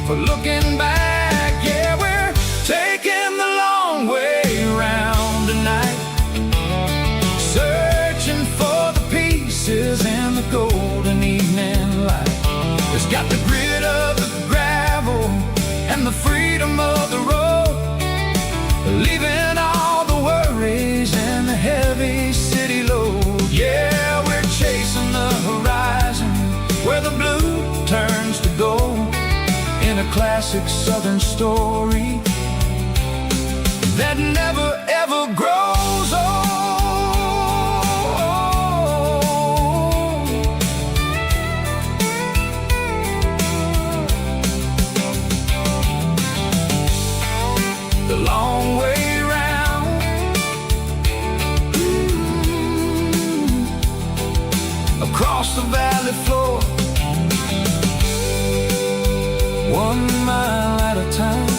for looking back. Yeah, we're taking the long way round tonight, searching for the pieces in the golden evening light. It's got the grit of the gravel and the freedom of the road, leaving all the worries and the heavy city load. Yeah, we're chasing the horizon where the blue turns to gold, in a classic southern story that never ever grows old. The long way round, across the valley floor, 1 mile at a time.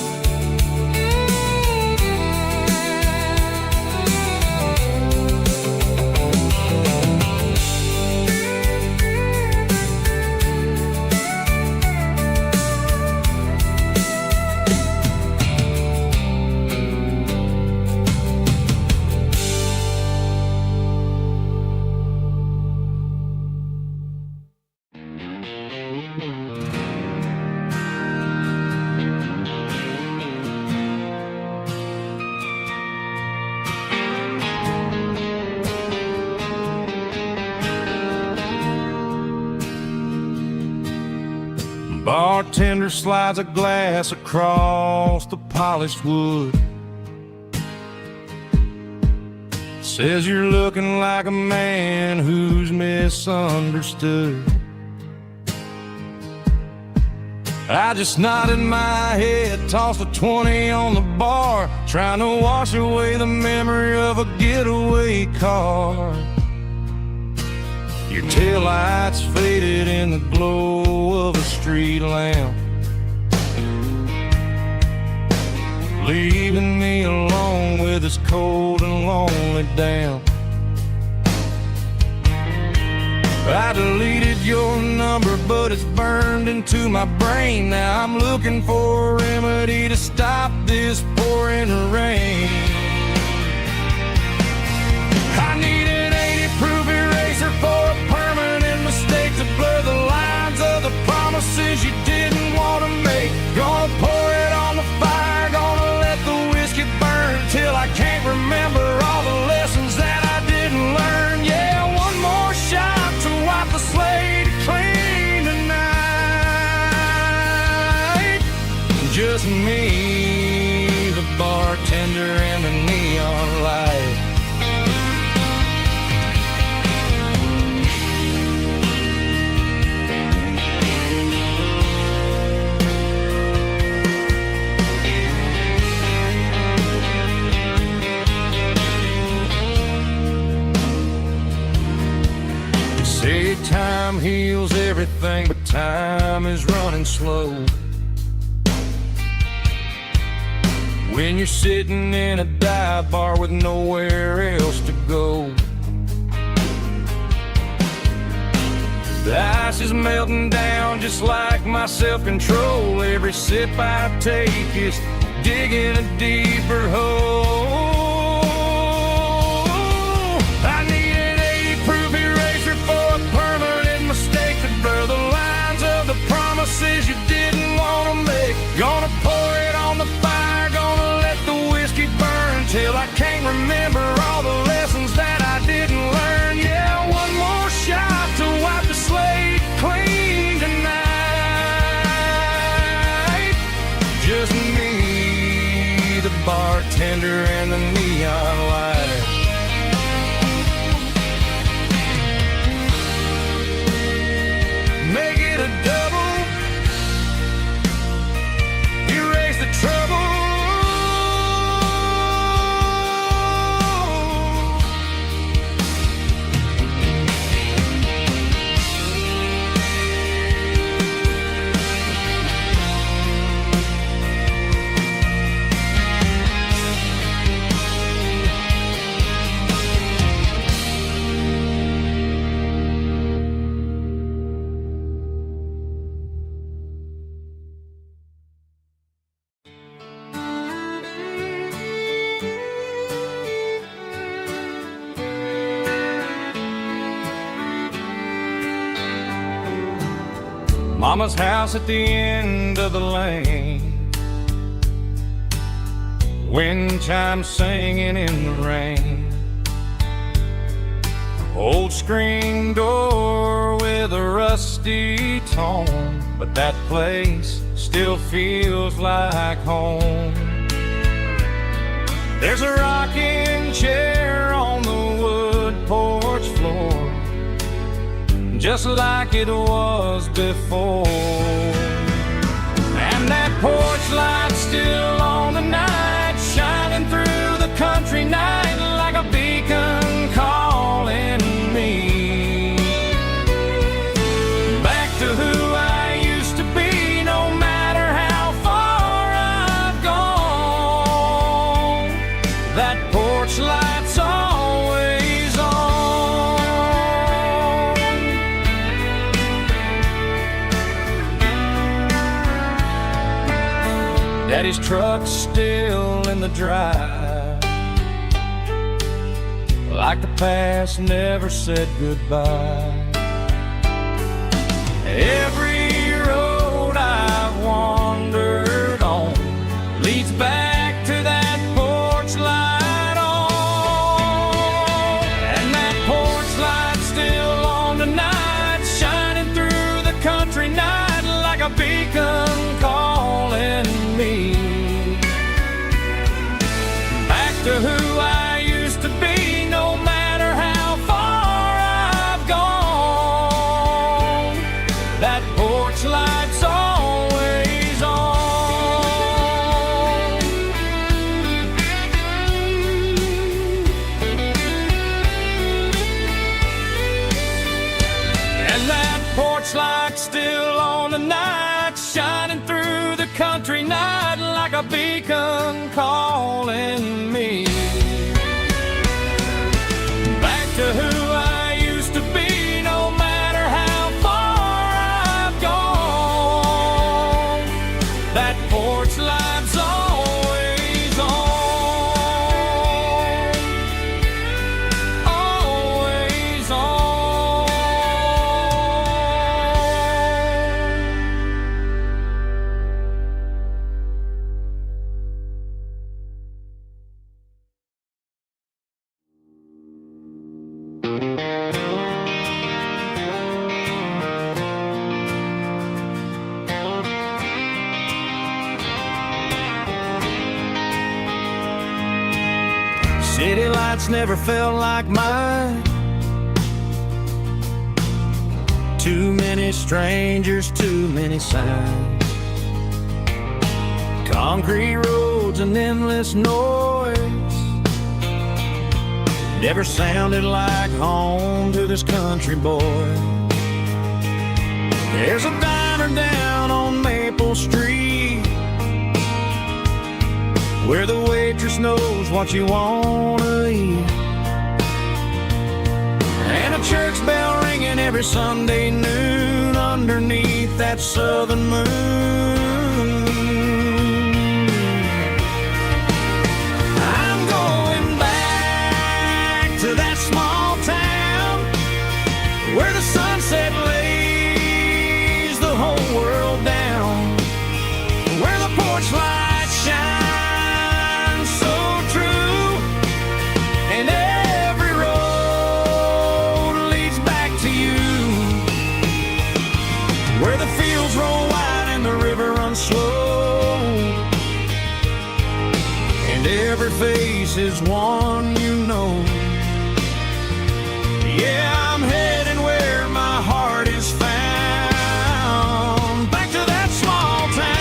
Bartender slides a glass across the polished wood, says you're looking like a man who's misunderstood. I just nodded my head, tossed a 20 on the bar, trying to wash away the memory of a getaway car. Your taillights faded in the glow of a street lamp, leaving me alone with this cold and lonely damp. I deleted your number, but it's burned into my brain. Now I'm looking for a remedy to stop this pouring rain. I need an 80-proof eraser for a permanent mistake, to blur the lines of the promises you didn't want to make. Gonna pour it on the fire, gonna let the whiskey burn till I can't remember all the lessons that I didn't learn. Yeah, one more shot to wipe the slate clean tonight. Just me, the bartender, and the neon light. Say time heals everything, but time is running slow. When you're sitting in a dive bar with nowhere else to go, the ice is melting down just like my self-control. Every sip I take is digging a deeper hole. I need an 80-proof eraser for a permanent mistake, to blur the lines of the promises you didn't want to make. Gonna pour it on the fire, gonna let the whiskey burn till I can't remember all the lessons that I didn't learn. Yeah, one more shot to wipe the slate clean tonight. Just me, the bartender, and the neon light. Make it a double, erase the trouble. Mama's house at the end of the lane, wind chimes singing in the rain. Old screen door with a rusty tone, but that place still feels like home. There's a rocking chair on the wood porch floor, just like it was before. And that porch light's still on the night, shining through the country night like a beacon calling me back to who I used to be. No matter how far I've gone, that porch light's always on. Daddy's truck's still in the drive, like the past never said goodbye. Every road I've wandered on leads back to that porch light on. And that porch light's still on tonight, shining through the country night like a beacon calling me back to who I used to be. No matter how far I've gone, that porch light's always on. And that porch light's still on tonight, shining through the country night like a beacon calling me back to who I used to be. No matter how far I've gone, that porch light's always on, always on. City lights never felt like mine. Too many strangers, too many signs. Concrete roads and endless noise never sounded like home to this country boy. There's a diner down on Maple Street where the waitress knows what you wanna eat, and a church bell ringing every Sunday noon underneath that southern moon. I'm going back to that small town where the sunset lays the whole world down, where the porch lights shine slow, and every face is one you know. Yeah, I'm heading where my heart is found, back to that small town.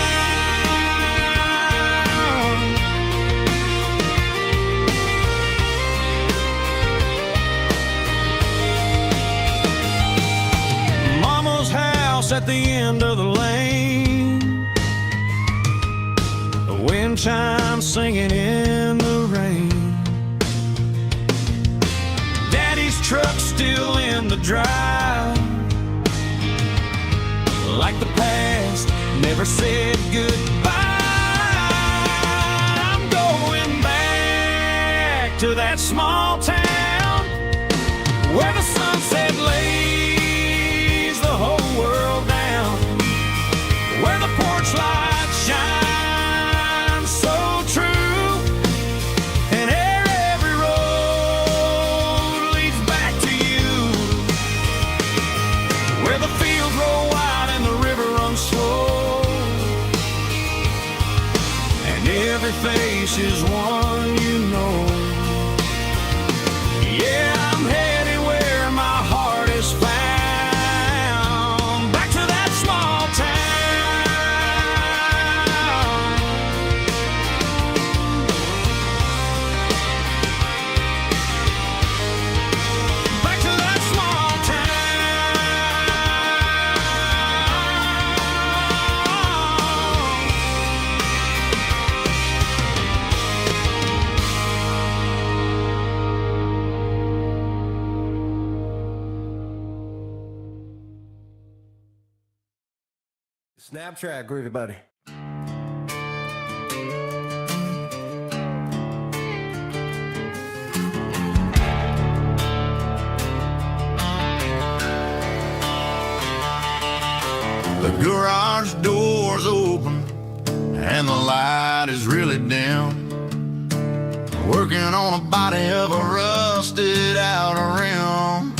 Mama's house at the end of the lane, wind chimes singing in the rain. Daddy's truck still in the drive, like the past never said goodbye. I'm going back to that small town where the sunset lays the whole world down, searchlight shines so true, and every road leads back to you, where the fields grow wide and the river runs slow, and every face is one you know. Yeah, I'm headed where my heart is found, back to that small town. Back to that small Snap track, groovy buddy. The garage door's open and the light is really dim, working on a body of a rusted out rim,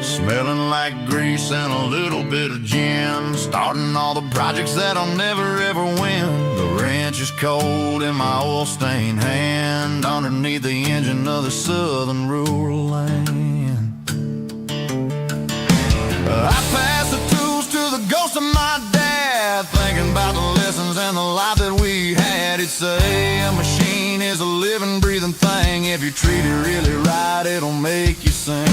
smelling like grease and a little bit of gin, starting all the projects that I'll never ever win. The wrench is cold in my oil-stained hand, underneath the engine of the southern rural land. I pass the tools to the ghost of my dad, thinking about the lessons and the life that we had. He'd say a machine is a living, breathing thing. If you treat it really right, it'll make you sing.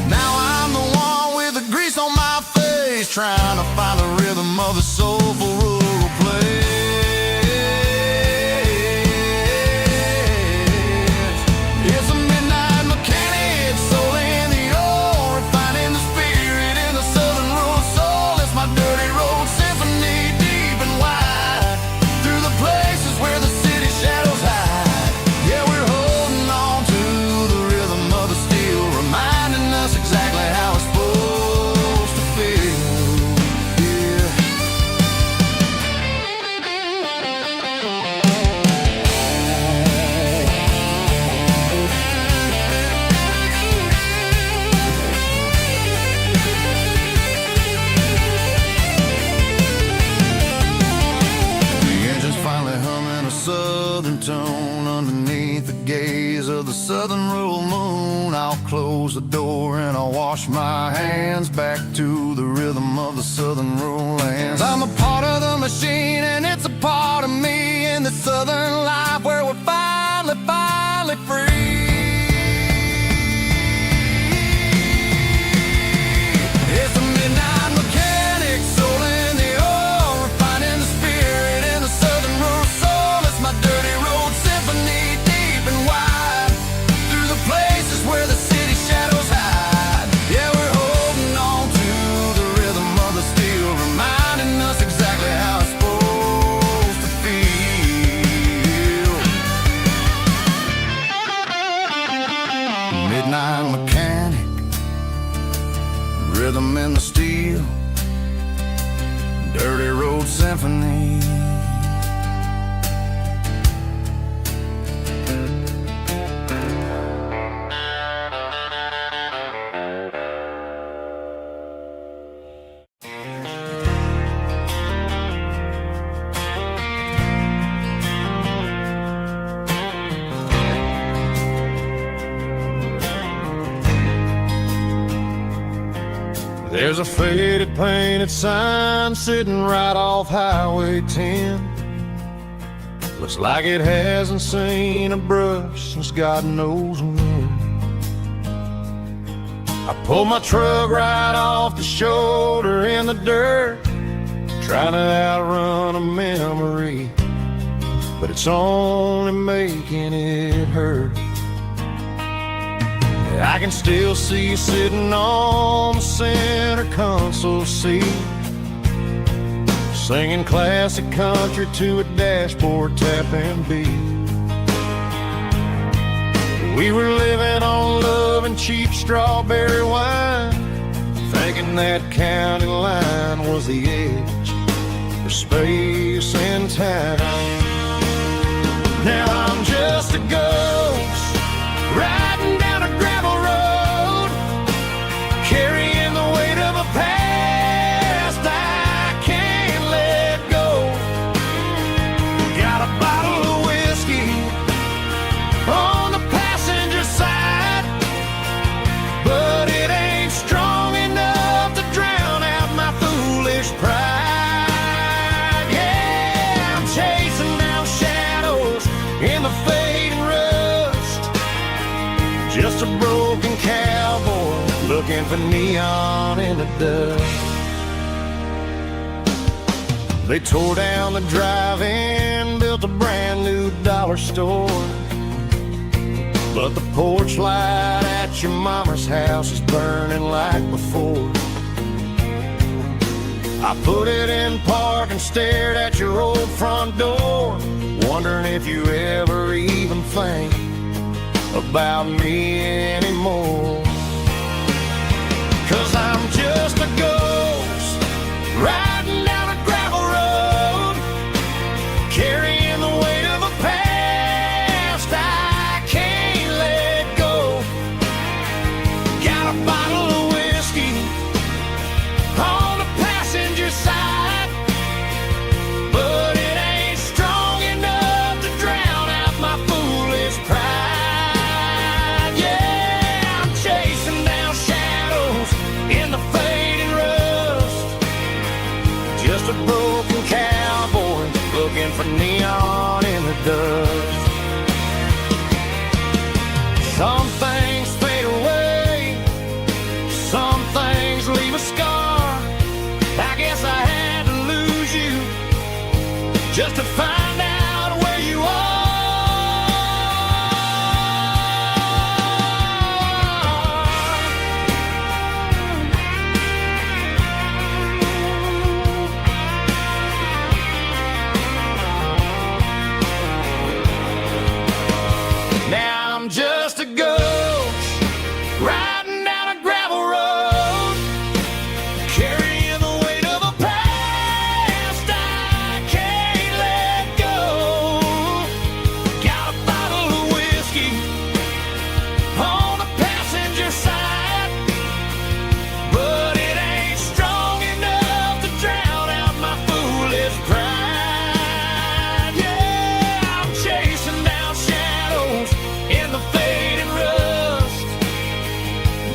Now I'm the one with the grease on my face, trying to find the rhythm of the soulful rural place. It's a midnight mechanic, soul in the ore, refining the spirit in the southern rural soul. It's my dirty road symphony, deep and wide, through the places where the city shadows hide. Yeah, we're holding on to the rhythm of the steel, reminding us exactly how it's supposed to feel. Yeah. The engine's finally humming a southern tone underneath the gaze of the southern rural moon. I'll close the door and I'll wash my hands, back to the rhythm of the southern rural lands. I'm a part of the machine and it's a part of me, in the southern life where we're finally free. It's a midnight mechanic, soul in the ore, refining the spirit in the southern rural soul. It's my dirty road symphony, deep and wide, through the places where the city shadows hide. Yeah, we're holding on to the rhythm of the steel, reminding us exactly how it's supposed to feel. Midnight mechanic, rhythm in the steel, dirty road symphony. There's a faded painted sign sitting right off Highway 10. Looks like it hasn't seen a brush since God knows when. I pulled my truck right off the shoulder in the dirt, trying to outrun a memory, but it's only making it hurt. I can still see you sitting on the center console seat, singing classic country to a dashboard tapping beat. We were living on love and cheap strawberry wine, thinking that county line was the edge for space and time. Now I'm just a ghost riding down a gravel road, carrying the weight of a past I can't let go. Got a bottle of whiskey on the passenger side, but it ain't strong enough to drown out my foolish pride. Yeah, I'm chasing down shadows in the fading rust, just a broken cowboy looking for neon in the dust. They tore down the drive-in, built a brand new dollar store, but the porch light at your mama's house is burning like before. I put it in park and stared at your old front door, wondering if you ever even think about me anymore. 'Cause I'm just a ghost riding down a gravel road, carrying the weight of a past I can't let go. Got a bottle of whiskey on the passenger side, but it ain't strong enough to drown out my foolish pride. Yeah, I'm chasing down shadows in the fading rust, just a broken cowboy looking for neon in the dust. Some things fade away, some things leave a scar. I guess I had to lose you just to find out where you are. Now I'm just a ghost riding down a gravel road, carrying the weight of a past I can't let go. Got a bottle of whiskey on the passenger side, but it ain't strong enough to drown out my foolish pride. Yeah, I'm chasing down shadows in the fading rust,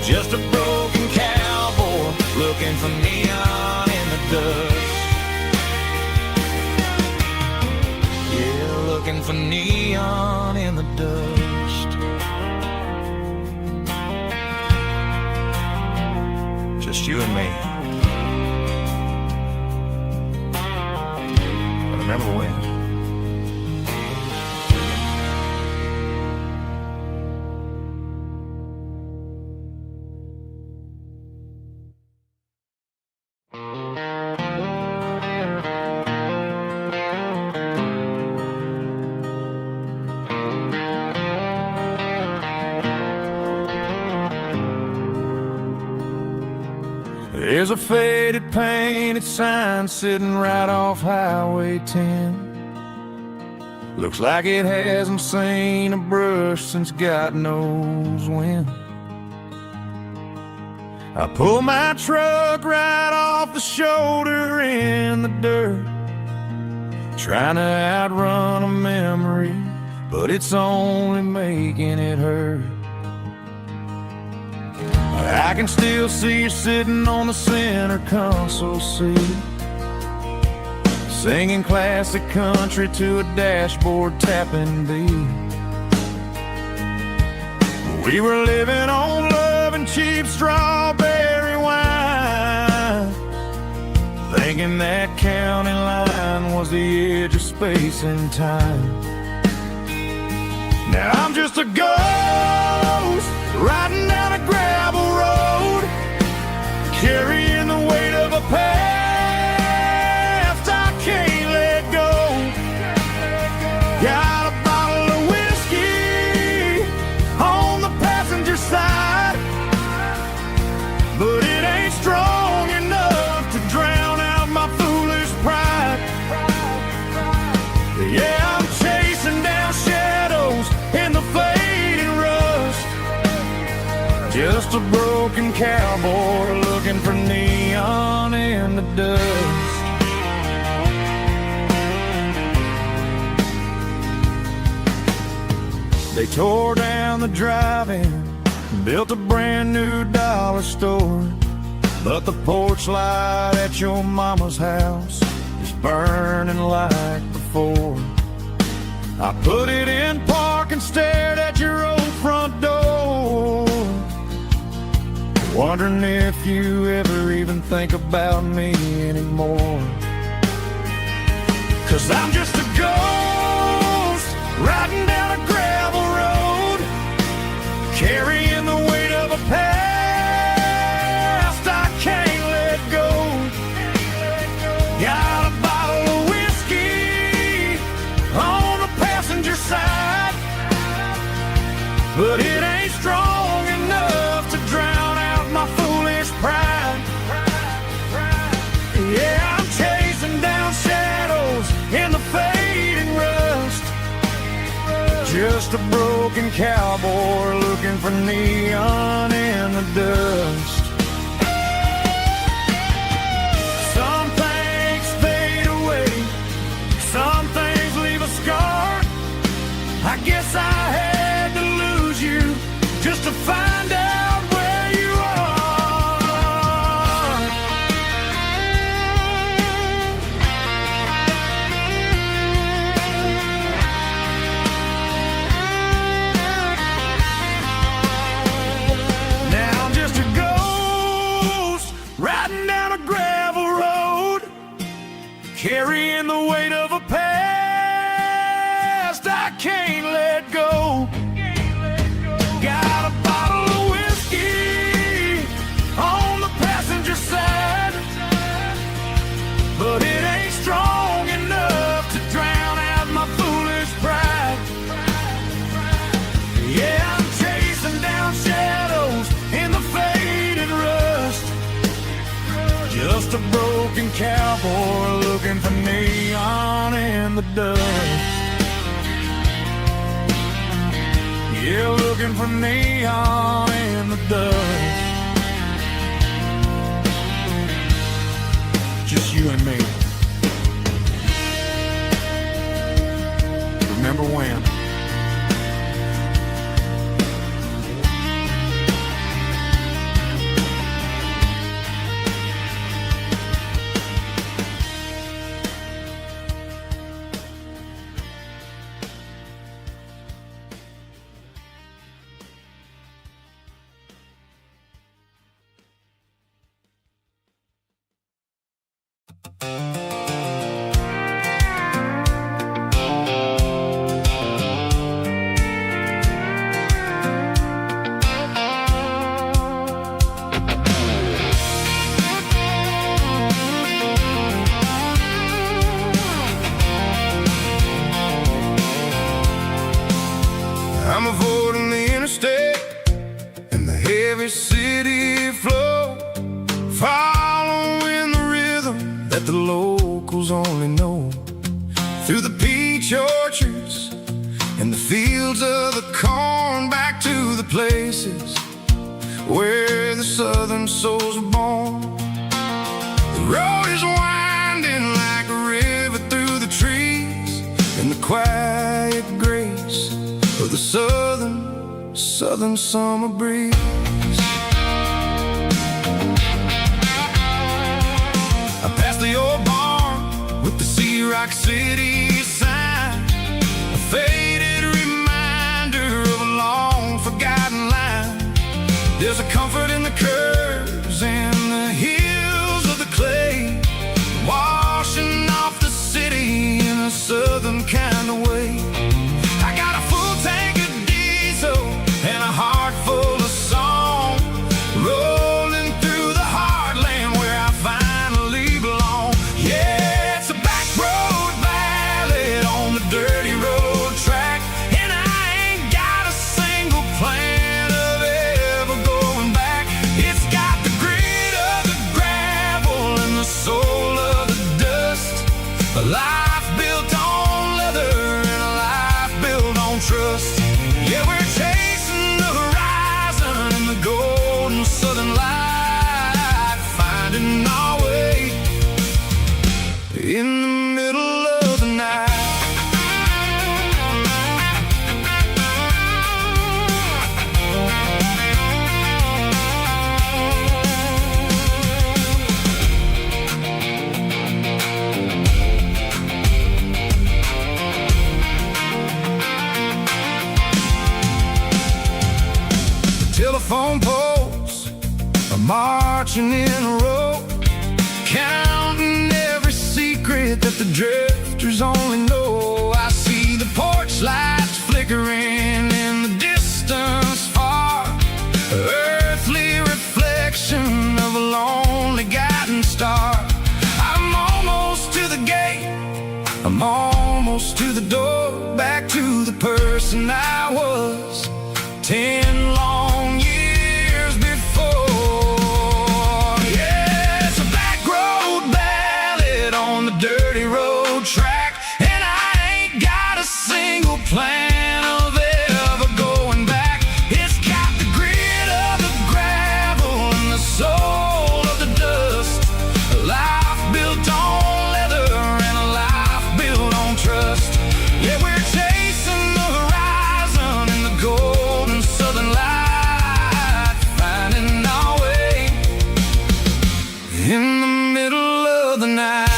just a broken cowboy looking for neon in the dust. Yeah, looking for neon in the dust. Just you and me. Remember when? There's a faded painted sign sitting right off Highway 10. Looks like it hasn't seen a brush since God knows when. I pull my truck right off the shoulder in the dirt, trying to outrun a memory, but it's only making it hurt. I can still see you sitting on the center console seat, singing classic country to a dashboard tapping beat. We were living on love and cheap strawberry wine, thinking that county line was the edge of space and time. Now I'm just a ghost riding down a gravel road, carrying the weight of a past I can't let go. Got a bottle of whiskey on the passenger side, but it ain't strong Just a broken cowboy looking for neon in the dust. They tore down the drive-in, built a brand new dollar store, but the porch light at your mama's house is burning like before. I put it in park and stared at your old front door, wondering if you ever even think about me anymore. 'Cause I'm just a ghost riding down a gravel road, carrying the weight of a past I can't let go. Got a bottle of whiskey on the passenger side, but it ain't strong enough to drown out my foolish pride. Yeah, I'm chasing down shadows in the fading rust, just a broken cowboy looking for neon in the dust. Some things fade away, some things leave a scar. I guess I had to lose you just to find out where you are. Now I'm just a ghost riding down a gravel road, carrying the weight of a past I can't let go. Got a bottle of whiskey on the passenger side, but it ain't strong enough to drown out my foolish pride. Yeah, I'm chasing down shadows in the faded rust, just a broken cowboy looking for neon in the dust. Yeah, looking for neon in the dust. Just you and me. Remember when? I'm avoiding the interstate and the heavy city flow, following the rhythm that the locals only know, through the peach orchards and the fields of the corn, back to the places where the southern souls are born. The road is winding like a river through the trees, in the quiet grace of the southern summer breeze. I passed the old barn with the Sea Rock City sign, a faded reminder of a long forgotten line. There's a comfort in the curves and the hills of the clay, washing off the city in a southern kind of way. I got a full tank of diesel and a heart full of song, rolling through the heartland where I finally belong. Yeah, it's a back road ballad on the dirty road track, and I ain't got a single plan of ever going back. It's in the middle of the night. Telephone poles are marching in a row, counting every secret that the drifters only know. I see the porch lights flickering in the distance far, earthly reflection of a lonely guiding star. I'm almost to the gate, I'm almost to the door, back to the person I was 10 long years before. Yeah, it's a back road ballad on the dirty road track, and I ain't got a single plan of ever going back. It's got the grit of the gravel and the soul of the dust, a life built on leather and a life built on trust. Yeah, we're chasing the horizon in the golden southern light, finding our way in the middle of the night.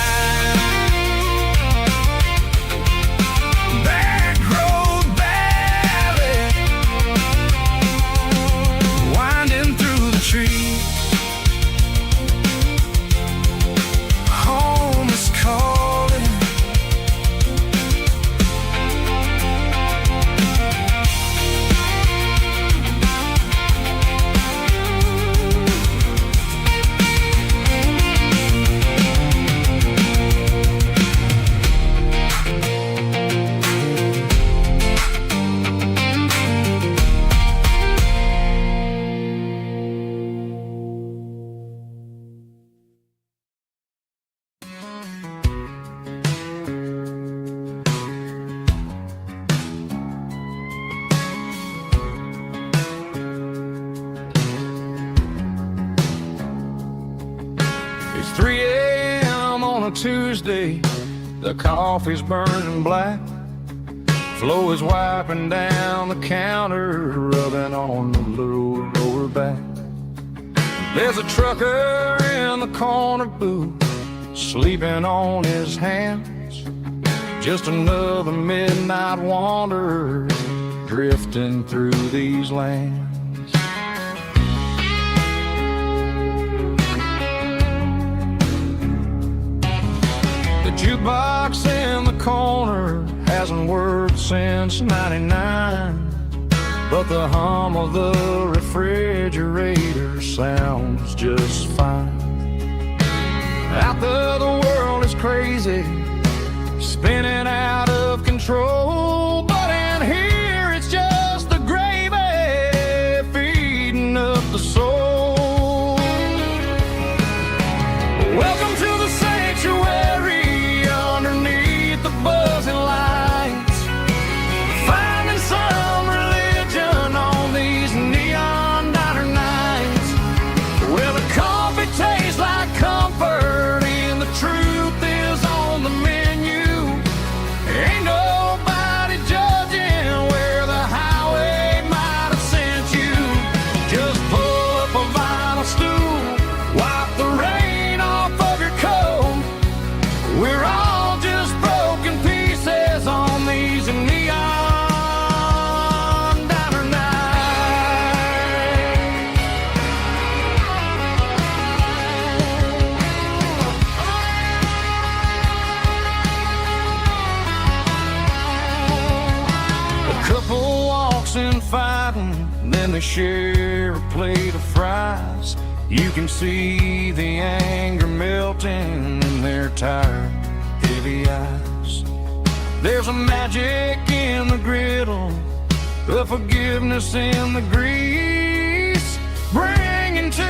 Back road ballad, winding through the trees. Home is calling. It's 3 a.m. on a Tuesday, the coffee's burning black. Flo is wiping down the counter, rubbing on the little lower back. There's a trucker in the corner booth, sleeping on his hands. Just another midnight wanderer, drifting through these lands. The jukebox in the corner hasn't worked since '99, but the hum of the refrigerator sounds just fine. Out there the world is crazy, spinning out of control, but in here it's just the gravy feeding up the soul. Welcome to the sanctuary underneath the buzzing lights, finding some religion on these neon diner nights, where the coffee tastes like comfort and the truth is on the menu. Ain't nobody judging where the highway might have sent you. Just pull up a vinyl stool, wipe the rain off of your coat. We're all just broken pieces on these neon diner nights. A couple walks in fighting, then they share a plate of fries. You can see the anger melting in their tired, heavy eyes. There's a magic in the griddle, a forgiveness in the grease, bringing to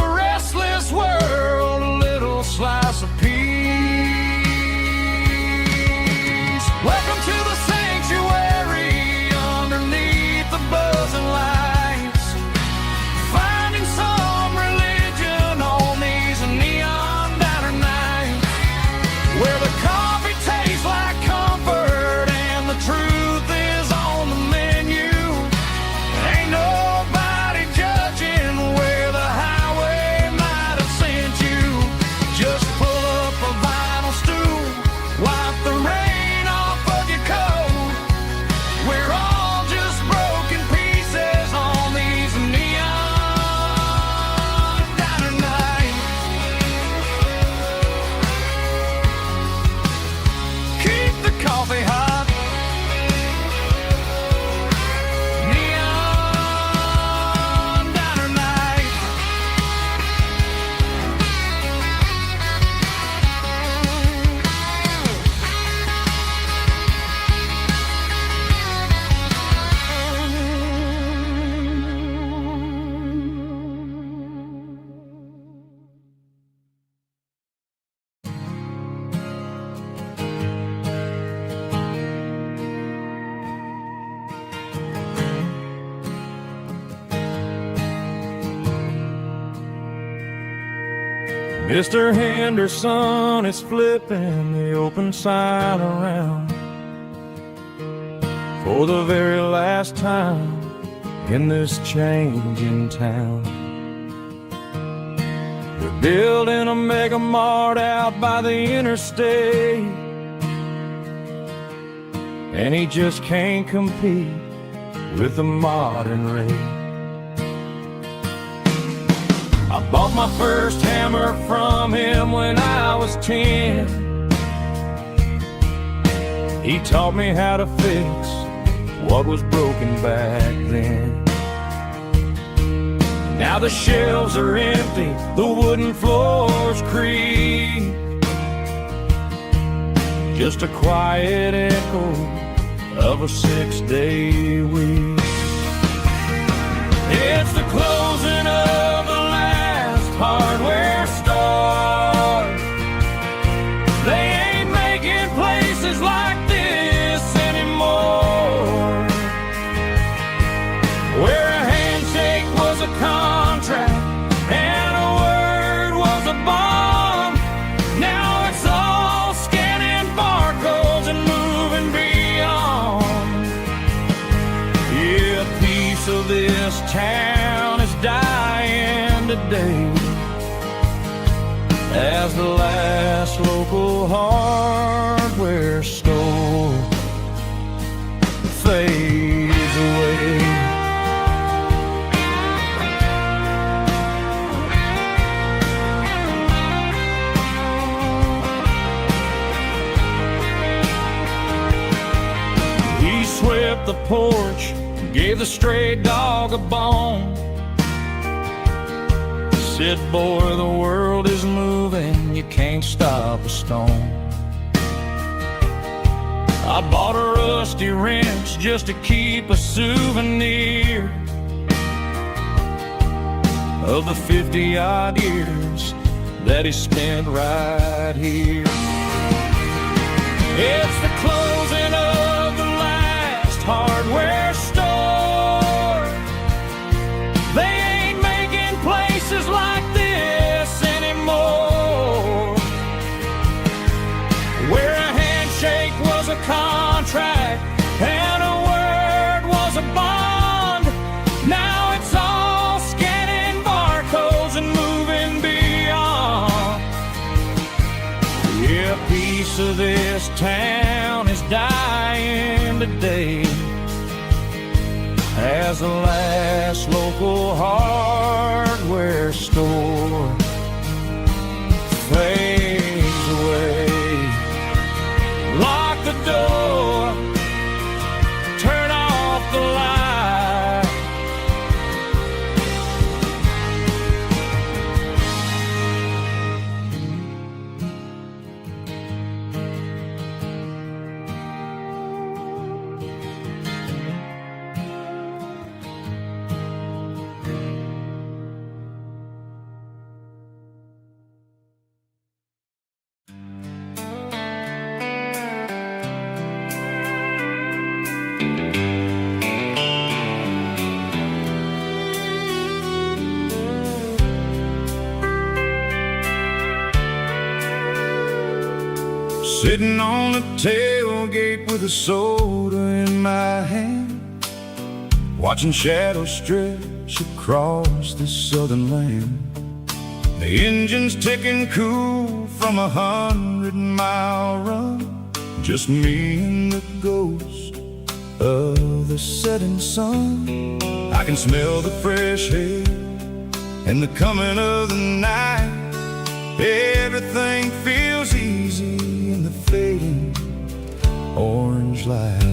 a restless world a little slice of peace. Welcome to the sanctuary underneath the buzzing lights, finding some religion on these neon diner nights, where the Mr. Henderson is flipping the open sign around for the very last time in this changing town. They're building a mega mart out by the interstate, and he just can't compete with the modern rate. I bought my first hammer from him when I was 10. He taught me how to fix what was broken back then. Now the shelves are empty, the wooden floors creak, just a quiet echo of a 6-day week. It's the closing of the last hardware store. They ain't making places like this anymore, where a handshake was a contract and a word was a bond. Now it's all scanning barcodes and moving beyond. Yeah, a piece of this town is dying today as the last local hardware store fades away. He swept the porch, gave the stray dog a bone, said, boy, the world is moving, you can't stop a stone. I bought a rusty wrench just to keep a souvenir of the 50-odd years that he spent right here. It's the closing of the last hardware store. They ain't making places like this anymore, where a handshake was a contract and a word was a bond. Now it's all scanning barcodes and moving beyond. Yeah, a piece of this town is dying today as the last local hardware store fades away. Lock the door, turn off the light. Sitting on the tailgate with a soda in my hand, watching shadows stretch across this southern land. The engine's ticking cool from a 100-mile run, just me and the ghost of the setting sun. I can smell the fresh air and the coming of the night. Everything feels easy in the fading orange light.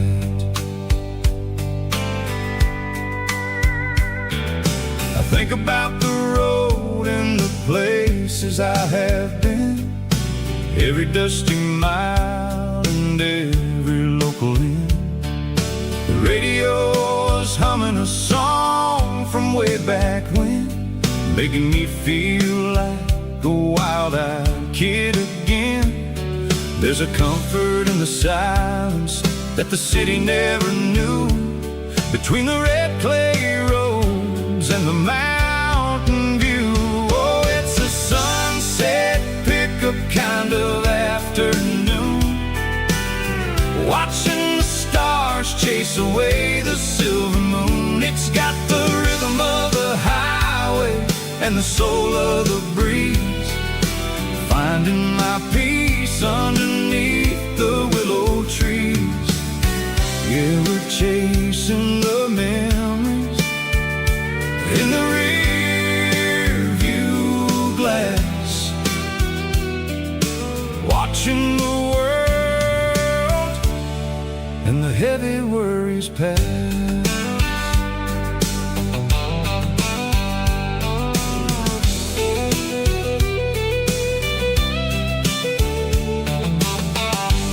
I think about the road and the places I have been, every dusty mile and every local inn. The radio is humming a song from way back when, making me feel like a wild-eyed kid again. There's a comfort in the silence that the city never knew, between the red clay roads and the mountain view. Oh, it's a sunset chase away the silver moon. It's got the rhythm of the highway and the soul of the breeze, finding my peace underneath the willow trees. Yeah, we're chasing the memories in the rear view glass, watching the world and the heavy worries pass.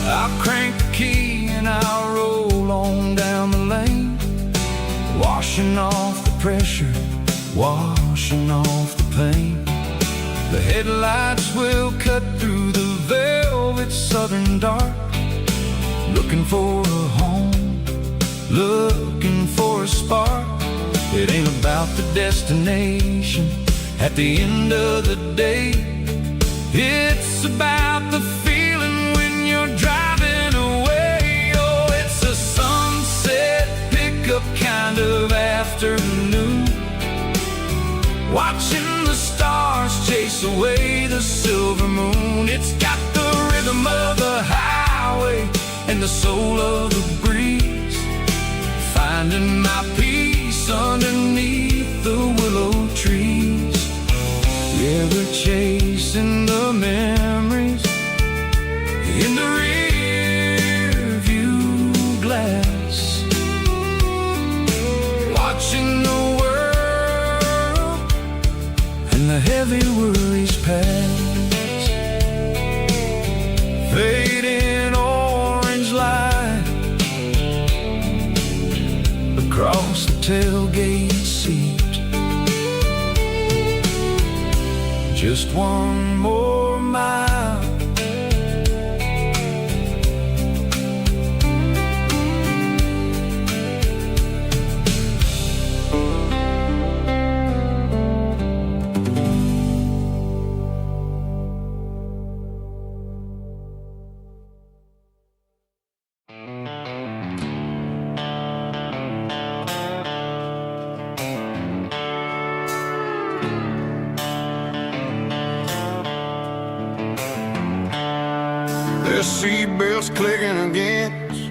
I'll crank the key and I'll roll on down the lane, washing off the pressure, washing off the pain. The headlights will cut through the velvet southern dark, looking for a home, looking for a spark. It ain't about the destination at the end of the day. It's about the feeling when you're driving away. Oh, it's a sunset pickup kind of afternoon, watching the stars chase away the silver moon. It's got the rhythm of the highway and the soul of the breeze, finding my peace underneath the willow trees. Yeah, we're chasing the memories in the rear view glass, watching the world and the heavy worries pass. Fading orange light across the tailgate seat, just one more mile. The seatbelts clicking against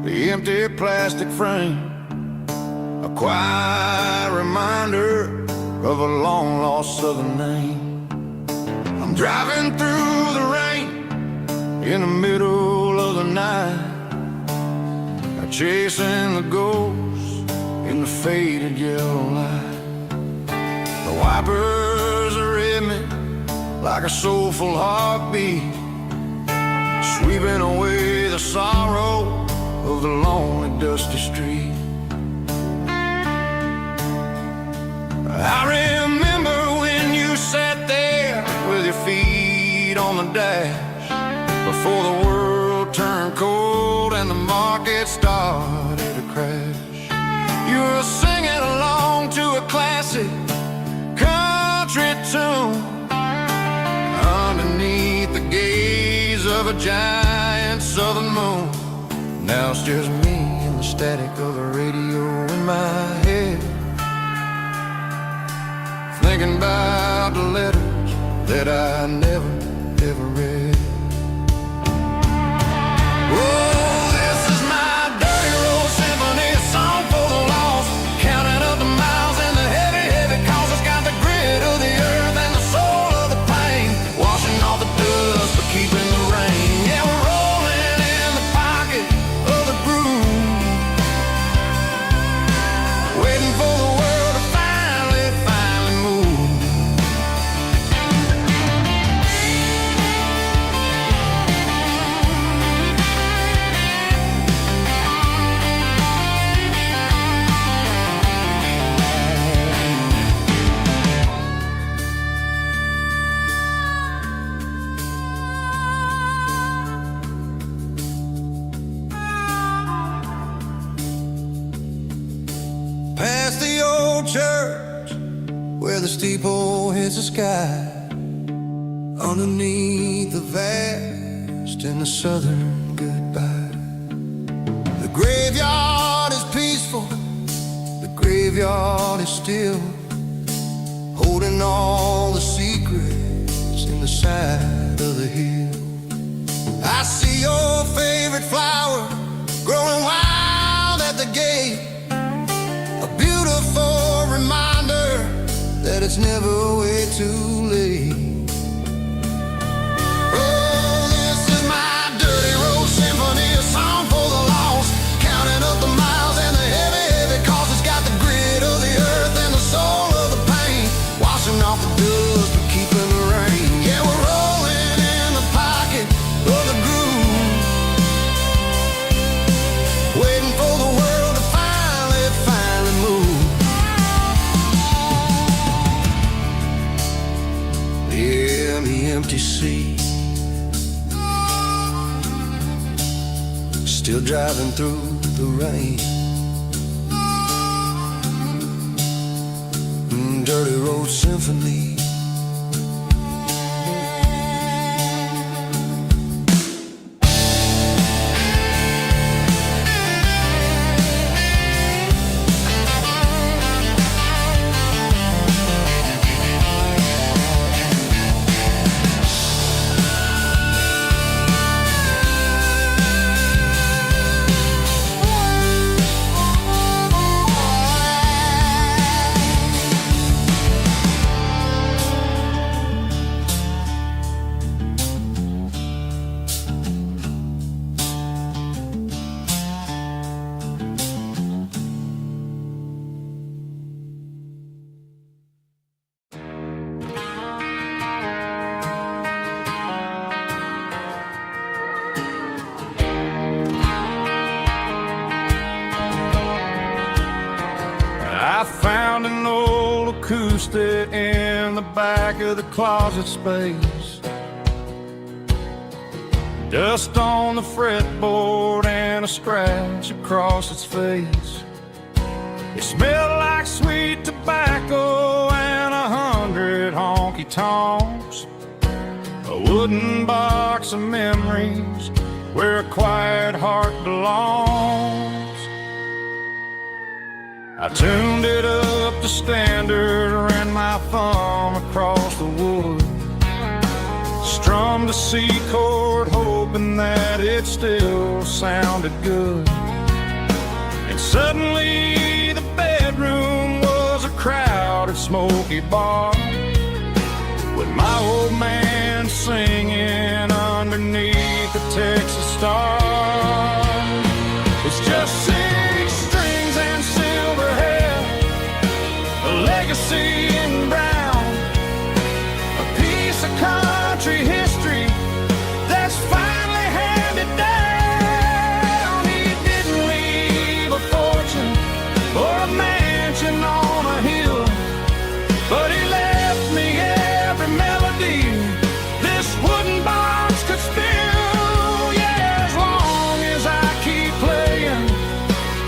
the empty plastic frame, a quiet reminder of a long-lost southern name. I'm driving through the rain in the middle of the night, chasing the ghosts in the faded yellow light. The wipers are in me like a soulful heartbeat, sweeping away the sorrow of the lonely, dusty street. I remember when you sat there with your feet on the dash, before the world turned cold and the market started to crash. You were singing along to a classic country tune underneath the gaze of a giant southern moon. Now it's just me and the static of the radio in my head, thinking about the letters that I never, ever read. Oh, this is my dirty road symphony, a song for the lost, counting up the miles and the heavy, heavy calls. It's got the grit of the earth and the soul of the pain, washing off the dust but keeping the rain. Yeah, we're rolling in the pocket of the groove, waiting for the world to finally move. Past the old church where the steeple hits the sky, underneath the vast and the southern goodbye. The graveyard graveyard is still holding all the secrets in the side of the hill. I see your favorite flower growing wild at the gate, a beautiful reminder that it's never way too late. Oh, this is my dirty road symphony, a song for the lost, counting up the miles and the heavy cause it's got the grit of the earth and the soul of the pain, washing off the dust but keeping the rain. Yeah, we're rolling in the pocket of the groove, waiting for the world to finally move. Yeah, the empty sea, still driving through the rain. Dirty road symphony. I found an old acoustic in the back of the closet space, dust on the fretboard and a scratch across its face. It smelled like sweet tobacco and 100 honky-tonks, a wooden box of memories where a quiet heart belongs. I tuned it up to standard, ran my thumb across the wood, strummed a C chord hoping that it still sounded good. And suddenly the bedroom was a crowded smoky bar, with my old man singing underneath the Texas star. It's just 6 strings and silver hair, a legacy in brown, a piece of country history that's finally handed down. He didn't leave a fortune or a mansion on a hill, but he left me every melody this wooden box could spill. Yeah, as long as I keep playing,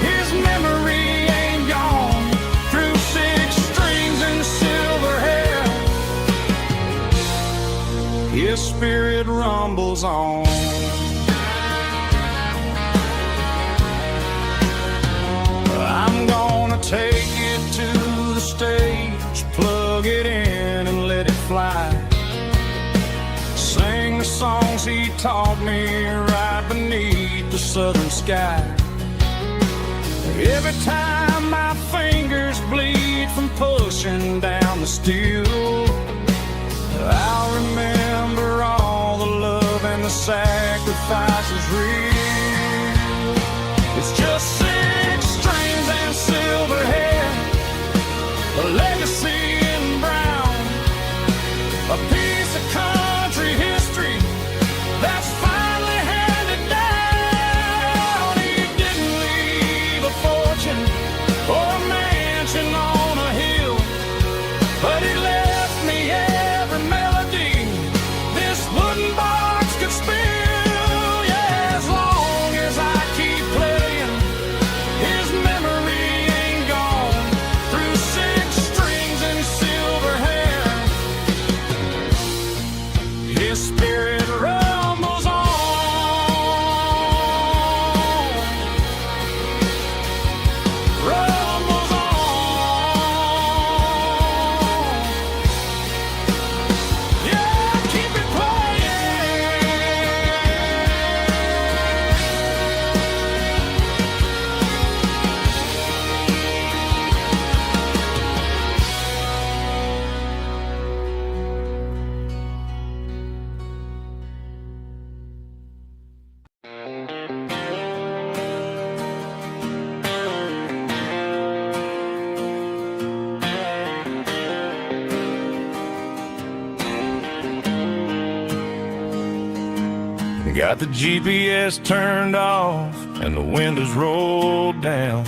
his memory ain't gone. Through 6 strings and silver hair, his spirit rumbles on. I'm gonna take it to the stage, plug it in and let it fly, sing the songs he taught me right beneath the southern sky. Every time my fingers bleed from pushing down the steel, I'll remember all the love and the sacrifices real. It's just 6 strings and silver hair, a legacy in brown, a piece of country history that's finally handed down. He didn't leave a fortune or a mansion on a hill, but he left me every melody this wooden box could spill. Yeah, as long Got the GPS turned off and the windows rolled down,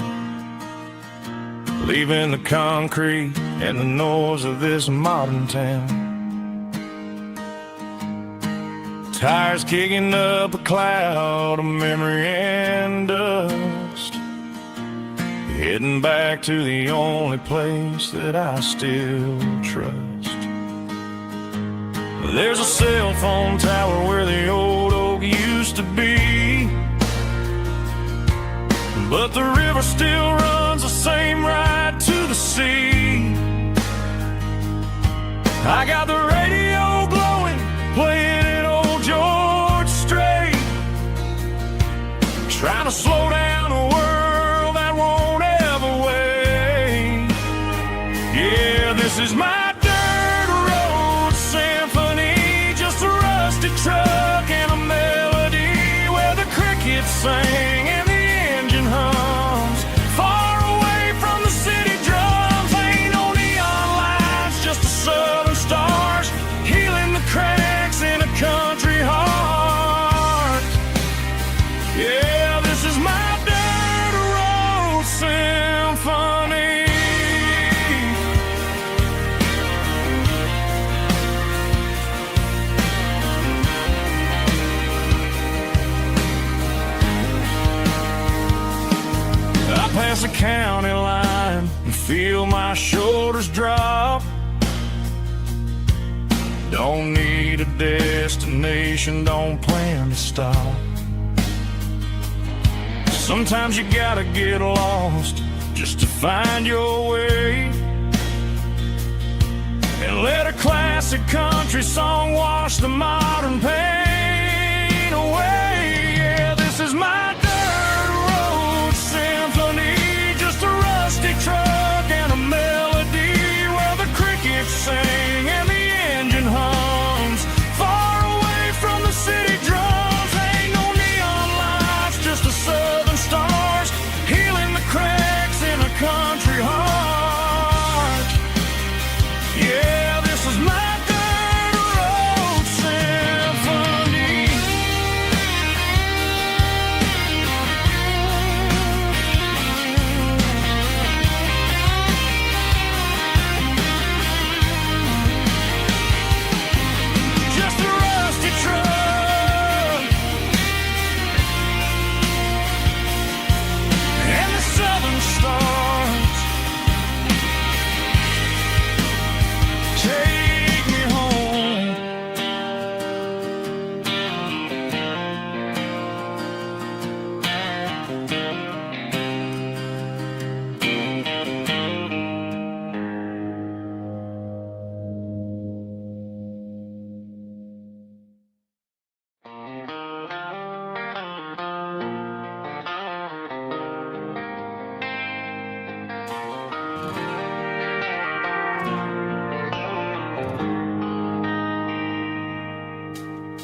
leaving the concrete and the noise of this modern town. Tires kicking up a cloud of memory and dust, heading back to the only place that I still trust. There's a cell phone tower where the old oak used to be, but the river still runs the same right to the sea. I got the radio glowing, playing an old George Strait, trying to slow down a world that won't ever wait. Yeah, this is my truck and a melody where the crickets sing and the engine hums, far away from the city drums. Ain't no neon lights, just the southern stars healing the cracks in a country heart. Yeah, this is my dirt road symphony. Past the county line and feel my shoulders drop. Don't need a destination, don't plan to stop. Sometimes you gotta get lost just to find your way, and let a classic country song wash the modern pain away. Yeah, this is my truck and a melody where the crickets sing and the engine hums, far away from the city drums. Ain't no neon lights, just the southern stars healing the cracks in a country heart. Yeah, this is my dirt road symphony.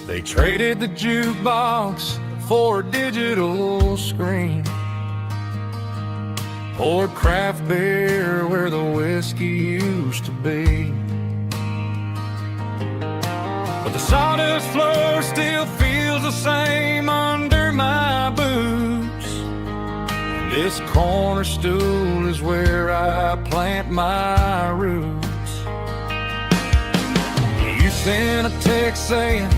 They traded the jukebox for a digital screen, poured craft beer where the whiskey used to be. But the sawdust floor still feels the same under my boots. This corner stool is where I plant my roots. You sent a text saying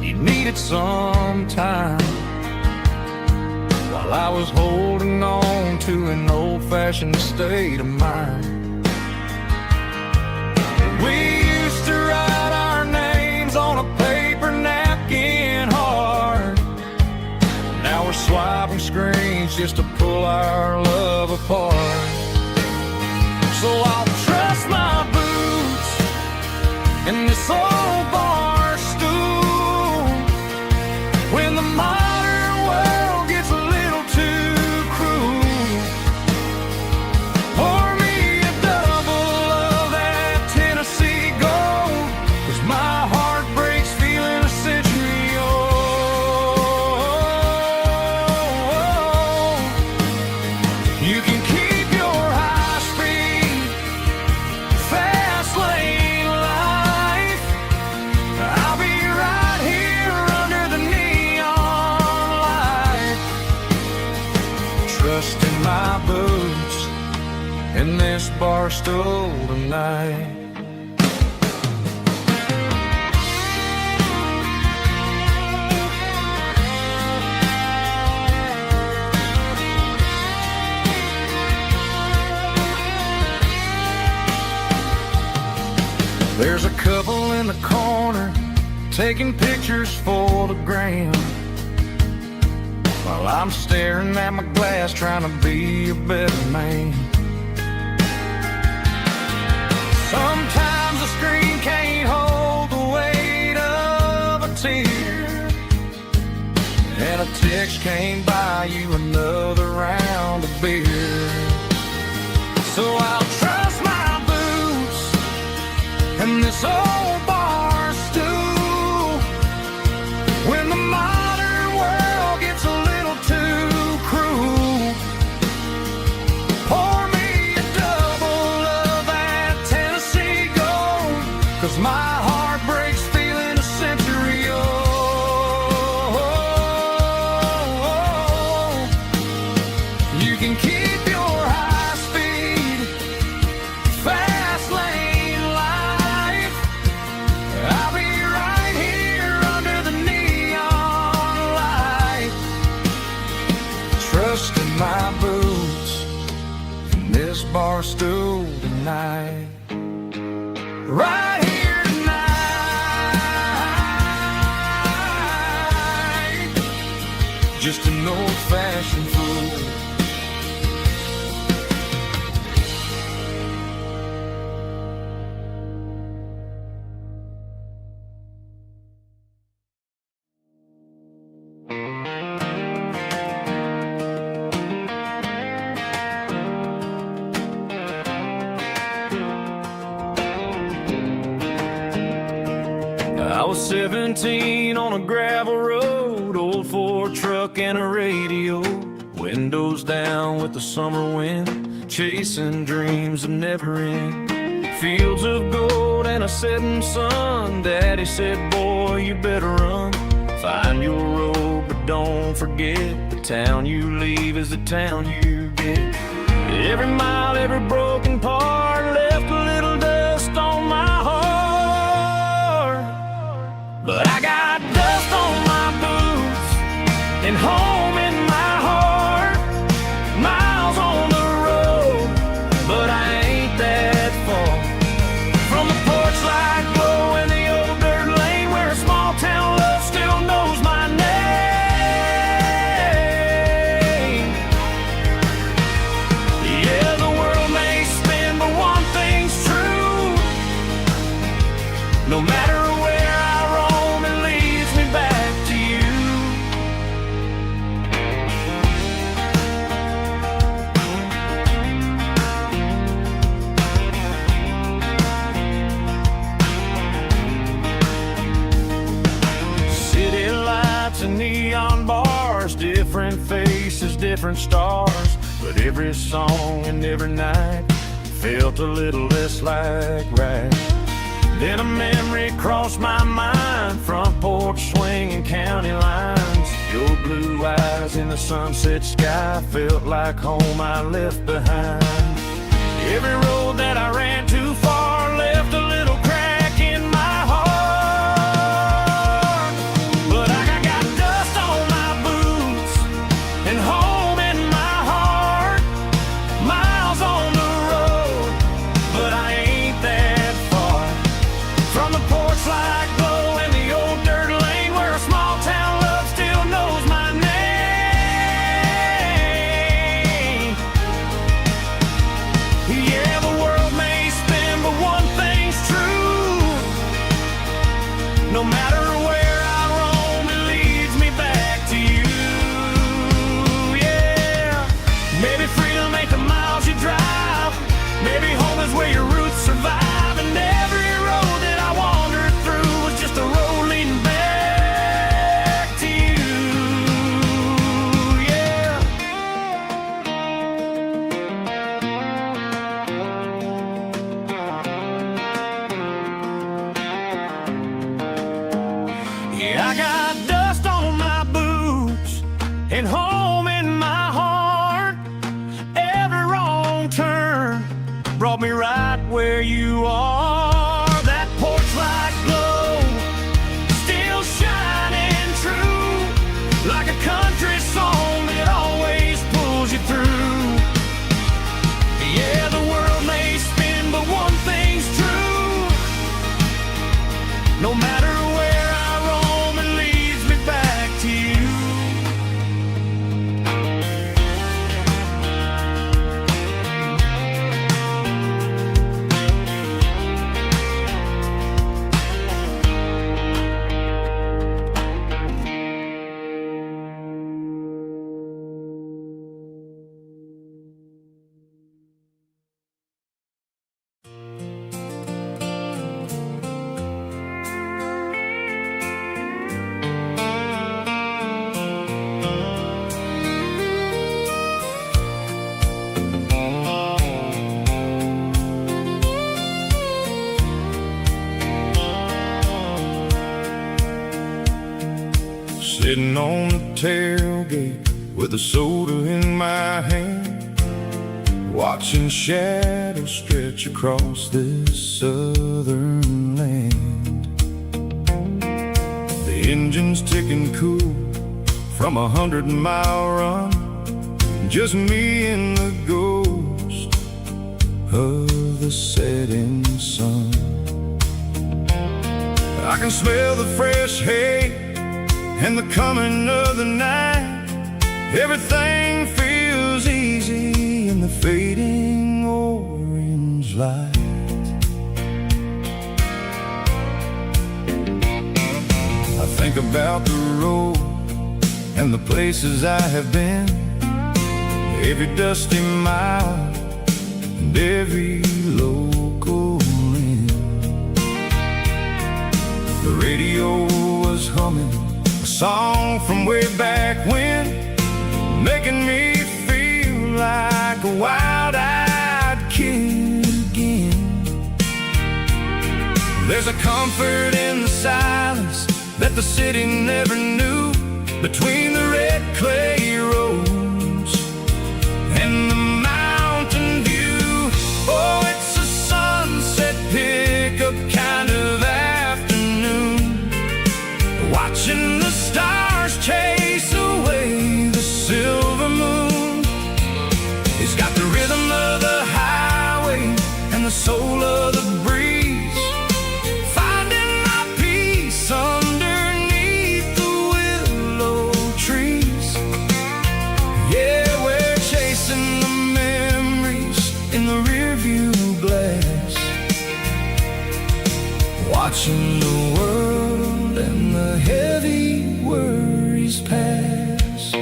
you needed some time, while I was holding on to an old-fashioned state of mind. We used to write our names on a paper napkin hard. Now we're swiping screens just to pull our love apart. So I'll trust my boots in this old bar stool when the modern world gets a little too cruel. Pour me a double of that Tennessee Gold, 'cause my heart breaks feeling a century old. Trust in my boots in this bar stool tonight. There's a couple in the corner taking pictures for the gram, while I'm staring at my glass trying to be a better man. Sometimes the screen can't hold the weight of a tear, and a text can't buy you another round of beer. So I'll trust my boots and this old bar stool when the modern world gets a little too cruel. Pour me a double of that Tennessee Gold, 'cause my heart breaks feeling a century old. You can keep your high speed, fast lane life. I'll be right here under the neon light, trusting my boots in this bar stool tonight. Right here tonight, just an old-fashioned fool. I was 17 on a gravel road, old Ford truck and a radio, windows down with the summer wind, chasing dreams that never end. Fields of gold and a setting sun. Daddy said, boy, you better run. Find your road, but don't forget, the town you leave is the town you get. Every mile, every broken part left a little dust on my heart. But I got dust on my boots and home in my heart. Miles on the road, but I ain't that far from the porch light glow in the old dirt lane, where a small town love still knows my name. Yeah, the world may spin, but one thing's true. No matter where I roam, it leads me back to you. City lights and neon bars, different faces, different stars, but every song and every night felt a little less like right. Then a memory crossed my mind, front porch swinging county lines. Your blue eyes in the sunset sky felt like home I left behind. Every road that I ran too far left a little crack in my heart. But I got dust on my boots and home in my heart. Miles on the road, but I ain't that far from the porch light glow in the old dirt lane, where a small town love still knows my name. Yeah, the world may spin, but one thing's true. No matter where I roam, it leads me back to you. Yeah, maybe freedom ain't the miles you drive. Maybe home is where your roots survive. And every road that I wandered through was just a road leading back to you. Yeah. Yeah, I got dust on my boots and home in my heart. you are. That porch light glow, still shining true, like a country song that always pulls you through. Yeah, the world may spin, but one thing's true. No matter where I roam, it leads me back to you. Sitting on the tailgate with a soda in my hand, watching shadows stretch across this southern land. The engine's ticking cool from 100-mile run, just me and the ghost of the setting sun. I can smell the fresh hay and the coming of the night. Everything feels easy in the fading orange light. I think about the road and the places I have been, every dusty mile and every local inn. The radio was humming a song from way back when, making me feel like a wild-eyed kid again. There's a comfort in the silence that the city never knew, between the red clay roads and the mountain view. Oh, it's a sunset pickup kind of afternoon, watching the stars chase away the silver moon. It's got the rhythm of the highway and the soul of the breeze, finding my peace underneath the willow trees. Yeah, we're chasing the memories in the rearview glass, watching the world and the heavy worries pass.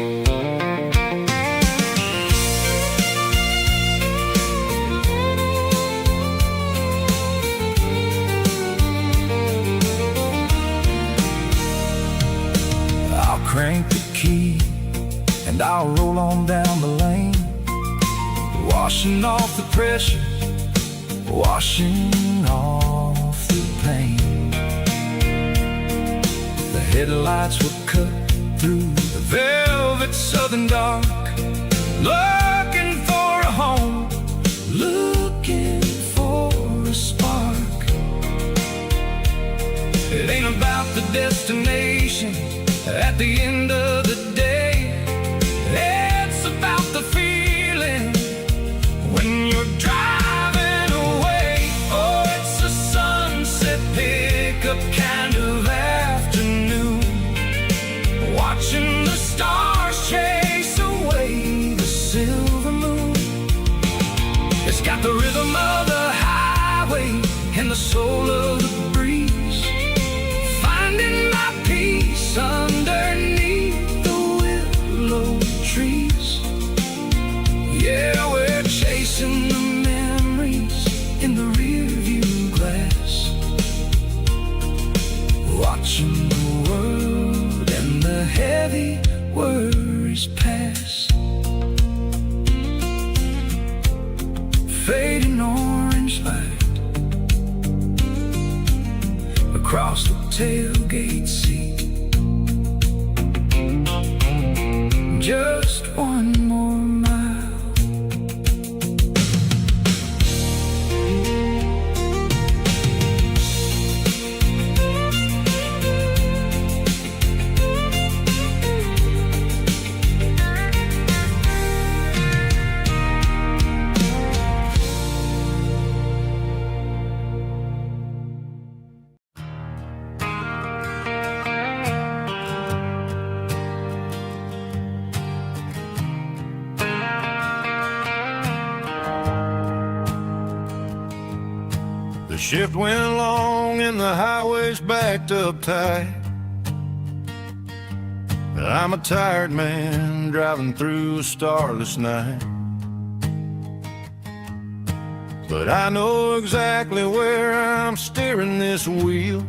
I'll crank the key and I'll roll on down the lane, washing off the pressure, washing off the pain. The headlights will cut through the velvet southern dark, looking for a home, looking for a spark. It ain't about the destination at the end of the day, it's about the feeling when you're driving away. Oh, it's a sunset pickup kind of afternoon, watching the stars chase away the silver moon. It's got the rhythm of the highway and the soul of the breeze, finding my peace underneath the willow trees. Yeah, we're chasing the memories in the rearview glass, watching the world and the heavy worries pass. Fading orange light across the tailgate seat. Just one more mile. shift went long and the highway's backed up tight. I'm a tired man driving through a starless night, but I know exactly where I'm steering this wheel,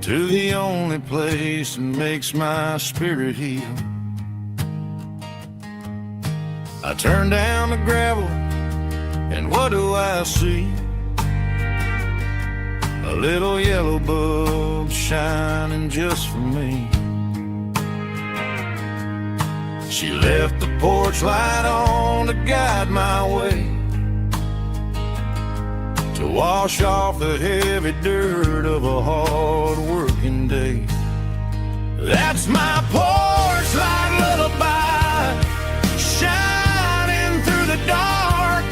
to the only place that makes my spirit heal. I turn down the gravel, and what do I see? A little yellow bulb shining just for me. She left the porch light on to guide my way, to wash off the heavy dirt of a hard-working day. That's my porch light lullaby, shining through the dark,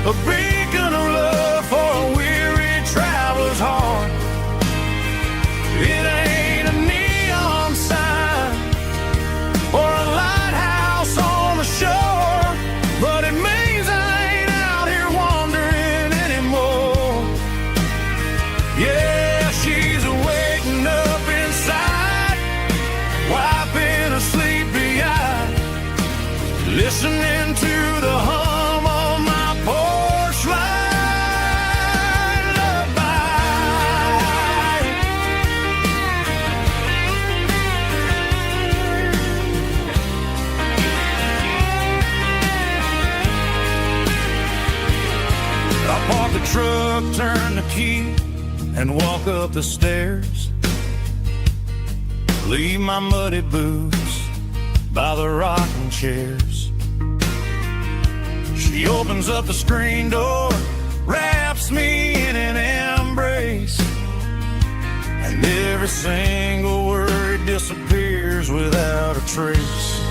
a beacon of love for a weary traveler's heart. It ain't a neon sign or a lighthouse on the shore, but it means I ain't out here wandering anymore. Yeah, she's waking up inside, wiping a sleepy eye, listening to the hum of my porch light lullaby. I park the truck, turn the key, and walk up the stairs. Leave my muddy boots by the rocking chairs. She opens up the screen door, wraps me in an embrace, and every single word disappears without a trace.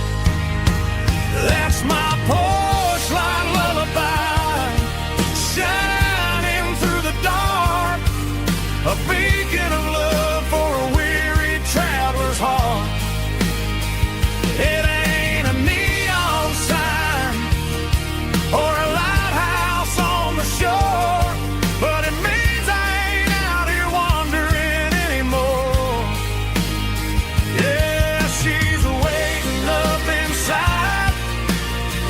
That's my porch light lullaby, shining through the dark, a beacon of love for a weary traveler's heart. It ain't a neon sign or a lighthouse on the shore, but it means I ain't out here wandering anymore. Yeah, she's waking up inside,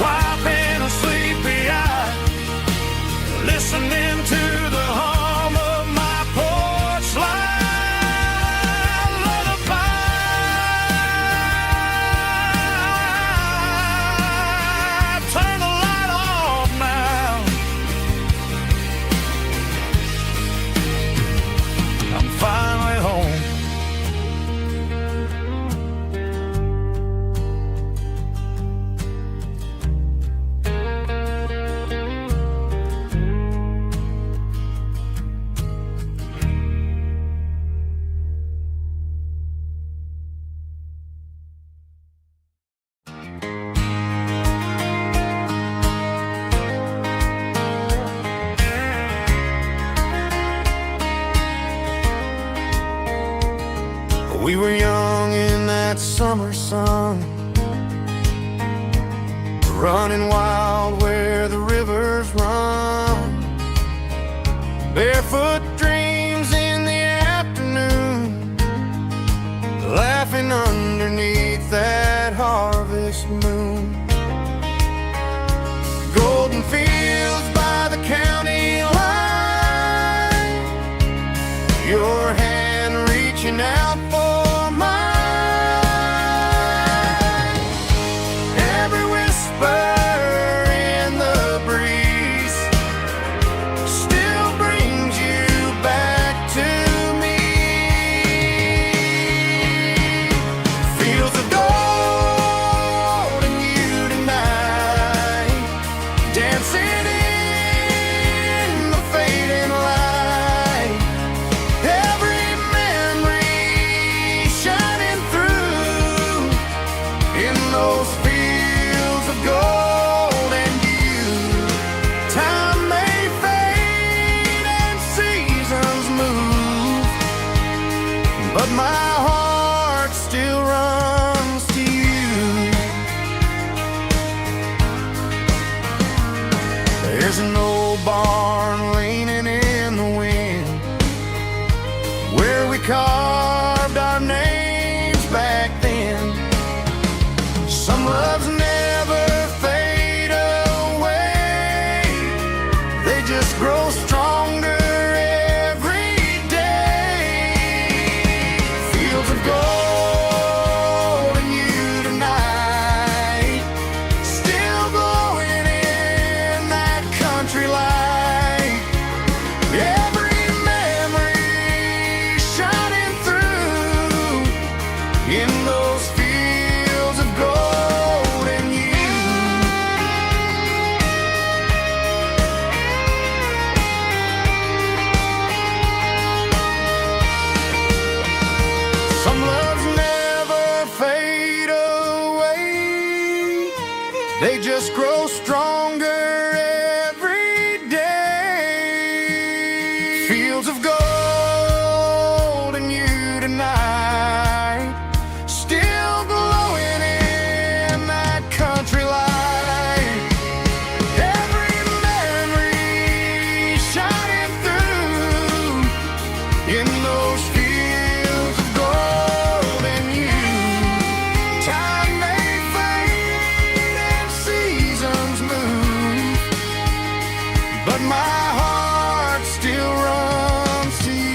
wiping a sleepy eye, listening to the hum of my porch light lullaby. Turn the light off now. I'm finally home. We were young in that summer sun, running wild where the rivers run, barefoot dreams in the afternoon, laughing underneath that harvest moon. Golden fields by the county line, your hand reaching out for mine. Every whisper in the breeze still brings you back to me. Fields of gold and They just grow stronger every day. Fields of gold in you tonight, still glowing in that country light. Every memory shining through in those fields of gold in you. Time may fade and seasons move, but my heart still runs to you.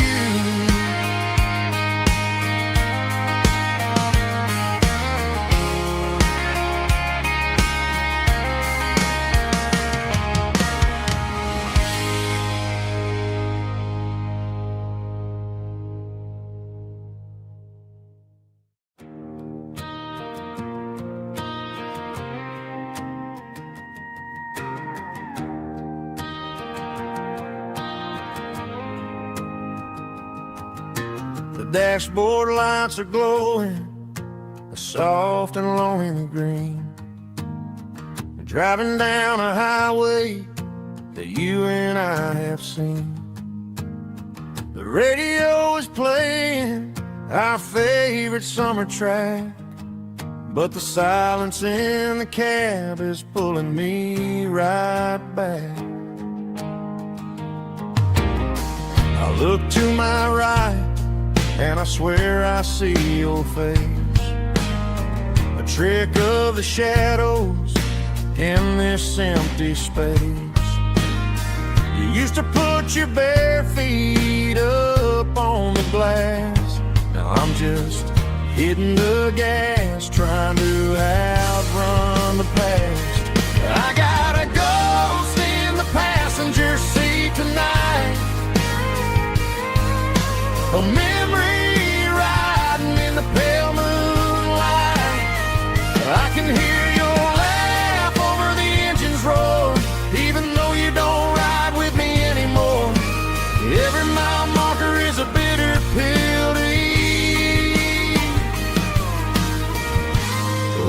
The dashboard lights are glowing a soft and lonely green. Driving down a highway that you and I have seen. The radio is playing our favorite summer track, but the silence in the cab is pulling me right back. I look to my right and I swear I see your face, a trick of the shadows in this empty space. You used to put your bare feet up on the glass. Now I'm just hitting the gas, trying to outrun the past. I got a ghost in the passenger seat tonight, a memory riding in the pale moonlight. I can hear your laugh over the engine's roar, even though you don't ride with me anymore. Every mile marker is a bitter pill to eat.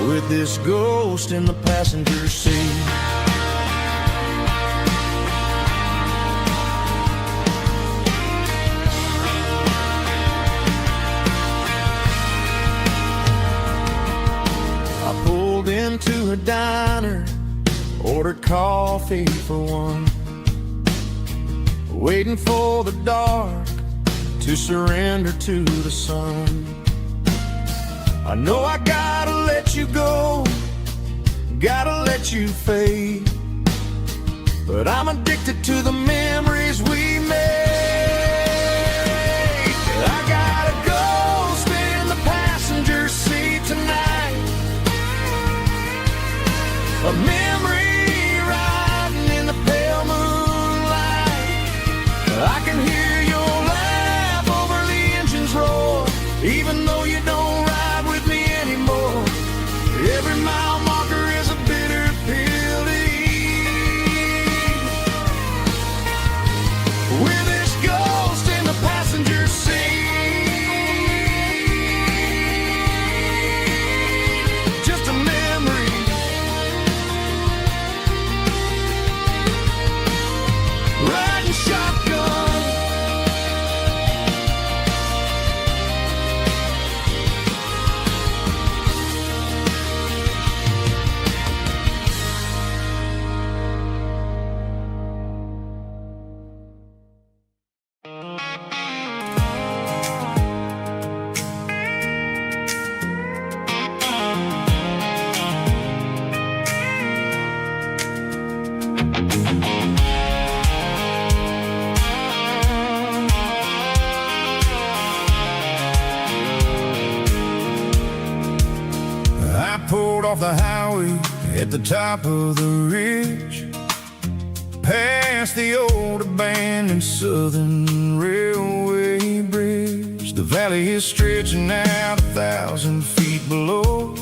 With this ghost in the passenger seat, into a diner, ordered coffee for one, waiting for the dark to surrender to the sun. I know I gotta let you go, gotta let you fade, but I'm addicted to the memories we made. I got a ghost in the passenger seat tonight, a memory riding in the pale moonlight. I can hear your laugh over the engine's roar, even though you don't ride with me anymore. Every mile marker is a bitter pill to eat. With this ghost in the passenger seat, just a memory, riding shotgun. I pulled off the highway at the top of the ridge, past the old abandoned Southern Railway bridge. The valley is stretching out 1,000 feet below,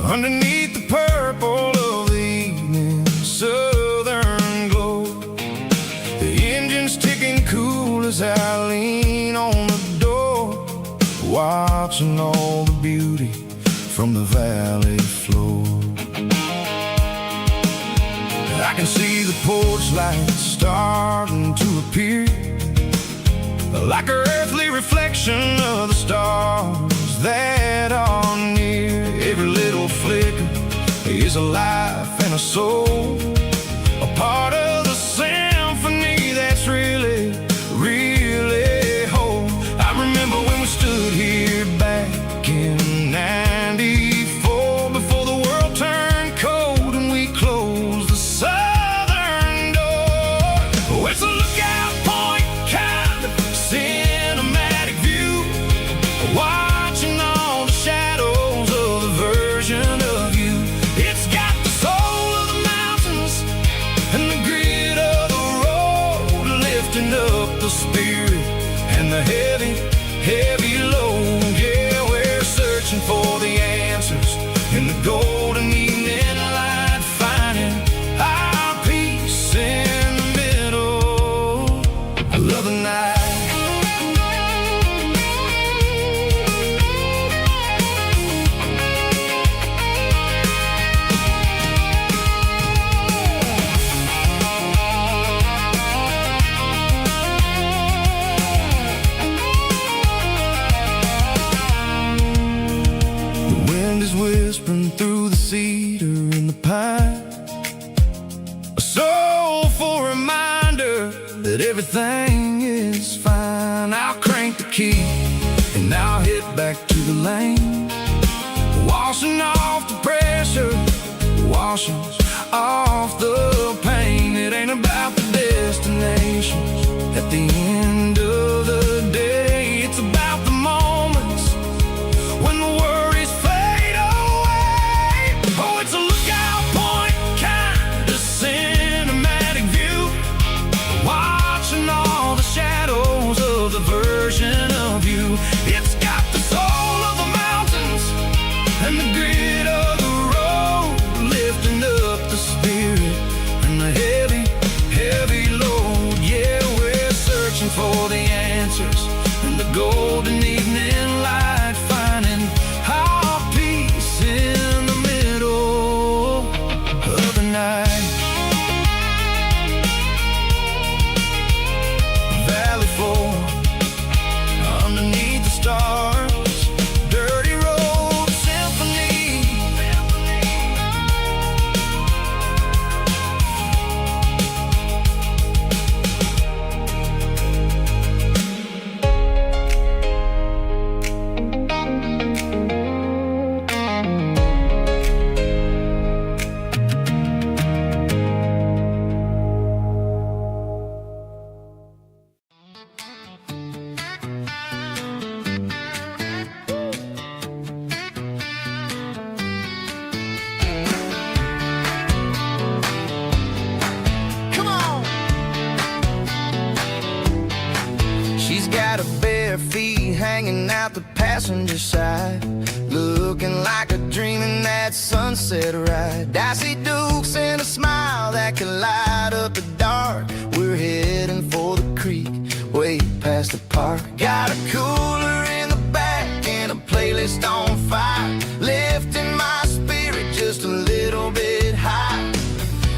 underneath the purple of the evening southern glow. The engine's ticking cool as I lean on the door, watching all the beauty from the valley flow. I can see the porch lights starting to appear, like an earthly reflection of the stars that are near. Every little flicker is a life and a soul, a part of the symphony that's really, really whole. I remember when we stood here back in '94, before the world turned cold and we closed the southern door. Oh, it's a lookout point kind of cinematic view, watching all the shadows of the version of you. It's got the soul of the mountains and the grit of the road, lifting up the spirit and the heavy, heavy load. Yeah, we're searching for the answers in the golden evening light, finding our peace in the middle of the night. Whispering through the cedar and the pine, a soulful reminder that everything is fine. I'll crank the key and I'll hit back to the lane, washing off the pressure, washing off the pain. It ain't about the destinations at the end of the day, it's about the moments when the worries fade away. Oh, it's a lookout point kind of cinematic view, watching all the shadows of the version of you. It's got the soul of the mountains and the grit of the road, lifting up the spirit and the heavy, heavy load. Yeah, we're searching for the answers in the golden evening light, finding our peace in the middle of the night. Valley floor underneath the stars, dirty road symphony. Come on. She's got her bare feet hanging out the passenger side, looking like a dream in that sunset ride. I see Dukes and a smile that can light up the dark. We're heading for the creek, way past the park. Got a cooler in the back and a playlist on fire, lifting my spirit just a little bit high.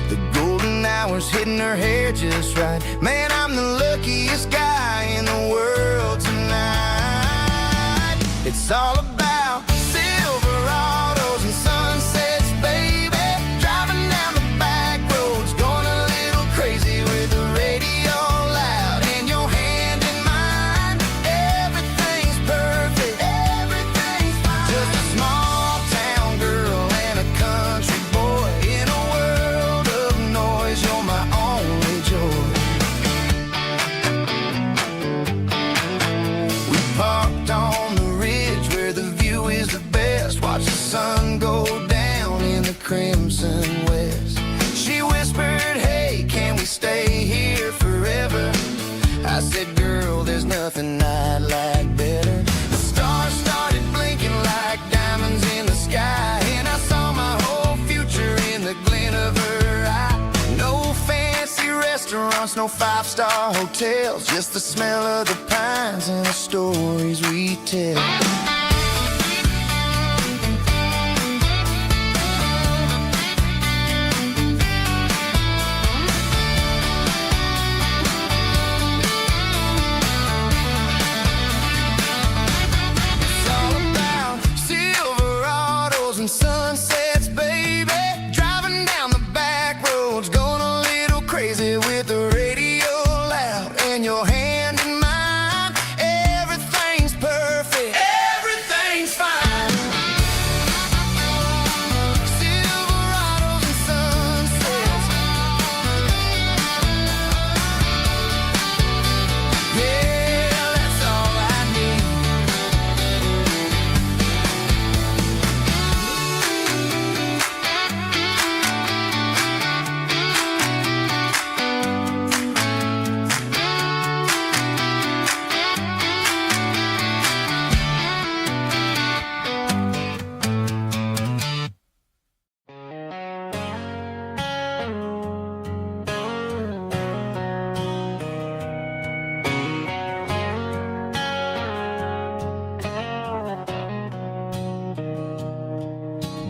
The golden hours hitting her hair just right. Man, I'm the luckiest guy in the world tonight. It's all about Silverados and sunsets, baby. Driving down the back roads, going a little crazy with the radio loud and your hand in mine. Everything's perfect, everything's fine. Just a small town girl and a country boy in a world of noise. You're my only joy. We parked on the ridge where the view is the best. Watch the sun go down in the crimson west. She whispered, hey, can we stay here forever? I said, girl, there's nothing I'd like better. The stars started blinking like diamonds in the sky, and I saw my whole future in the glint of her eye. No fancy restaurants, no five-star hotels, just the smell of the pines and the stories we tell.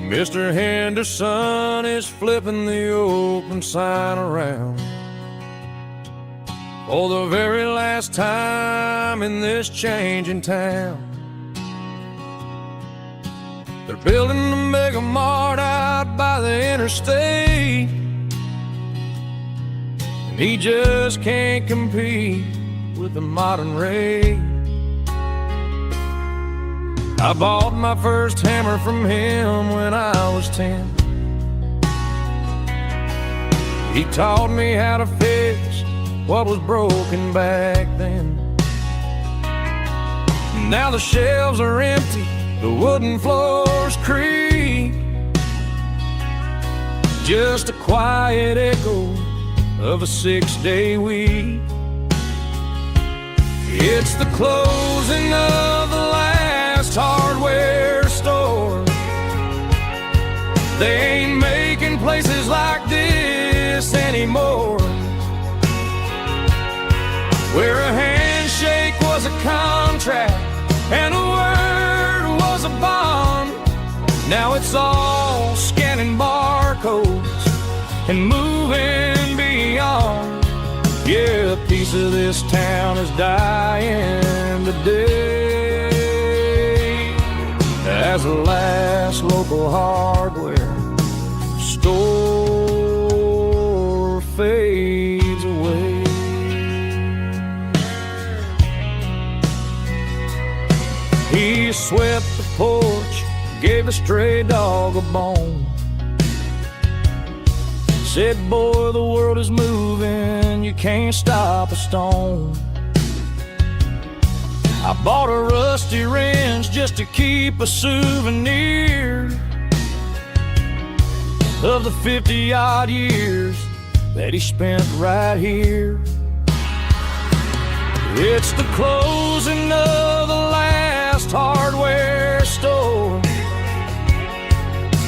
Mr. Henderson is flipping the open sign around for the very last time in this changing town. They're building a mega mart out by the interstate, and he just can't compete with the modern rate. I bought my first hammer from him when I was 10. He taught me how to fix what was broken back then. Now the shelves are empty, the wooden floors creak, just a quiet echo of a 6-day week. It's the closing of the last hardware store. They ain't making places like this anymore, where a handshake was a contract and a word was a bond. Now it's all scanning barcodes and moving beyond. Yeah, a piece of this town is dying today as the last local hardware store fades away. He swept the porch, gave a stray dog a bone, said, boy, the world is moving, you can't stop a stone. I bought a rusty wrench just to keep a souvenir of the 50-odd years that he spent right here. It's the closing of the last hardware store.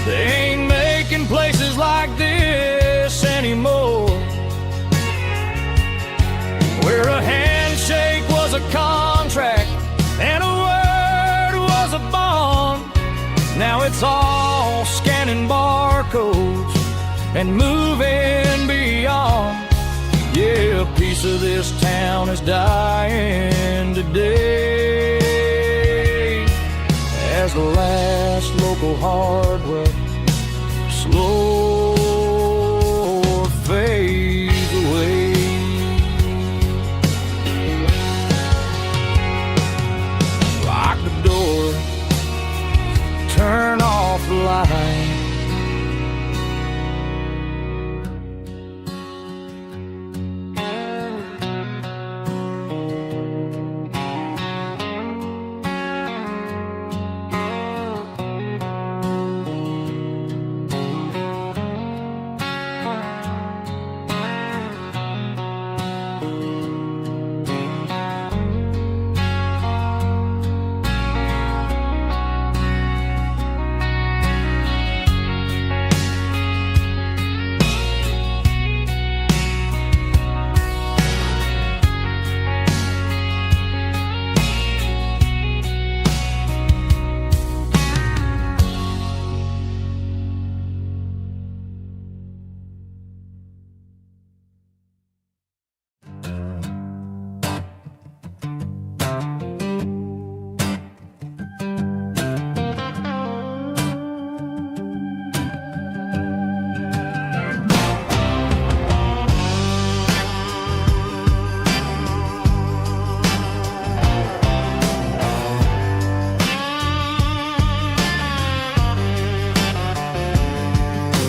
They ain't making places like this anymore, where a handshake was a contract and a word was a bond. Now it's all scanning barcodes and moving beyond. Yeah, a piece of this town is dying today as the last local hardware slow fades away. Lock the door, turn off the light.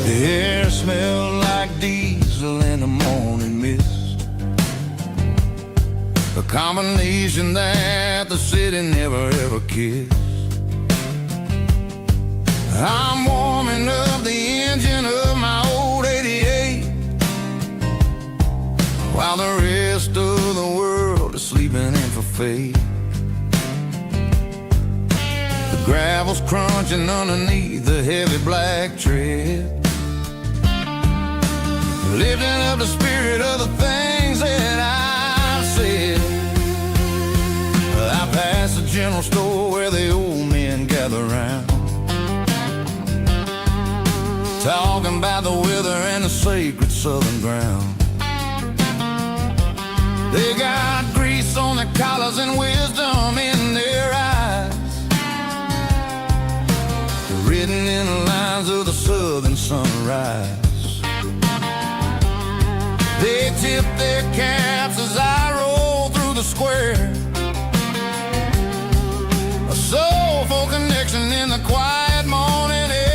The air smelled like diesel in the morning mist, a combination that the city never ever kissed. I'm warming up the engine of my old 88 while the rest of the world is sleeping in for fate. The gravel's crunching underneath the heavy black tread, lifting up the spirit of the things that I've said. I passed the general store where the old men gather round. talking about the weather and the sacred southern ground. They got grease on their collars and wisdom in their eyes, written in the lines of the southern sunrise. They tip their caps as I roll through the square, a soulful connection in the quiet morning air.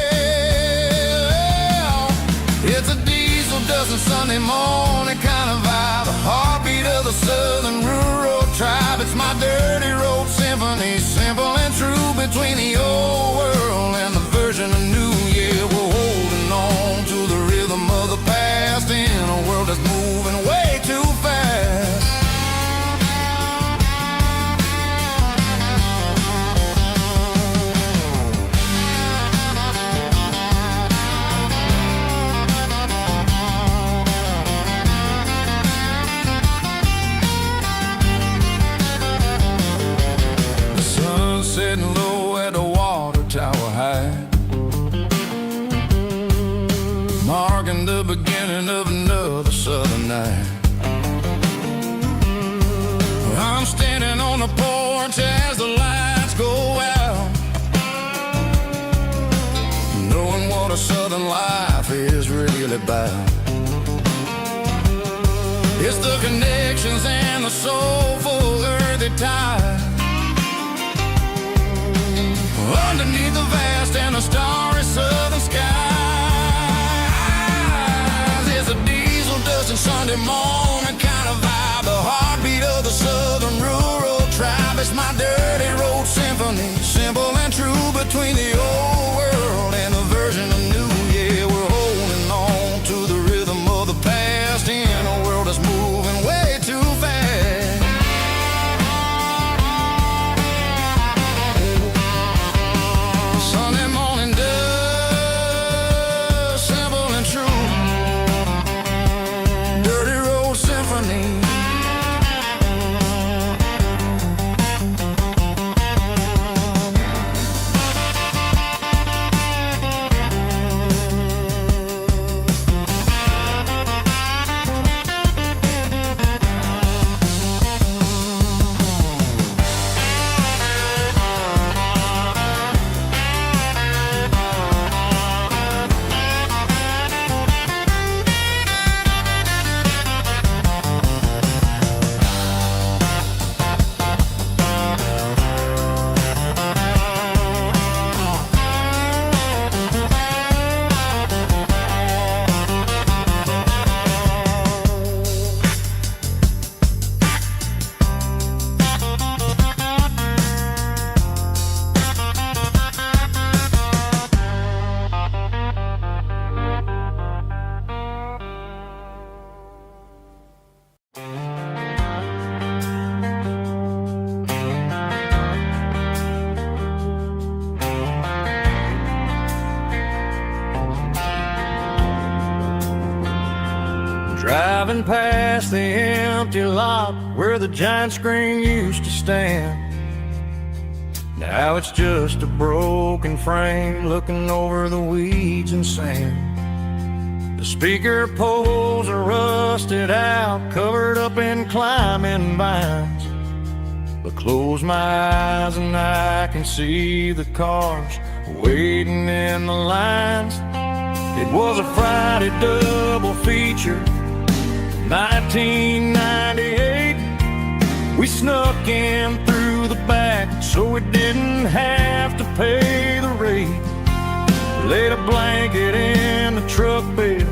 It's a diesel dusting Sunday morning kind of vibe, a heartbeat of the southern rural tribe. It's my dirty road symphony, simple and true, between the old world and the version of new. Yeah, we're holding on to the rhythm of the past in a world that's moving way too fast. Sitting low at the water tower high, marking the beginning of another southern night. I'm standing on the porch as the lights go out, knowing what a southern life is really about. It's the connections and the soulful earthy ties, underneath the vast and the starry southern skies. It's a diesel dusting Sunday morning kind of vibe, the heartbeat of the southern rural tribe. It's my dirty road symphony, simple and true, between the old world and the version of new. Yeah, we're holding on to the rhythm of the past in a world that's moving way too fast. Sunday morning dust, simple and true, dirty road symphony. Driving past the empty lot where the giant screen used to stand, now it's just a broken frame looking over the weeds and sand. The speaker poles are rusted out, covered up in climbing vines, but close my eyes and I can see the cars waiting in the lines. It was a Friday double feature, 1998. We snuck in through the back so we didn't have to pay the rate. Laid a blanket in the truck bed,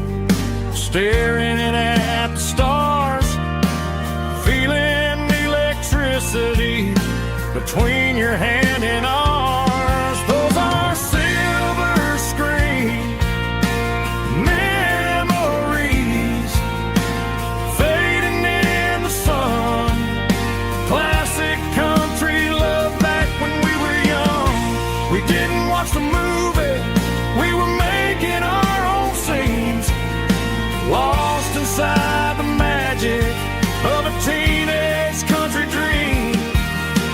staring at the stars, feeling the electricity between your hand and ours. Those are silver screen memories, fading in the sun. Classic country love back when we were young. We didn't watch the movie, we were making our own scenes, lost inside the magic of a teenage country dream.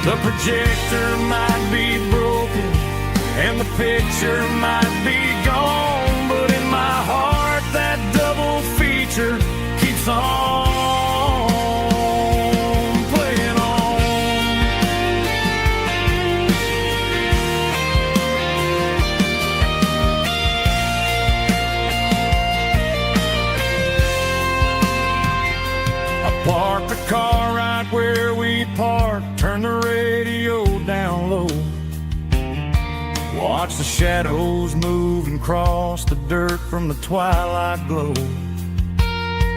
The projector might be broken and the picture might be gone, but in my watch the shadows move and cross the dirt from the twilight glow.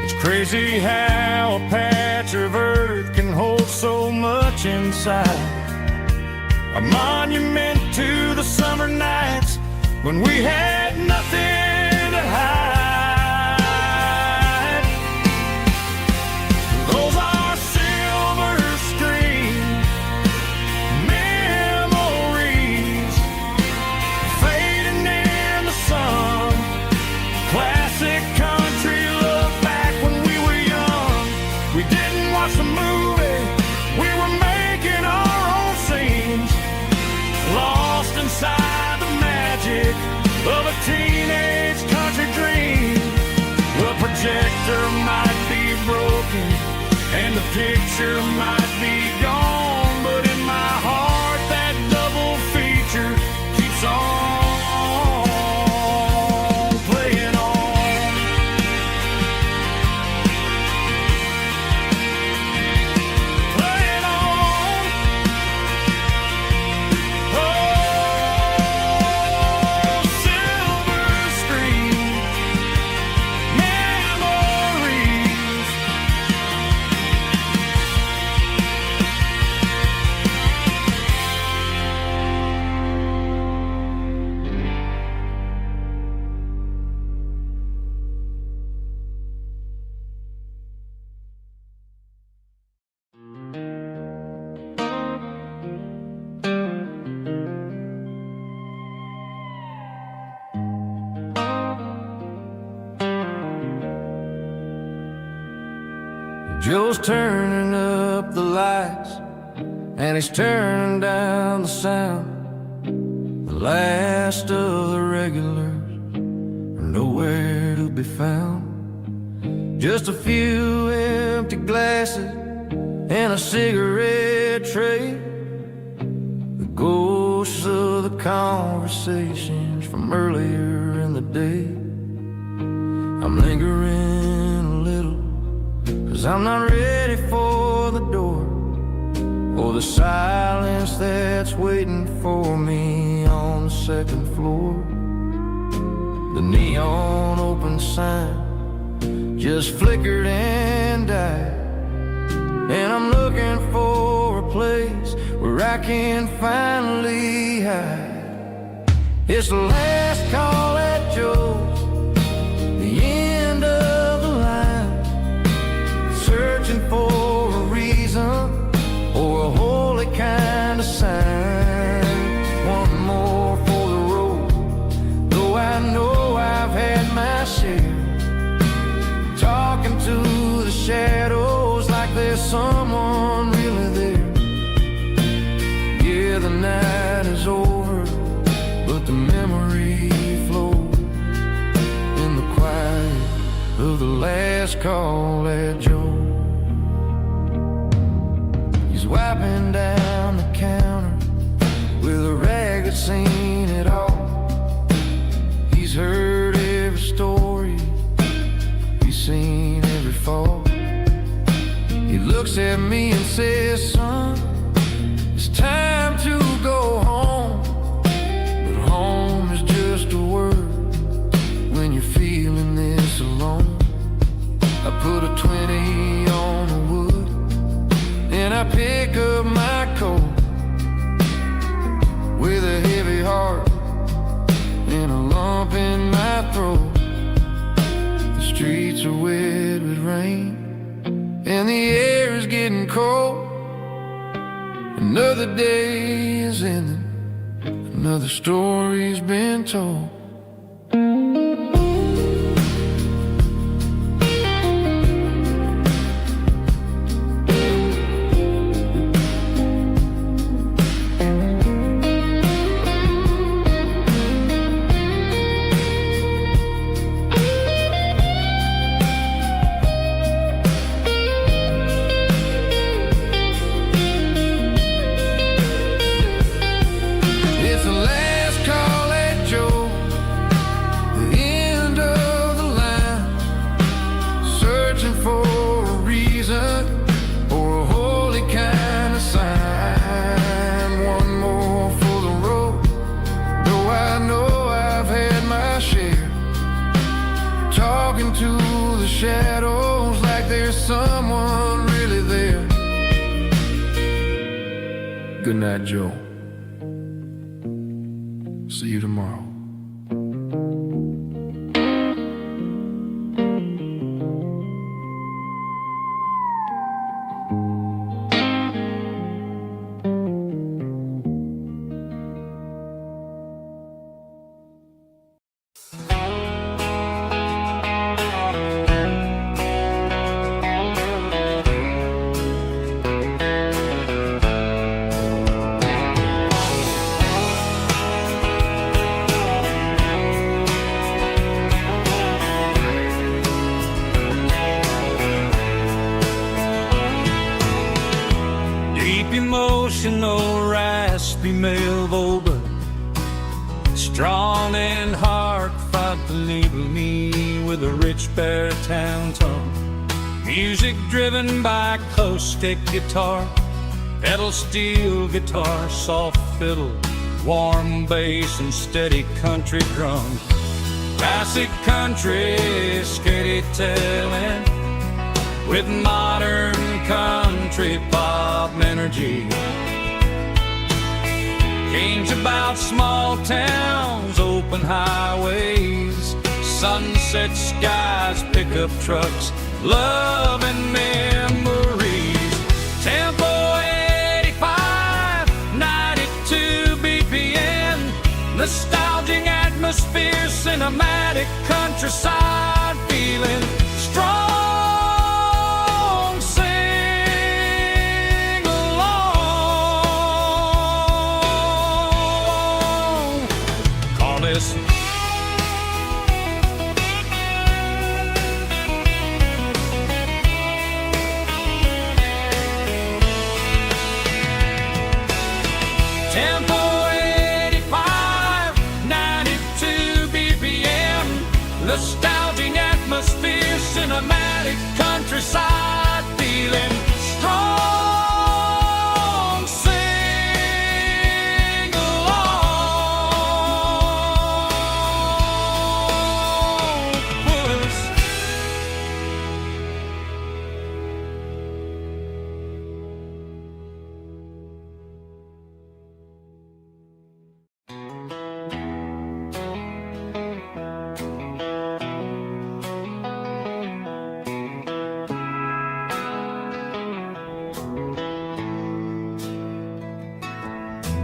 It's crazy how a patch of earth can hold so much inside. A monument to the summer nights when we had nothing to hide. Those are silver screen memories fading in the sun. Classic country look back when we were young. We didn't watch the movie, we were making our own scenes, lost inside the magic of a teenage country dream. The projector might be broken and the picture might be gone, but in my heart that double feature keeps on playing on. Playing on. Oh, silver screen memories. Joe's turning up the lights and he's turning down the sound. The last of the regulars are nowhere to be found. Just a few empty glasses and a cigarette tray, the ghosts of the conversations from earlier in the day. I'm lingering a little, 'cause I'm not ready for the door, or the silence that's waiting for me on the second floor. The neon open sign just flickered and died, and I'm looking for a place where I can finally hide. It's the last call at Joe's, the end of the line, searching for a reason or a holy kind of sign. One more for the road, though I know I've had my share, talking to the shadows like there's someone really there. Yeah, the night is over, but the memory flows in the quiet of the last call at Joe. He's wiping down the counter with a rag that's seen it all. He's heard every story, he's seen every fall. He looks at me and says, son, it's time to go home. But home is just a word when you're feeling this alone. I put a 20 on the wood and I pick up my coat with a heavy heart and a lump in my throat. The streets are wet with rain and the air is getting cold. Another day is ending, another story's been told. It's the last call at Joe. shadows like there's someone really there. Good night, Joe. See you tomorrow. Emotional, raspy male vocal, strong and heartfelt, enable me with a rich baritone tone. Music driven by acoustic guitar, pedal steel guitar, soft fiddle, warm bass and steady country drums. Classic country storytelling with modern country pop energy. Games about small towns, open highways, sunset skies, pickup trucks, love and memories. Tempo 85, 92 BPM, nostalgic atmosphere, cinematic countryside feeling strong. Tempo 85, 92 BPM, nostalgic atmosphere, cinematic countryside feeling strong. Sing along with us.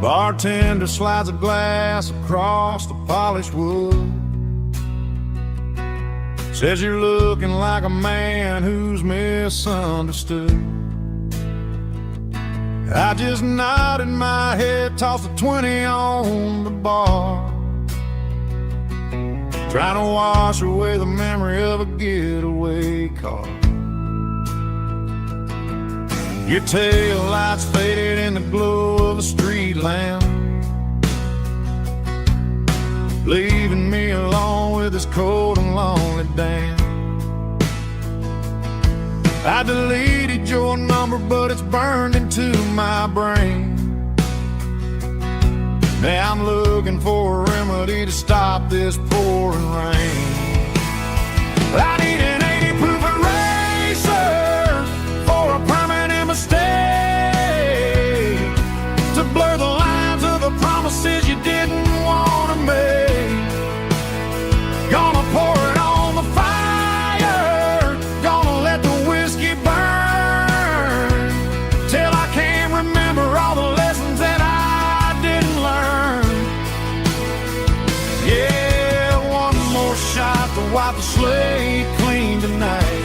Bartender slides a glass across the polished wood. Says you're looking like a man who's misunderstood. I just nodded my head, tossed a 20 on the bar, trying to wash away the memory of a getaway car. Your tail lights faded in the glow of a street lamp, leaving me alone with this cold and lonely damn. I deleted your number, but it's burned into my brain. Now I'm looking for a remedy to stop this pouring rain. I need an 80-proof eraser for a permanent mistake, to blur the lines of the promises you didn't want to make. Gonna pour it on the fire, gonna let the whiskey burn, till I can't remember all the lessons that I didn't learn. Yeah, one more shot to wipe the slate clean tonight.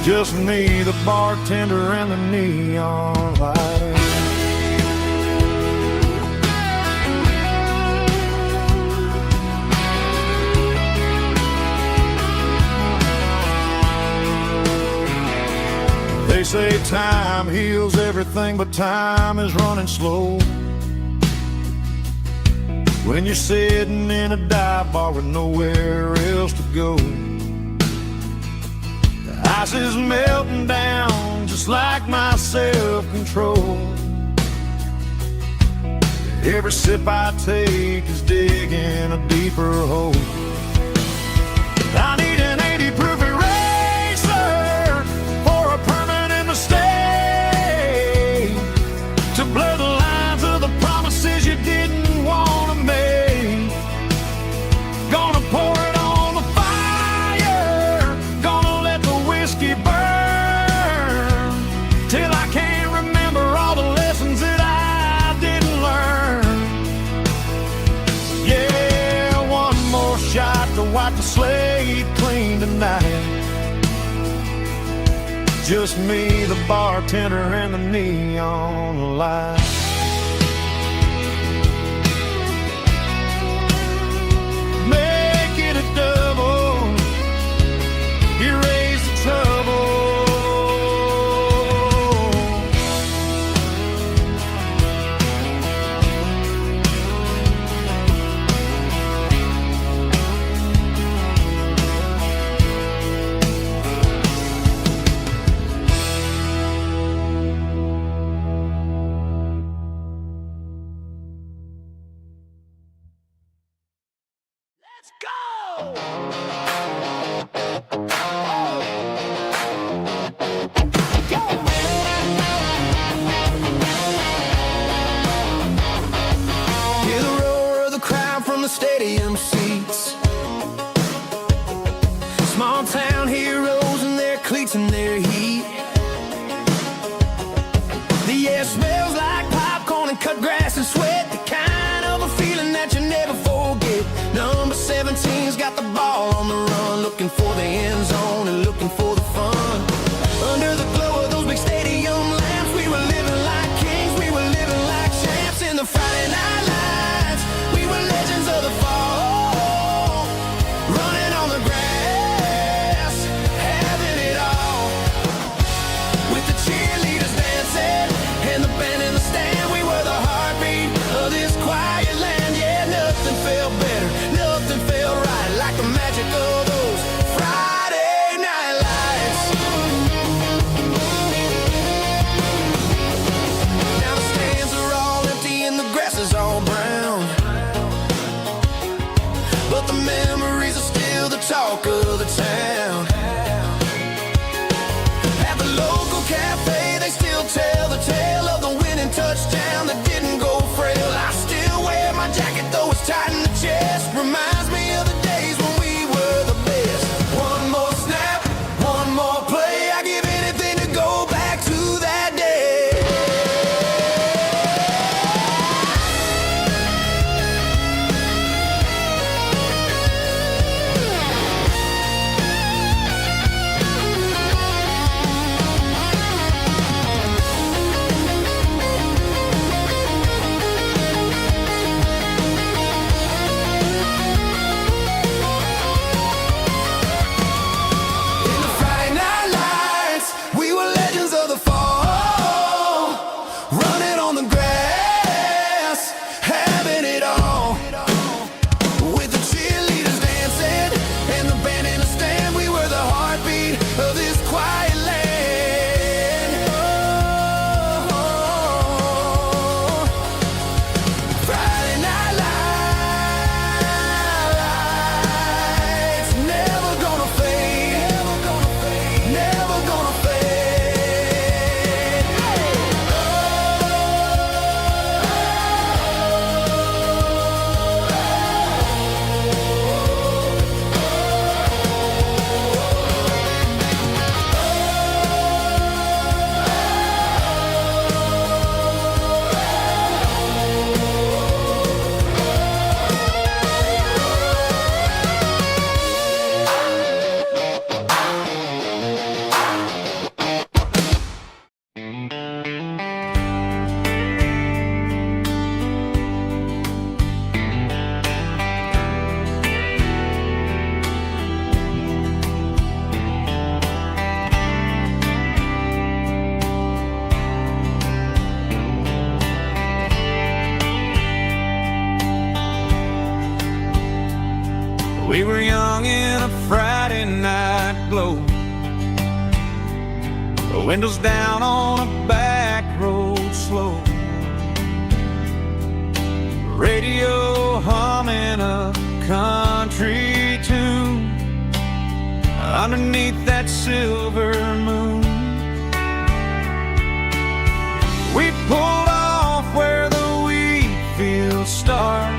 Just me, the bartender, and the neon light. They say time heals everything, but time is running slow when you're sitting in a dive bar with nowhere else to go. The ice is melting down just like my self-control. Every sip I take is digging a deeper hole. I need an tonight. Just me, the bartender, and the neon light. Make it a double, erase the trouble. Stadium seats, small town heroes in their cleats and their heat. The air smells like popcorn and cut grass and sweat, the kind of a feeling that you never forget. Number 17's got the ball on the run, looking for the end zone and looking for the fun. Under the glow of those big stadium lamps, we were living like kings, we were living like champs. In the Friday night lights, we were legends of the fall, running on the grass, having it all. With the cheerleaders dancing and the band in the stand, we were the heartbeat of this quiet land. Yeah, nothing felt better, nothing felt right like the magic of those Friday night lights. Now the stands are all empty and the grass is all brown, but the memories are still the talk of the town. At the local cafe, they still tell the tale of the winning touchdown that didn't go frail. I still wear my jacket, though it's tight in the chest. Reminds me of the days when we were the best. One more snap, one more play. I give anything to go back to that day. In the Friday night lights, we were legends of the fall, running on the grass, having it all. With the cheerleaders dancing and the band in the stand, we were the heartbeat of this quiet land. Oh, Friday night lights, never gonna fade, never gonna fade, never gonna fade. We were young in a Friday night glow, the windows down on a back road slow, radio humming a country tune underneath that silver moon. We pulled off where the wheat fields start,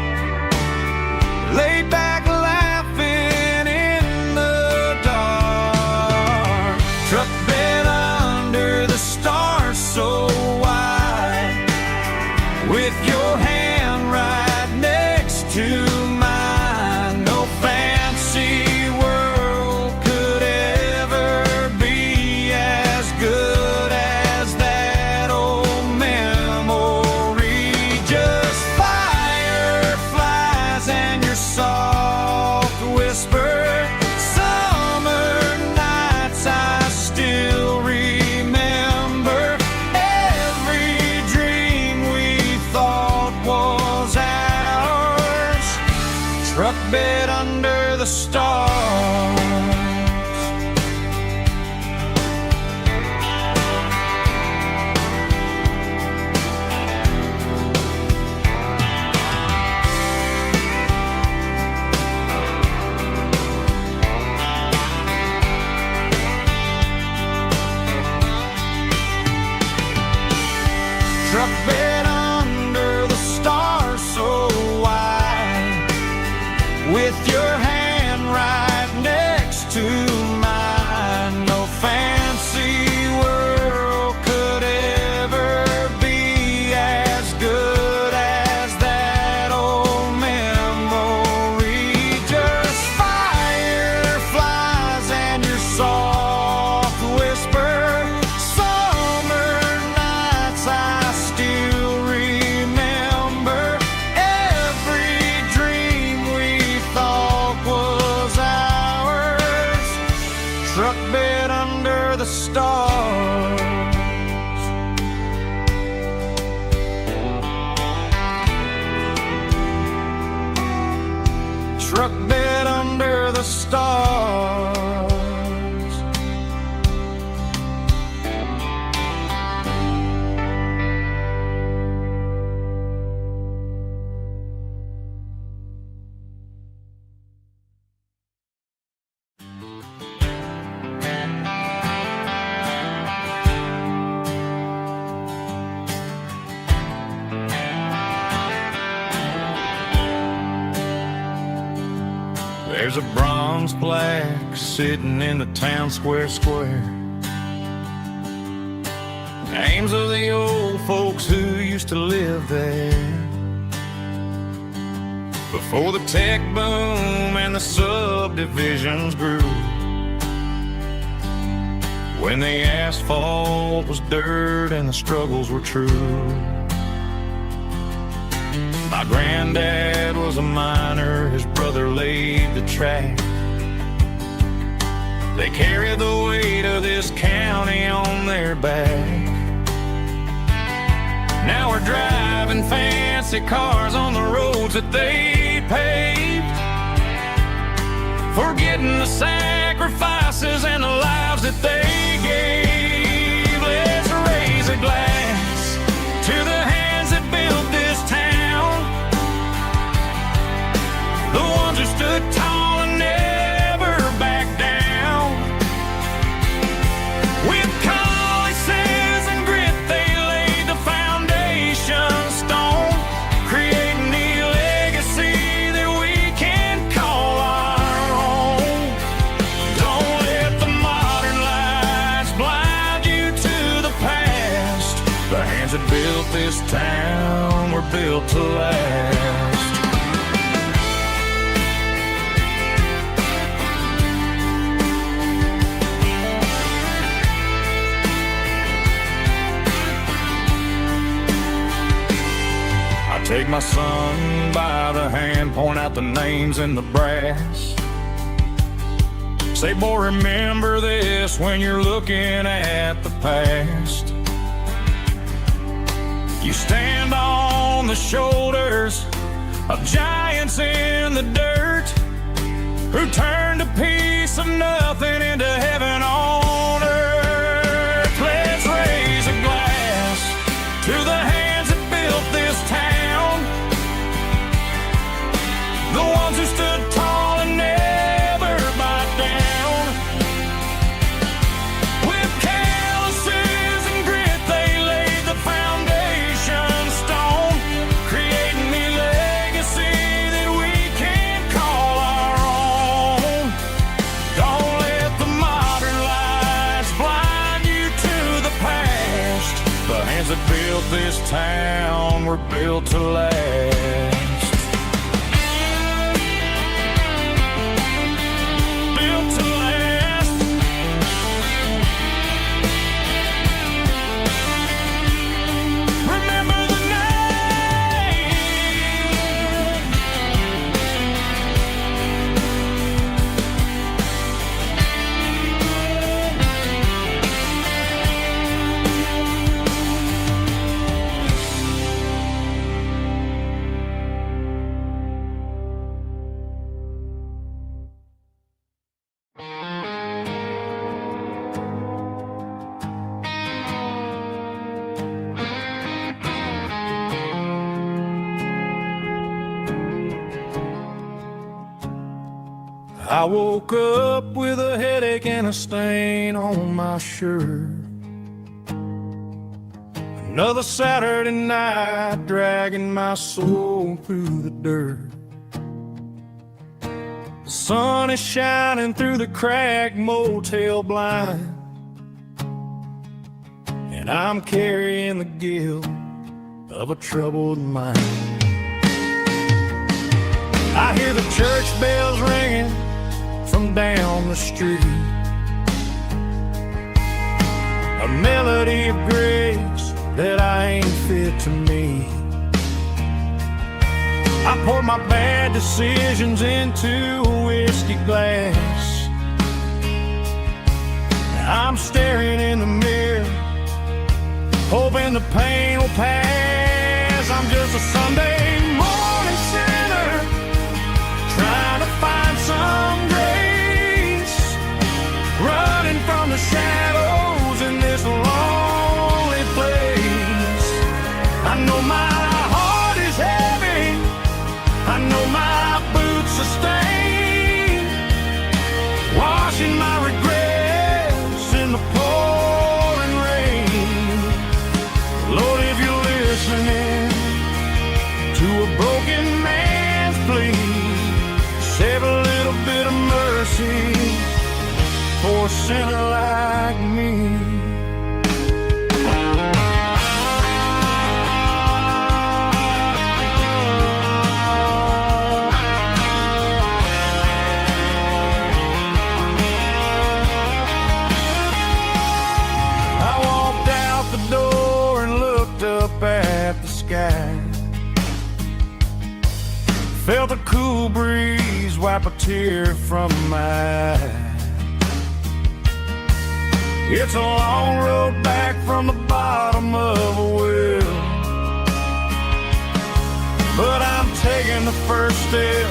laid back laughing in the dark, truck bed under the stars so wide, with your hand right next to mine. No fancy world could truck bed under the stars. Truck bed under the stars so wide, with your hand right next to mine. No fancy world could ever be as good as that old memory. Just fireflies and your soft whisper. Summer nights I still remember. Every dream we thought was ours. Truck bed under the stars. Truck bed under the stars. There's a bronze plaque sitting in the town square. Names of the old folks who used to live there before the tech boom and the subdivisions grew. When the asphalt was dirt and the struggles were true. My granddad was a miner, his brother laid the track. They carried the weight of this county on their back. Now we're driving fancy cars on the roads that they paved, forgetting the sacrifices and the lives that they gave. Let's raise a glass to the hands that built this town, the ones who stood tall and never backed down. With calluses and grit they laid the foundation stone, creating the legacy that we can call our own. Don't let the modern lights blind you to the past. The hands that built this town were built to last. Take my son by the hand, point out the names in the brass. Say, boy, remember this when you're looking at the past. You stand on the shoulders of giants in the dirt, who turned a piece of nothing into heaven on earth. Let's raise a glass to the hands that built this town, the ones who stood tall and never backed down. With calluses and grit they laid the foundation stone, creating the legacy that we can call our own. Don't let the modern lights blind you to the past. The hands that built this town were built to last. I woke up with a headache and a stain on my shirt. Another Saturday night dragging my soul through the dirt. The sun is shining through the cracked motel blind, and I'm carrying the guilt of a troubled mind. I hear the church bells ringing from down the street, a melody of grace that I ain't fit to meet. I pour my bad decisions into a whiskey glass. I'm staring in the mirror, hoping the pain will pass. I'm just a Sunday morning sinner, trying to find some grace, running from the shadows in this lonely place. I know my heart is heavy, I know my boots are stained, washing my regrets in the pouring rain. Lord, if you're listening to a broken man's plea, save a little bit of mercy for a sinner like me. I walked out the door and looked up at the sky, felt a cool breeze wipe a tear from my eye. It's a long road back from the bottom of a well, but I'm taking the first step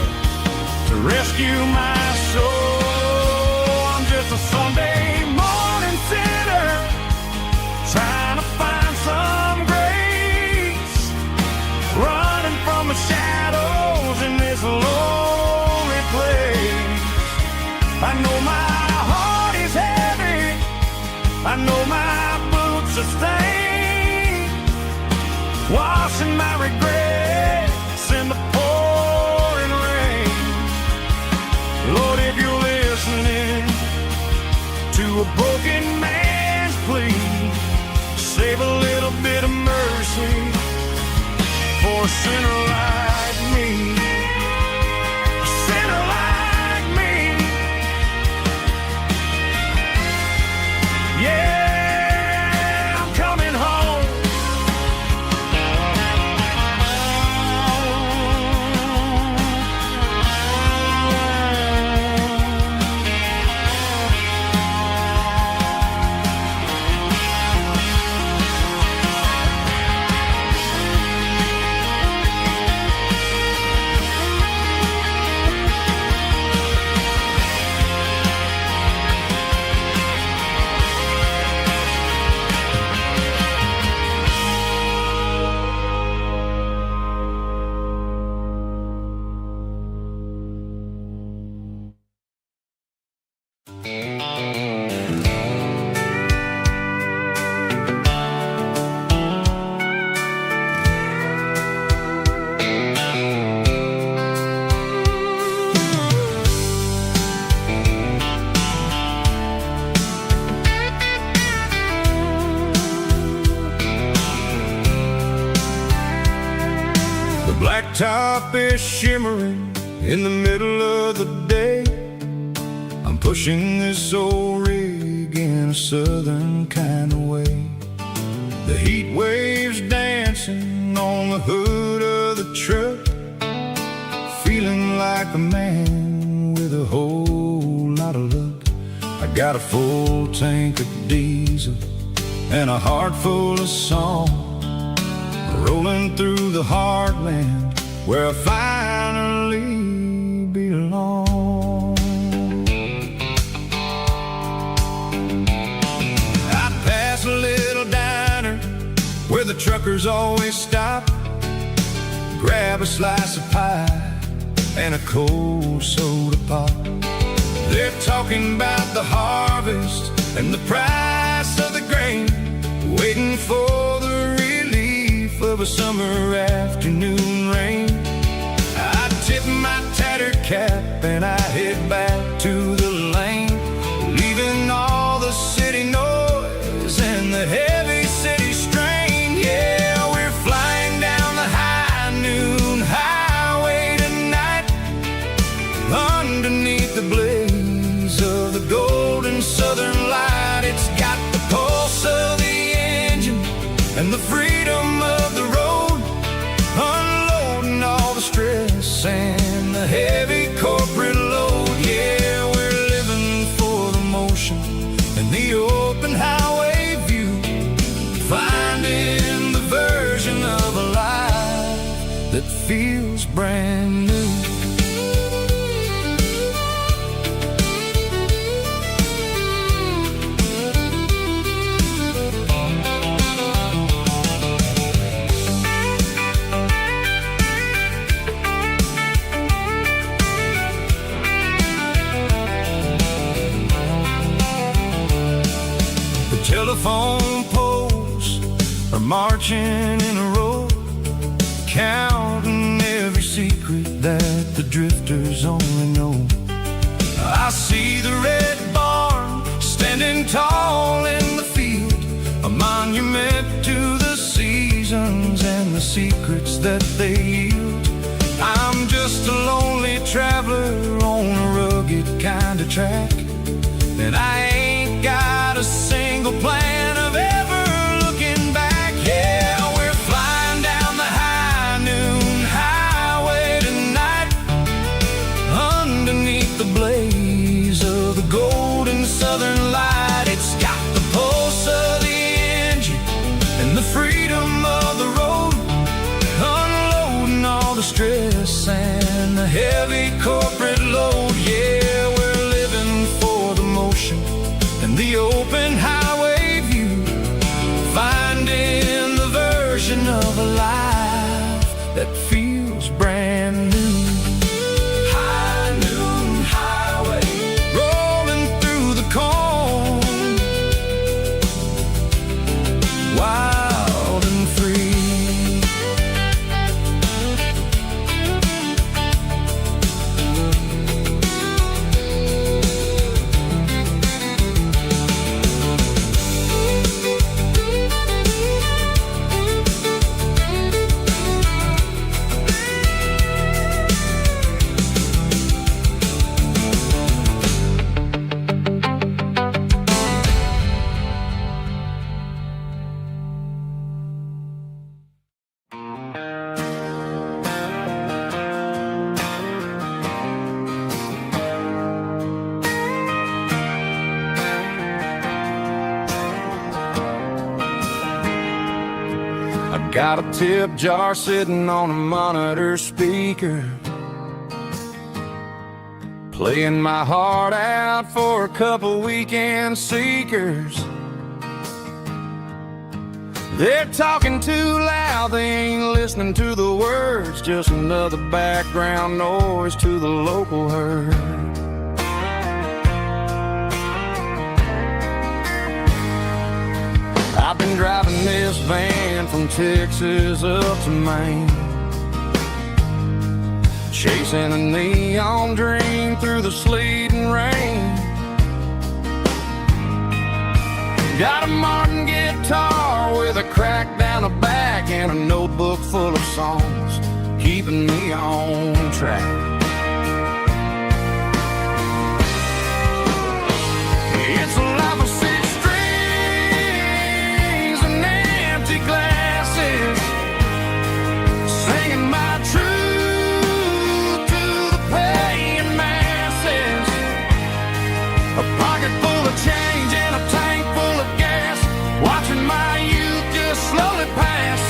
to rescue my soul. I'm just a Sunday morning sinner, trying to find some grace, running from the shadows in this lonely place. I know my heart is heavy, I know my boots are stained, washing my regrets in the pouring rain. Lord, if you're listening to a broken man's plea, save a little bit of mercy for a sinner like me. A sinner like me. Yeah, I'm coming home. Blacktop is shimmering in the middle of the day. I'm pushing this old rig in a southern kind of way. The heat waves dancing on the hood of the truck, feeling like a man with a whole lot of luck. I got a full tank of diesel and a heart full of song, rolling through the heartland where I finally belong. I pass a little diner where the truckers always stop, grab a slice of pie and a cold soda pop. They're talking about the harvest and the price of the grain, waiting for the relief of a summer afternoon rain. I tip my tattered cap and I head back to the lane, leaving all the city noise and the heavy city strain. Yeah, we're flying down the high noon highway tonight, underneath the blaze of the golden southern light. It's got the pulse of the engine and the freedom of the road, unloading all the stress and the heavy corporate load. Yeah, we're living for the motion and the open highway view, finding the version of a life that feels brand new. Telephone poles are marching in a row, counting every secret that the drifters only know. I see the red barn standing tall in the field, a monument to the seasons and the secrets that they yield. I'm just a lonely traveler on a rugged kind of track, and I ain't got a single plan of ever looking back. Yeah, we're flying down the high noon highway tonight, underneath the blaze of the golden southern light. It's got the pulse of the engine and the freedom of the road, unloading all the stress and the heavy corporate load. Yeah, we're living for the motion and the open highway view, finding the version of a life that feels brand new. High noon highway, rolling through the corn, wild and free. Got a tip jar sitting on a monitor speaker, playing my heart out for a couple weekend seekers. They're talking too loud, they ain't listening to the words, just another background noise to the local herd. I've been driving this van from Texas up to Maine, chasing a neon dream through the sleet and rain. Got a Martin guitar with a crack down the back and a notebook full of songs, keeping me on track. It's a life of six strings and empty glasses, singing my truth to the paying masses. A pocket full of change and a tank full of gas, watching my youth just slowly pass.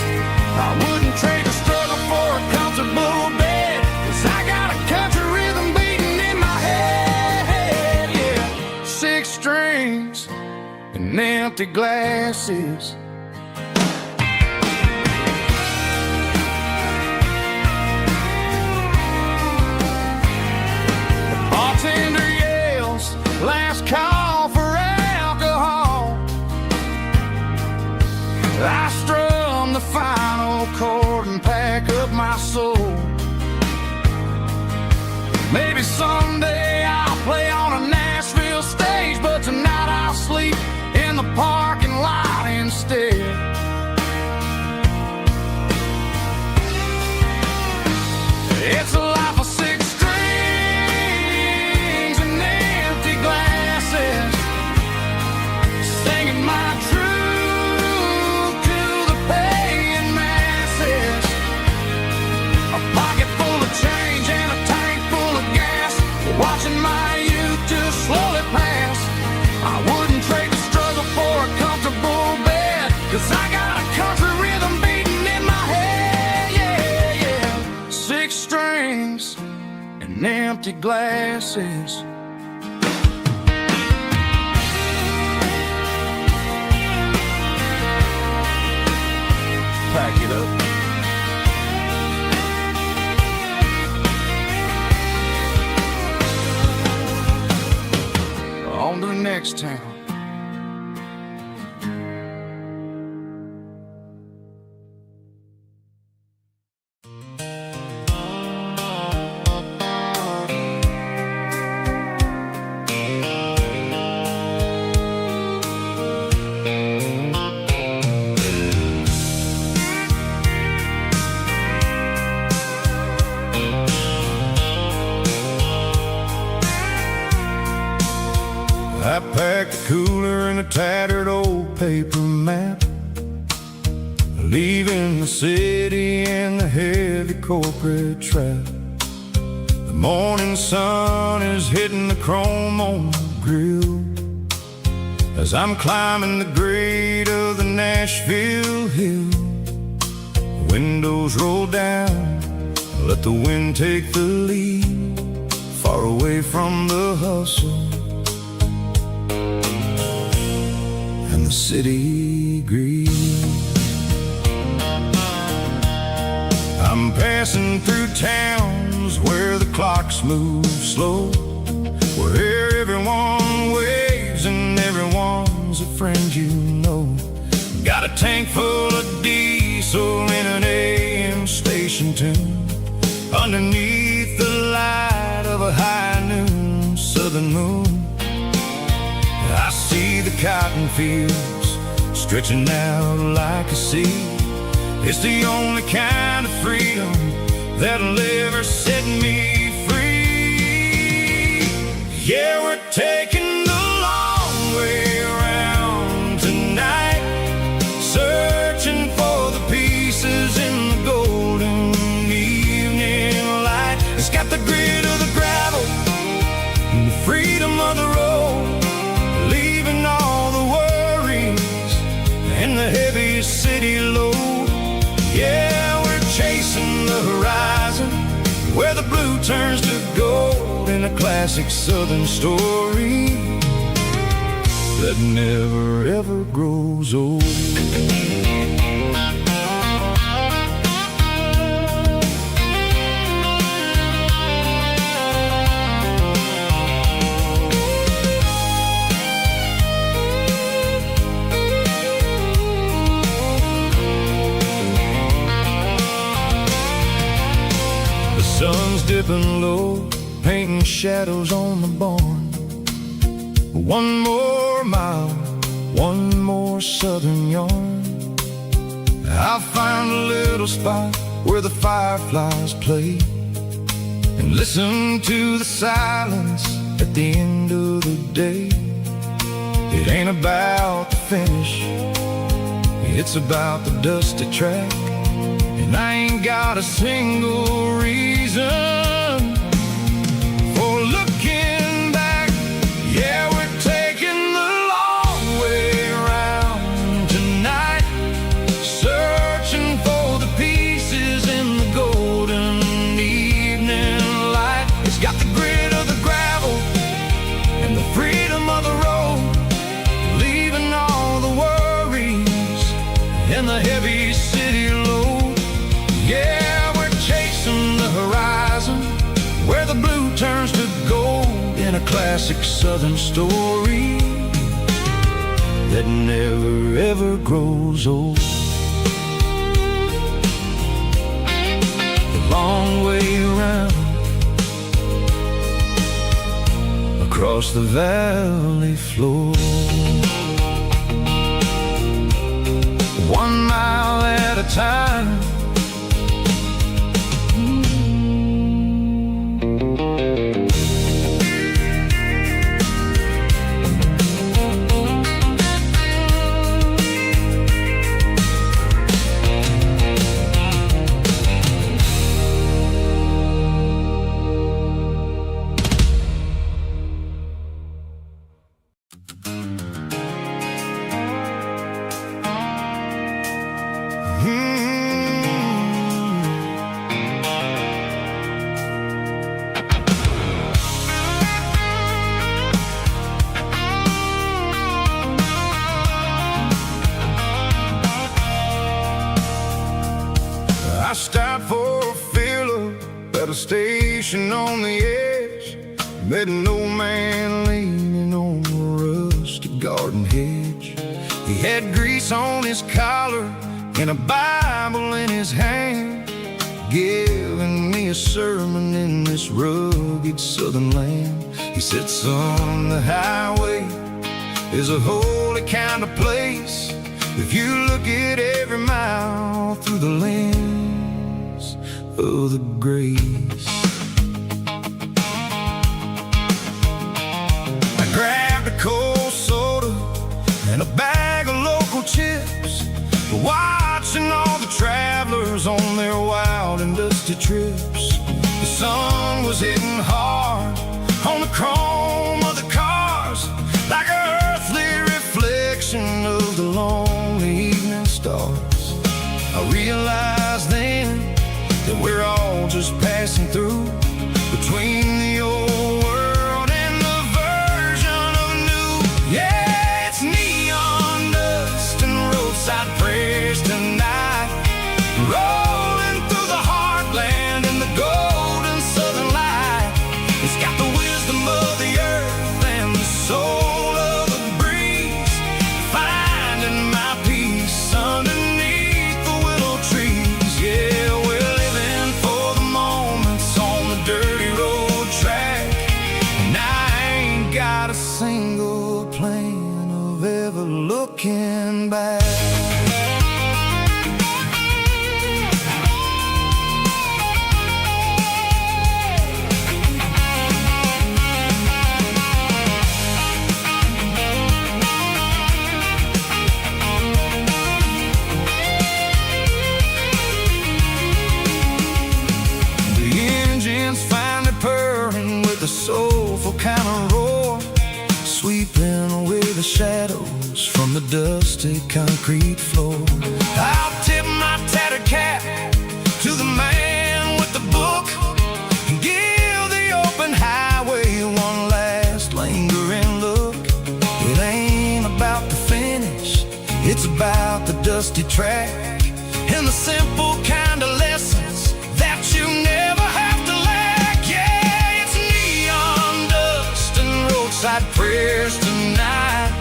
I wouldn't trade a struggle for a comfortable bed, 'cause I got a country rhythm beating in my head. Yeah, six strings and empty glasses. The bartender yells, my soul. Maybe someday I'll play on a Nashville stage, but tonight I'll sleep in the parking lot instead. It's a life of six strings and empty glasses, singing my truth to the paying masses. A pocket full of change and a tank full of gas, watching my youth just slowly pass. I wouldn't trade the struggle for a comfortable bed, 'cause I got a country rhythm beating in my head. Yeah, yeah. Six strings and empty glasses. Pack it up. On to the next town. I packed a cooler and a tattered old paper map, leaving the city and the heavy corporate trap. The morning sun is hitting the chrome on the grill as I'm climbing the grade of the Nashville hill. The windows roll down, let the wind take the lead, far away from the hustle and the city greed. I'm passing through towns where the clocks move slow, where everyone waves and everyone's a friend you know. Got a tank full of diesel in an AM station tune, underneath the light of a high noon southern moon. I see the cotton fields stretching out like a sea. It's the only kind of freedom that'll ever set me free. Yeah, we're taking the long way around tonight, searching for the pieces in the golden evening light. It's got the grit of the gravel and the freedom of the road, leaving all the worries and the heavy city load. Yeah, we're chasing the horizon where the blue turns to gold, in a classic southern story that never ever grows old. Sun's dipping low, painting shadows on the barn. One more mile, one more southern yarn. I'll find a little spot where the fireflies play and listen to the silence at the end of the day. It ain't about the finish, it's about the dusty track. And I ain't got a single reason for looking back. Yeah, we're taking the long way around tonight, searching for the pieces in the golden evening light. It's got the grit of the gravel and the freedom of the road, leaving all the worries and the heavy city load. Yeah, we're chasing the horizon where the blue turns to gold, in a classic southern story that never ever grows old. long way around, across the valley floor. 1 mile at a time. I stopped for a fill-up at a station on the edge. Met an old man leaning on a rusty garden hedge. He had grease on his collar and a Bible in his hand, giving me a sermon in this rugged southern land. He said, son, the highway is a holy kind of place if you look at every mile through the lens of the grace. I grabbed a cold soda and a bag of local chips, watching all the travelers on their wild and dusty trips. The sun was hitting hard on the chrome of the cars, like an earthly reflection of the lonely evening stars. I realized then that we're all just passing through, between the old world and the version of new. Yeah, it's neon dust and roadside prayers tonight, rolling through the heartland in the golden southern light. It's got the wisdom of the earth and the soul of the breeze, finding my peace underneath the willow trees. Yeah, we're living for the moments on the dirty road track, and I ain't got a single plan of ever looking back. Purring with a soulful kind of roar, sweeping away the shadows from the dusty concrete floor. I'll tip my tattered cap to the man with the book and give the open highway one last lingering look. It ain't about the finish, it's about the dusty track and the simple kind of lessons that you never have to lack. Yeah, it's neon dust and roadside prayers tonight,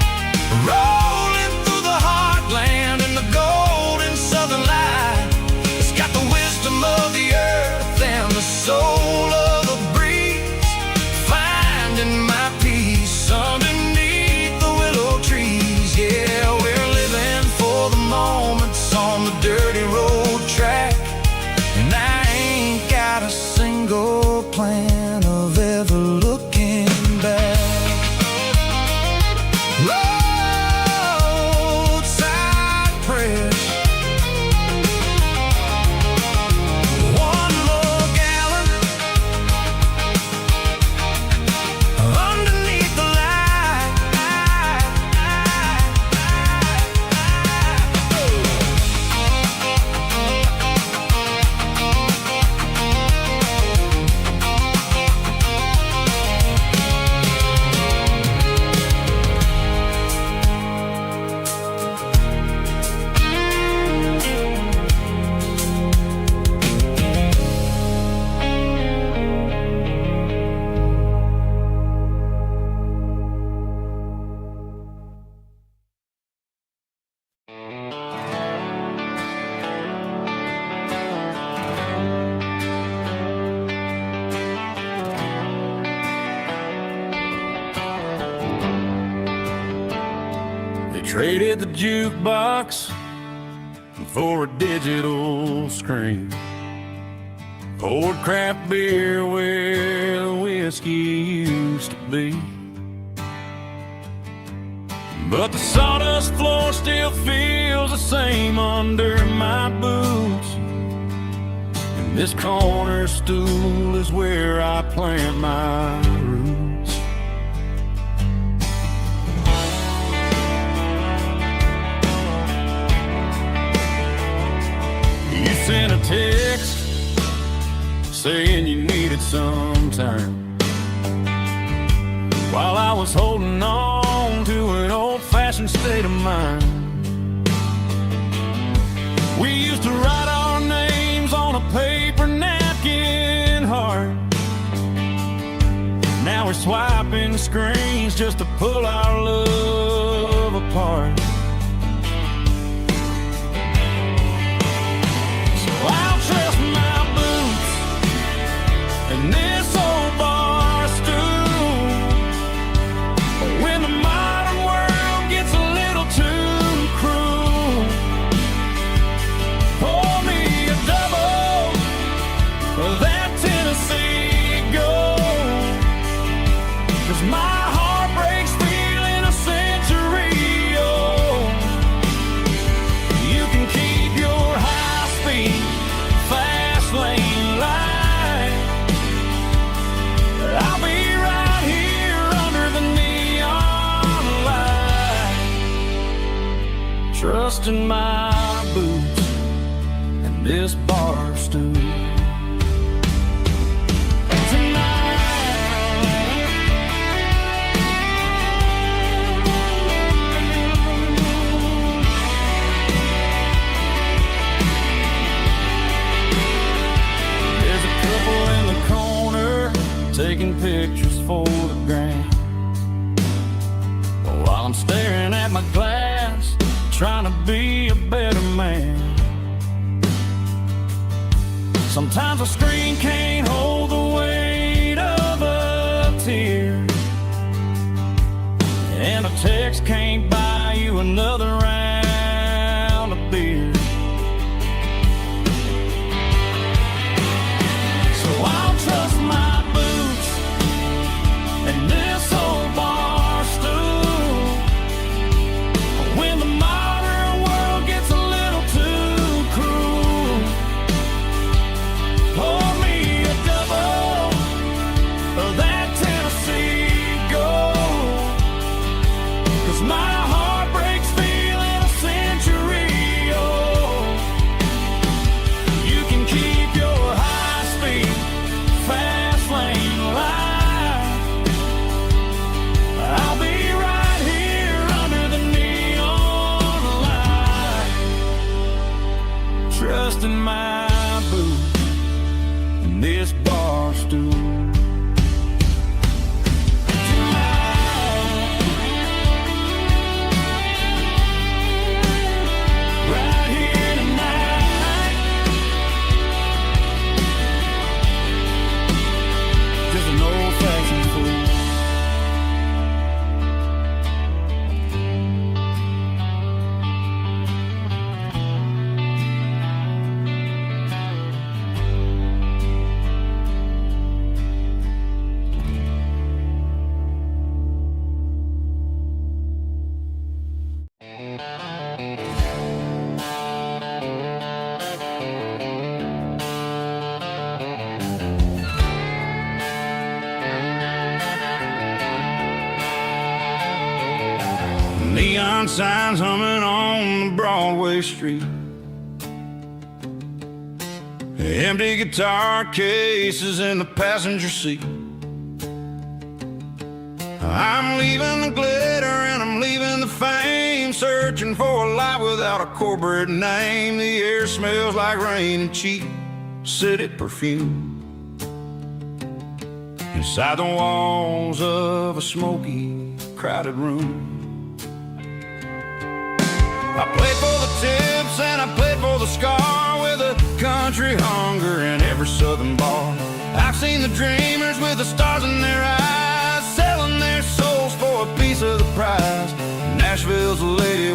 rolling through the heartland in the golden southern light. It's got the wisdom of the earth and the soul of the breeze, finding my peace underneath the willow trees. Yeah, we're living for the moments on the dirty road track, and I ain't got a single plan of ever looking back. Roadside prayers, one more gallon Traded the jukebox for a digital screen. Poured craft beer where the whiskey used to be. But the sawdust floor still feels the same under my boots. And this corner stool is where I plant my roots. You sent a text saying you needed some time, while I was holding on to an old-fashioned state of mind. We used to write our names on a paper napkin heart. Now we're swiping screens just to pull our love apart. So I'll trust my boots and this old bar stool. When the modern world gets a little too cruel, pour me a double of that Tennessee Gold. 'Cause my heart breaks feeling a century old. You can keep your high-speed, fast lane light. I'll be right here under the neon light, trusting my boots and this bar stool. There's a couple in the corner taking pictures for the gram, while I'm staring at my glass, trying to be a better man. Sometimes a screen can't hold the weight of a tear, and a text can't buy you another round of beer. So I'll trust my boots and this old bar stool. When the modern world gets a little too cruel, pour me a double of that Tennessee Gold. 'Cause my heart breaks feeling a century old. You can keep your high-speed, fast lane light. I'll be right here under the neon light, trusting my boots and this bar stool. Right here tonight, just an old-fashioned fool. Neon signs humming on the Broadway street. Empty guitar cases in the passenger seat. I'm leaving the glitter and I'm leaving the fame, searching for a life without a corporate name. The air smells like rain and cheap city perfume. Inside the walls of a smoky, crowded room, I played for the tips and I played for the scar, with a country hunger in every southern bar. I've seen the dreamers with the stars in their eyes, selling their souls for a piece of the prize. Nashville's a lady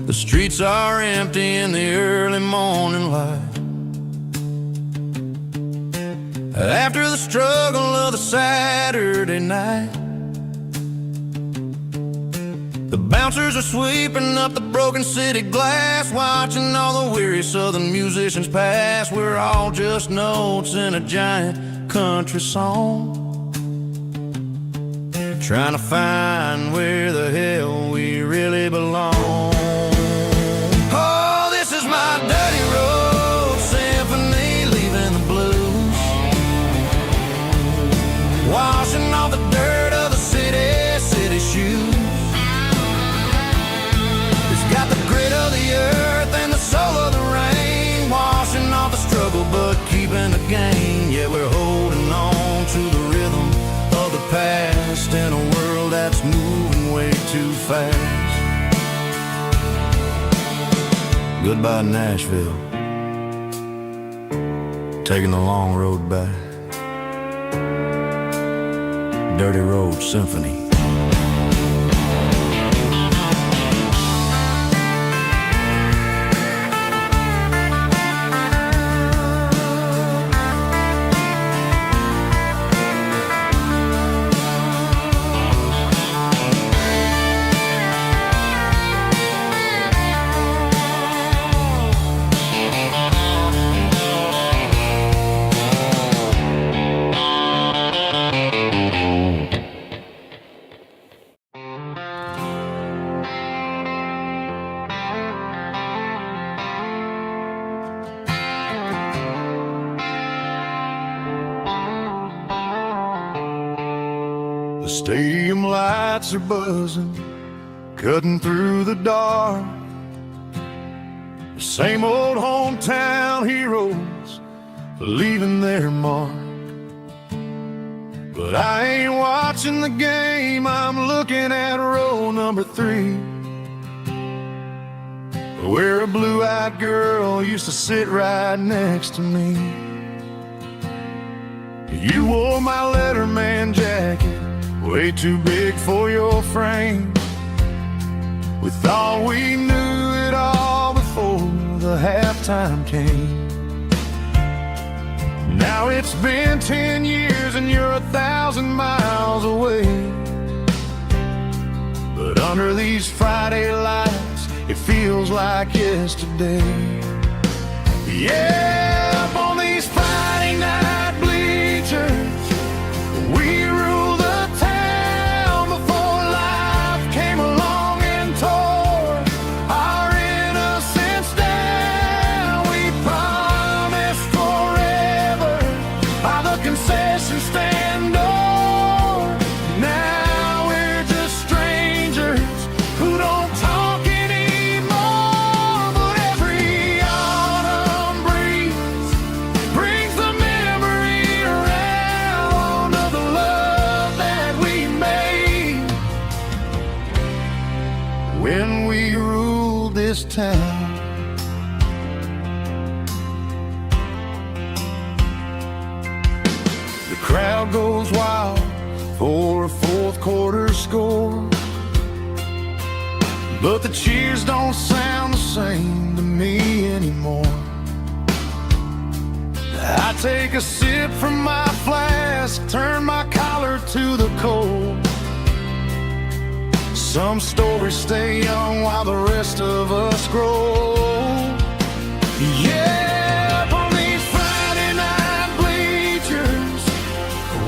The streets are empty in the early morning light. After the struggle of the Saturday night, the bouncers are sweeping up the broken city glass, watching all the weary southern musicians pass. We're all just notes in a giant country song, trying to find where the hell we really belong. Oh, this is my dirty road symphony, leaving the blues, washing off the dirt of the city shoes. It's got the grit of the earth and the soul of the rain, washing off the struggle but keeping the gain. Yeah, we're holding on to the rhythm of the past in a world that's moving way too fast. Goodbye Nashville, taking the long road back. Dirty Road Symphony. The stadium lights are buzzing, cutting through the dark. The same old hometown heroes leaving their mark. But I ain't watching the game, I'm looking at row number 3, where a blue-eyed girl used to sit right next to me. You wore my Letterman jacket, way too big for your frame. We thought we knew it all before the halftime came. Now it's been 10 years and you're 1,000 miles away. But under these Friday lights, it feels like yesterday. Yeah, up on these Friday night bleachers, we rule the town before life came along and tore our innocence down. We promised forever by the concession stand door. Now we're just strangers who don't talk anymore. But every autumn breeze brings the memory around of the love that we made when we ruled this town. The crowd goes wild for a fourth quarter score, but the cheers don't sound the same to me anymore. I take a sip from my flask, turn my collar to the cold. Some stories stay young while the rest of us grow. Yeah, up on these Friday night bleachers,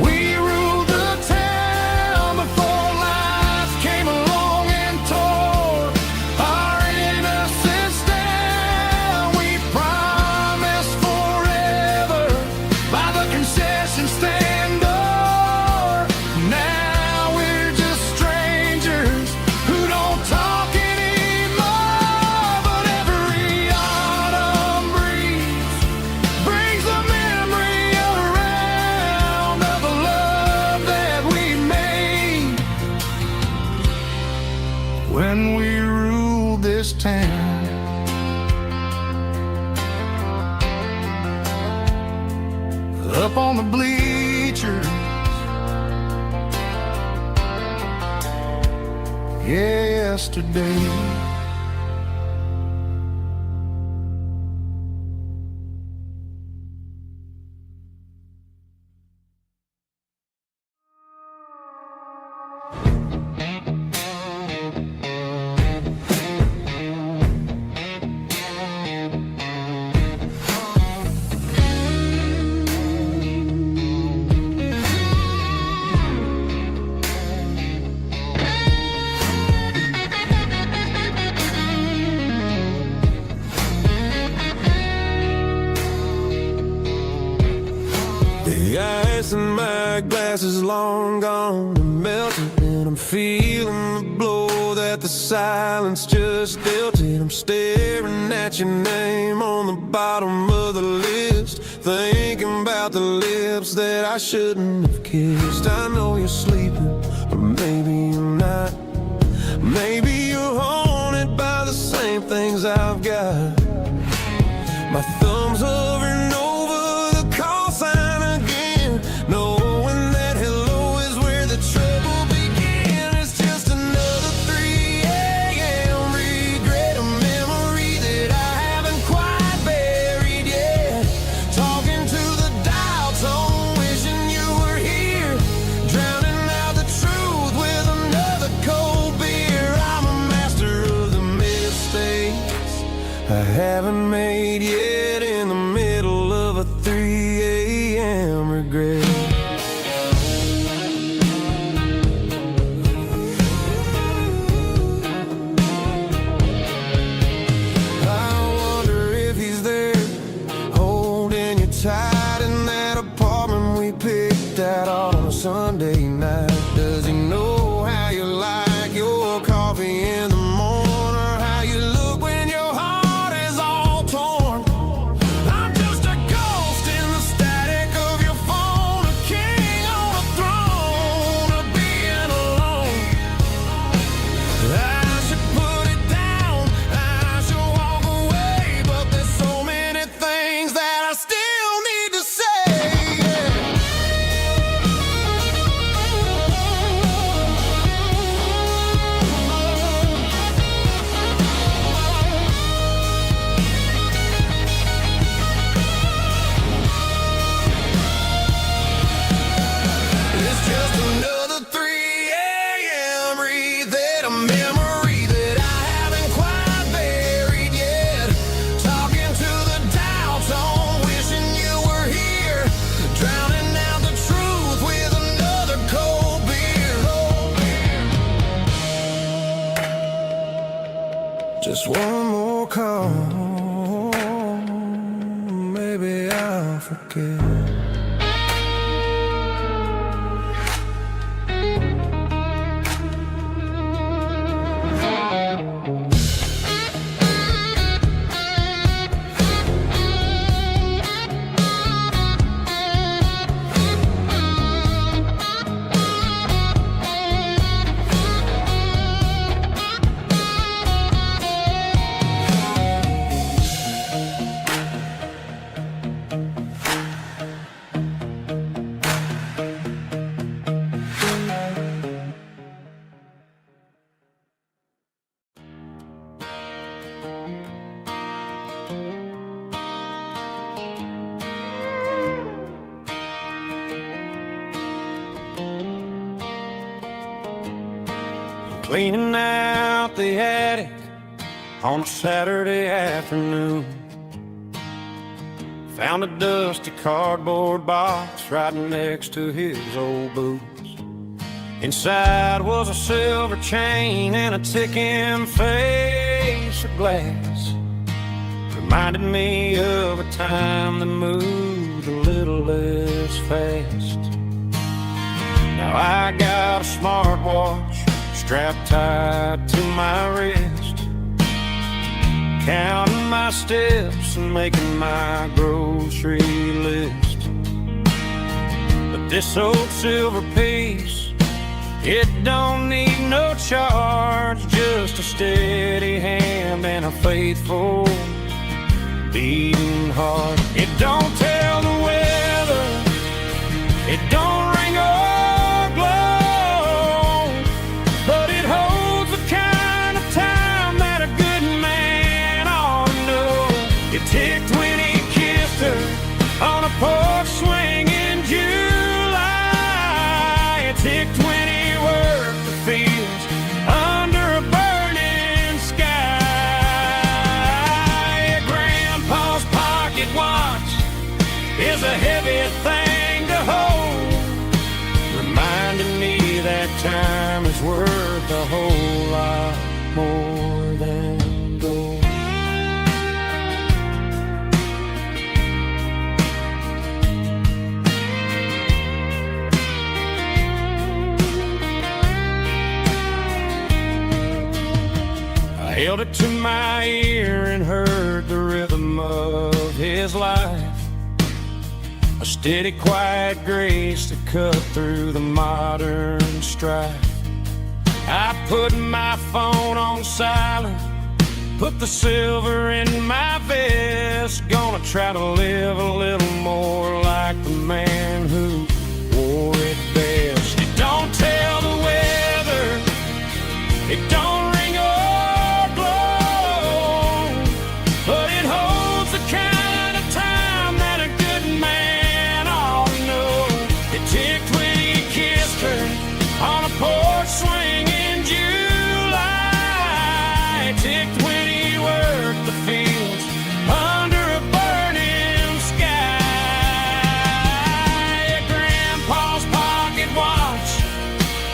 we ruled the town before life came along and tore our innocence down. We promised forever by the concession stand door. Now we're just strangers who don't talk anymore. But every autumn breeze brings the memory around of the love that we made when we ruled this town. Up on the bleachers, yesterday. ice in my glass is long gone and melted, and I'm feeling the blow that the silence just dealt it. I'm staring at your name on the bottom of the list, thinking about the lips that I shouldn't have kissed. I know you're sleeping, but maybe you're not. Maybe you're haunted by the same things I've got. My thumb's hovering over the call sign again, knowing that hello is where the trouble began. It's just another 3 a.m. regret, a memory that I haven't quite buried yet. Talking to the dial tone, wishing you were here, drowning out the truth with another cold beer. I'm a master of the mistakes I haven't made yet, in the middle of a 3 a.m. regret. I wonder if he's there, holding you tight in that apartment we picked out on a Sunday night. Does he know how you like your coffee in the morning, or how you look when your heart is all torn? I'm just a ghost in the static of your phone, a king on a throne of being alone. I should put it down, I should walk away, but there's so many things that I still need to say. It's just another 3 a.m. reset, a memory that I haven't quite buried yet. Talking to the dial tone, wishing you were here, drowning out the truth with another cold beer. Just one more call, maybe I'll forget. Cleaning out the attic on a Saturday afternoon, found a dusty cardboard box right next to his old boots. Inside was a silver chain and a ticking face of glass. Reminded me of a time that moved a little less fast. Now I got a smartwatch strapped tight to my wrist, counting my steps and making my grocery list. But this old silver piece, it don't need no charge, just a steady hand and a faithful beating heart. It don't tell the weather, it don't ring or glow, but it holds the kind of time that a good man ought to know. It ticked when he kissed her on a porch swing in July. It ticked when he worked the fields under a burning sky. Grandpa's pocket watch held it to my ear and heard the rhythm of his life. A steady, quiet grace to cut through the modern strife. I put my phone on silent, put the silver in my vest. Gonna try to live a little more like the man who wore it best. It don't tell the weather, it don't ring or blow, but it holds the kind of time that a good man ought to know. It ticked when he kissed her on a porch swing in July. It ticked when he worked the fields under a burning sky. Grandpa's pocket watch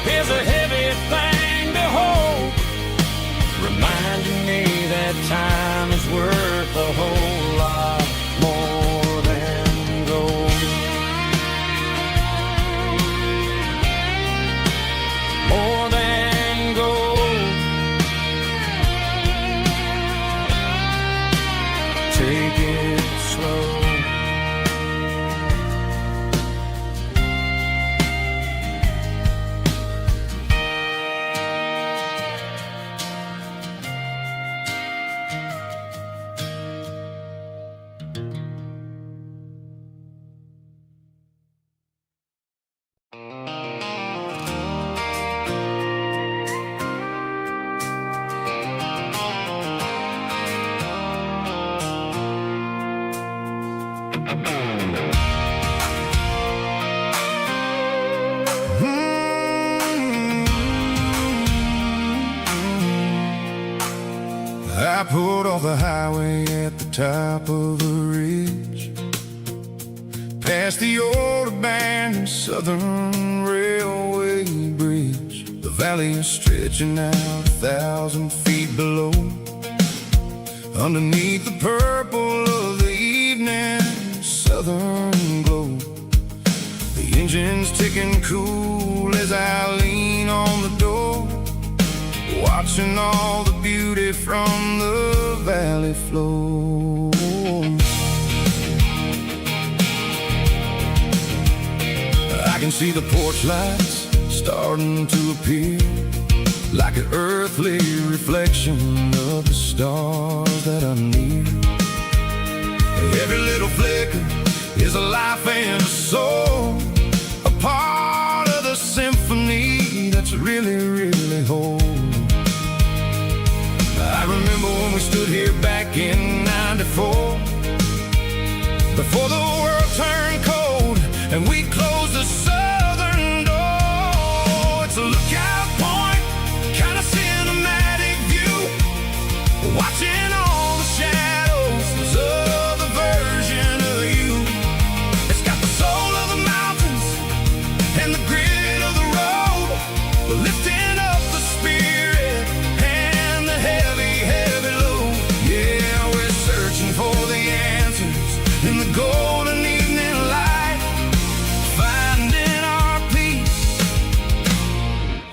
is a heavy thing to hold, reminding me that time is worth a whole lot more than gold. More than gold. Take it slow. I pulled off the highway at the top of a ridge, past the old abandoned Southern Railway bridge. The valley is stretching out 1,000 feet below, underneath the purple of the evening southern glow. The engine's ticking cool as I lean on the door, watching all the beauty from the valley flow. I can see the porch lights starting to appear, like an earthly reflection of the stars that are near. Every little flicker is a life and a soul, a part of the symphony that's really, really whole. I remember when we stood here back in '94, before the world turned cold and we closed the southern door. It's a lookout point, kind of cinematic view, watching all the shadows of the version of you. It's got the soul of the mountains and the grit of the road, lifting up the spirit and the heavy, heavy load. Yeah, we're searching for the answers in the golden evening light, finding our peace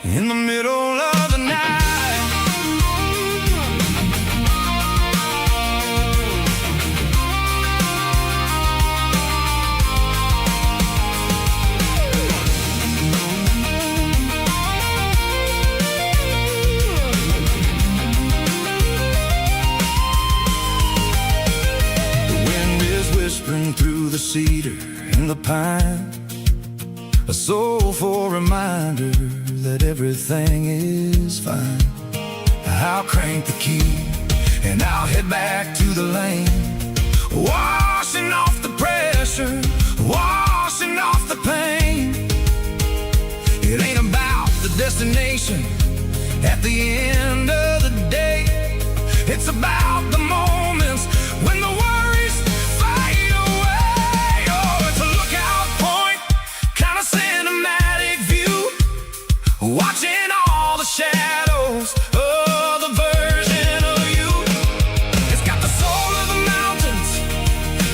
in the middle of the night. Whispering through the cedar and the pine, a soulful reminder that everything is fine. I'll crank the key and I'll head back to the lane, washing off the pressure, washing off the pain. It ain't about the destination at the end of the day, it's about the moments when the worries fade away. Oh, it's a lookout point, kind of cinematic view, watching all the shadows of the version of you. It's got the soul of the mountains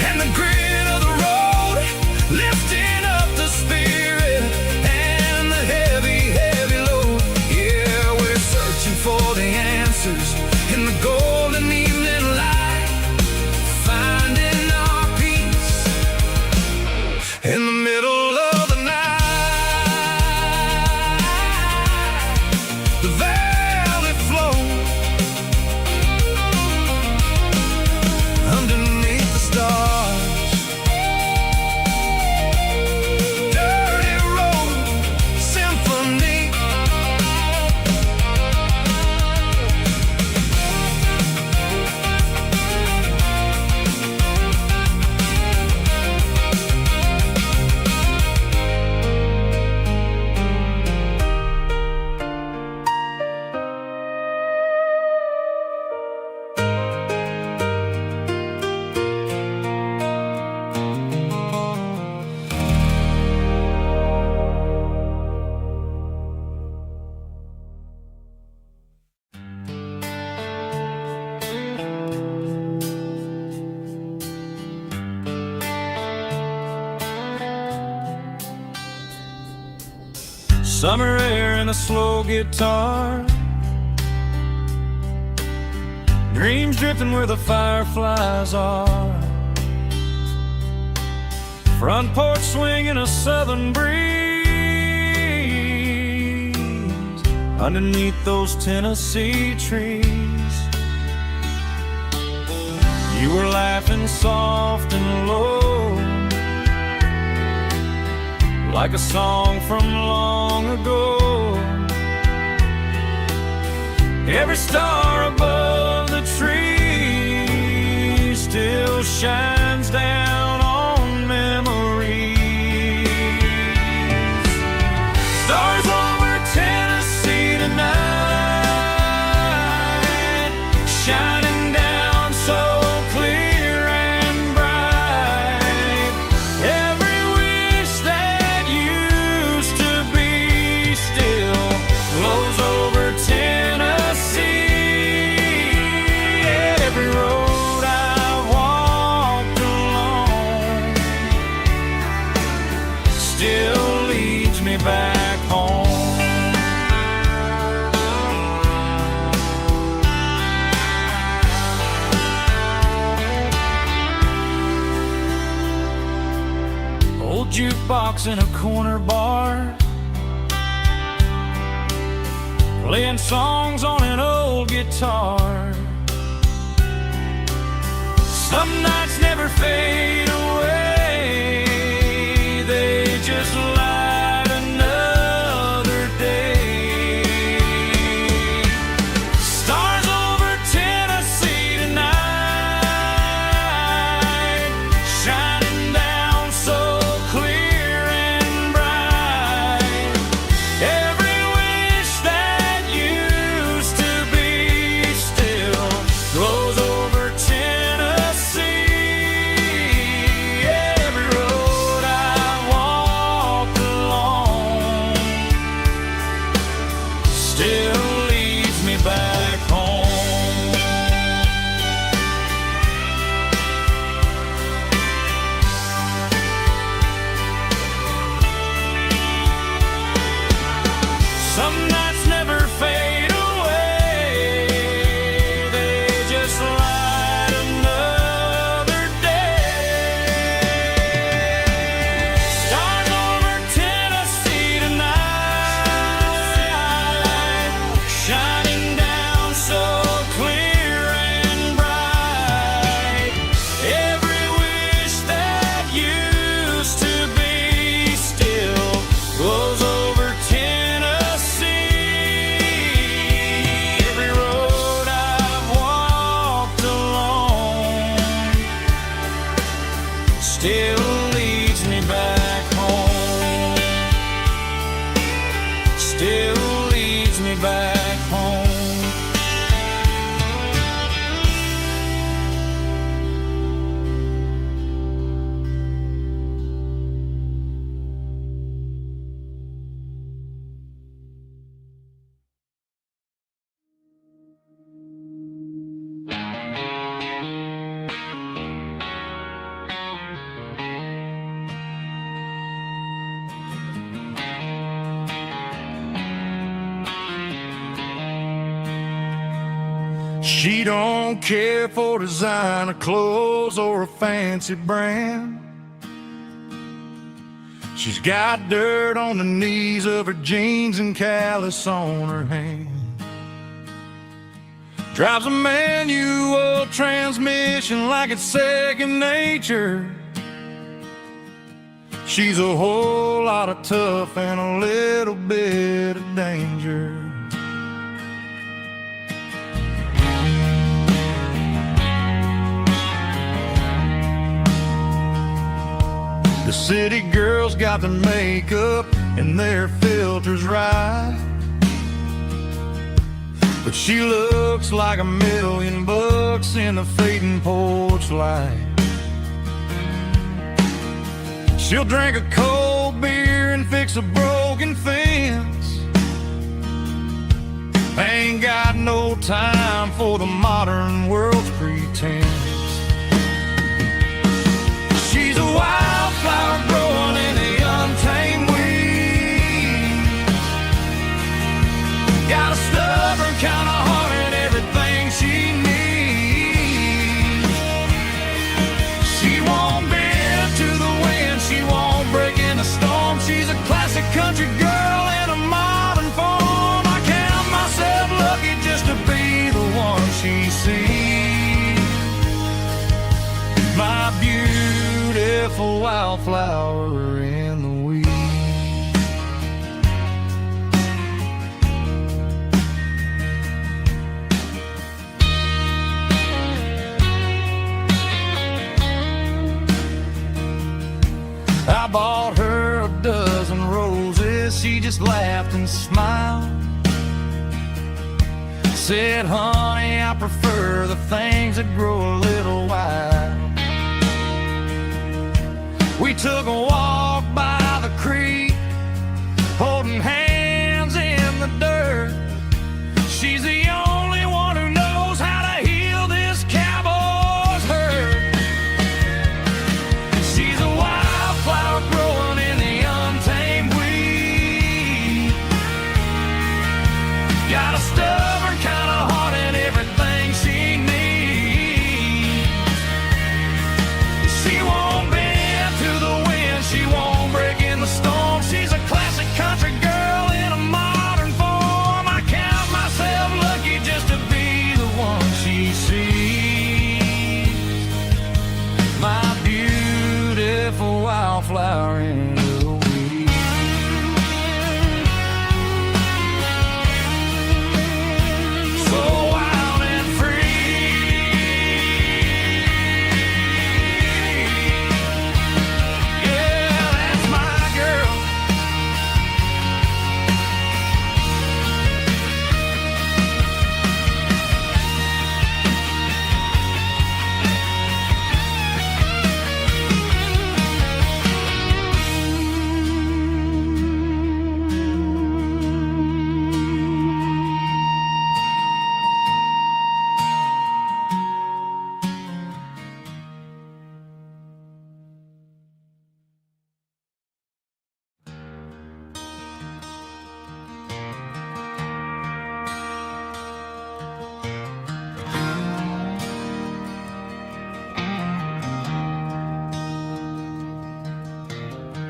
and the grit of the road, lifting up the spirit and the heavy, heavy load. Yeah, we're searching for the answer Summer air and a slow guitar, dreams drifting where the fireflies are. Front porch swinging a southern breeze underneath those Tennessee trees. You were laughing soft and low, like a song from long ago. Every star above the tree still shines down on memories. Stars over Tennessee tonight, shining down so clear and bright. Every wish that used to be still glows over Tennessee. Every road I've walked along still leads me back home. Old jukebox in a corner bar, playing songs on an old guitar. Some nights never fade away, they just light another day. Stars over Tennessee tonight, shining down so clear and bright. Every wish that used to be still glows over Tennessee. Every road I walked along still leads me back home. Some nights never fade away, they just light another day. Stars over Tennessee tonight, shining down so clear and bright. Every wish that used to be still glows over Tennessee. Every road I've walked along still leads me back home. Still leads me back home. She don't care for designer clothes or a fancy brand. She's got dirt on the knees of her jeans and callus on her hand. Drives a manual transmission like it's second nature. She's a whole lot of tough and a little bit of danger. The city girls got their makeup and their filters right, but she looks like $1,000,000 in the fading porch light. She'll drink a cold beer and fix a broken fence. Ain't got no time for the modern world's pretense. She's a wildflower growing in the untamed weeds. beautiful wildflower in the weed. I bought her a dozen roses, she just laughed and smiled. Said, honey, I prefer the things that grow a little wild. We took a walk by the creek, holding hands in the dirt. She's the only one who knows how to heal this cowboy's hurt. She's a wildflower growing in the untamed weed. Got a stubborn kind of heart and everything she needs. She won't bend to the wind, she won't break in the storm. She's a classic country girl in a modern form. I count myself lucky just to be the one she sees. My beautiful wildflower in the weed. So wild and free. Yeah, that's my girl.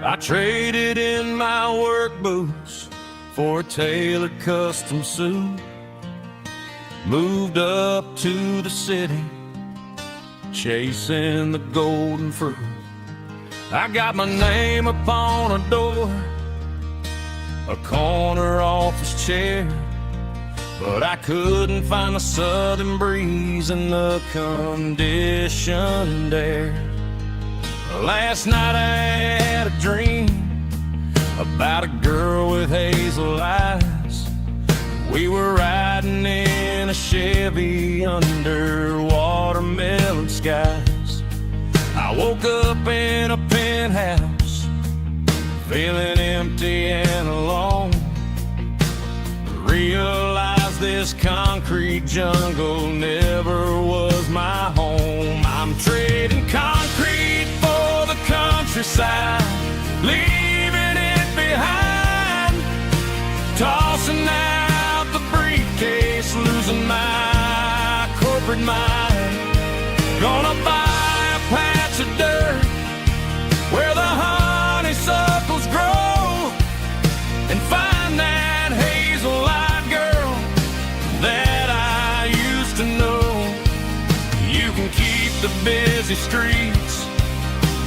I traded in my work boots for a tailored custom suit. Moved up to the city, chasing the golden fruit. I got my name upon a door, a corner office chair, but I couldn't find the southern breeze in the conditioned air. Last night I had a dream about a girl with hazel eyes. We were riding in a Chevy under watermelon skies. I woke up in a penthouse, feeling empty and alone. Realized this concrete jungle never was my home. I'm trading concrete for the countryside, leaving it behind. Tossing out the briefcase, losing my corporate mind. Gonna buy a patch of dirt where the honeysuckles grow, and find that hazel-eyed girl that I used to know. You can keep the busy streets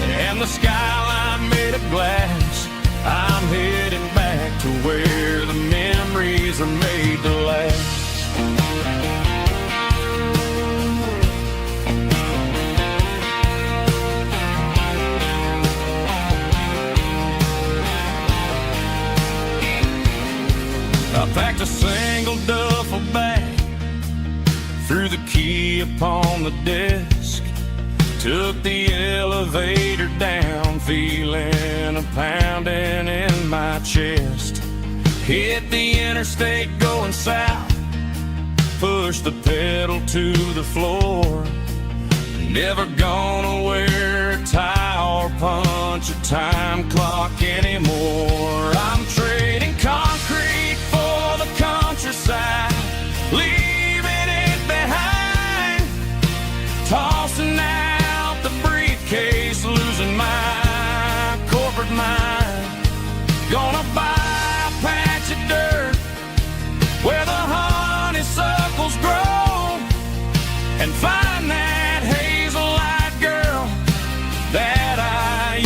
and the skyline made of glass. I'm heading back to where the memories are made to last. I packed a single duffel bag, threw the key upon the desk, took the elevator down, feeling a pounding in my chest. Hit the interstate going south, pushed the pedal to the floor. Never gonna wear a tie or punch a time clock anymore. I'm trading concrete for the countryside, leaving it behind. Tossing out the briefcase, losing my corporate mind. Gonna buy a patch of dirt where the honeysuckles grow, and find that hazel-eyed girl that I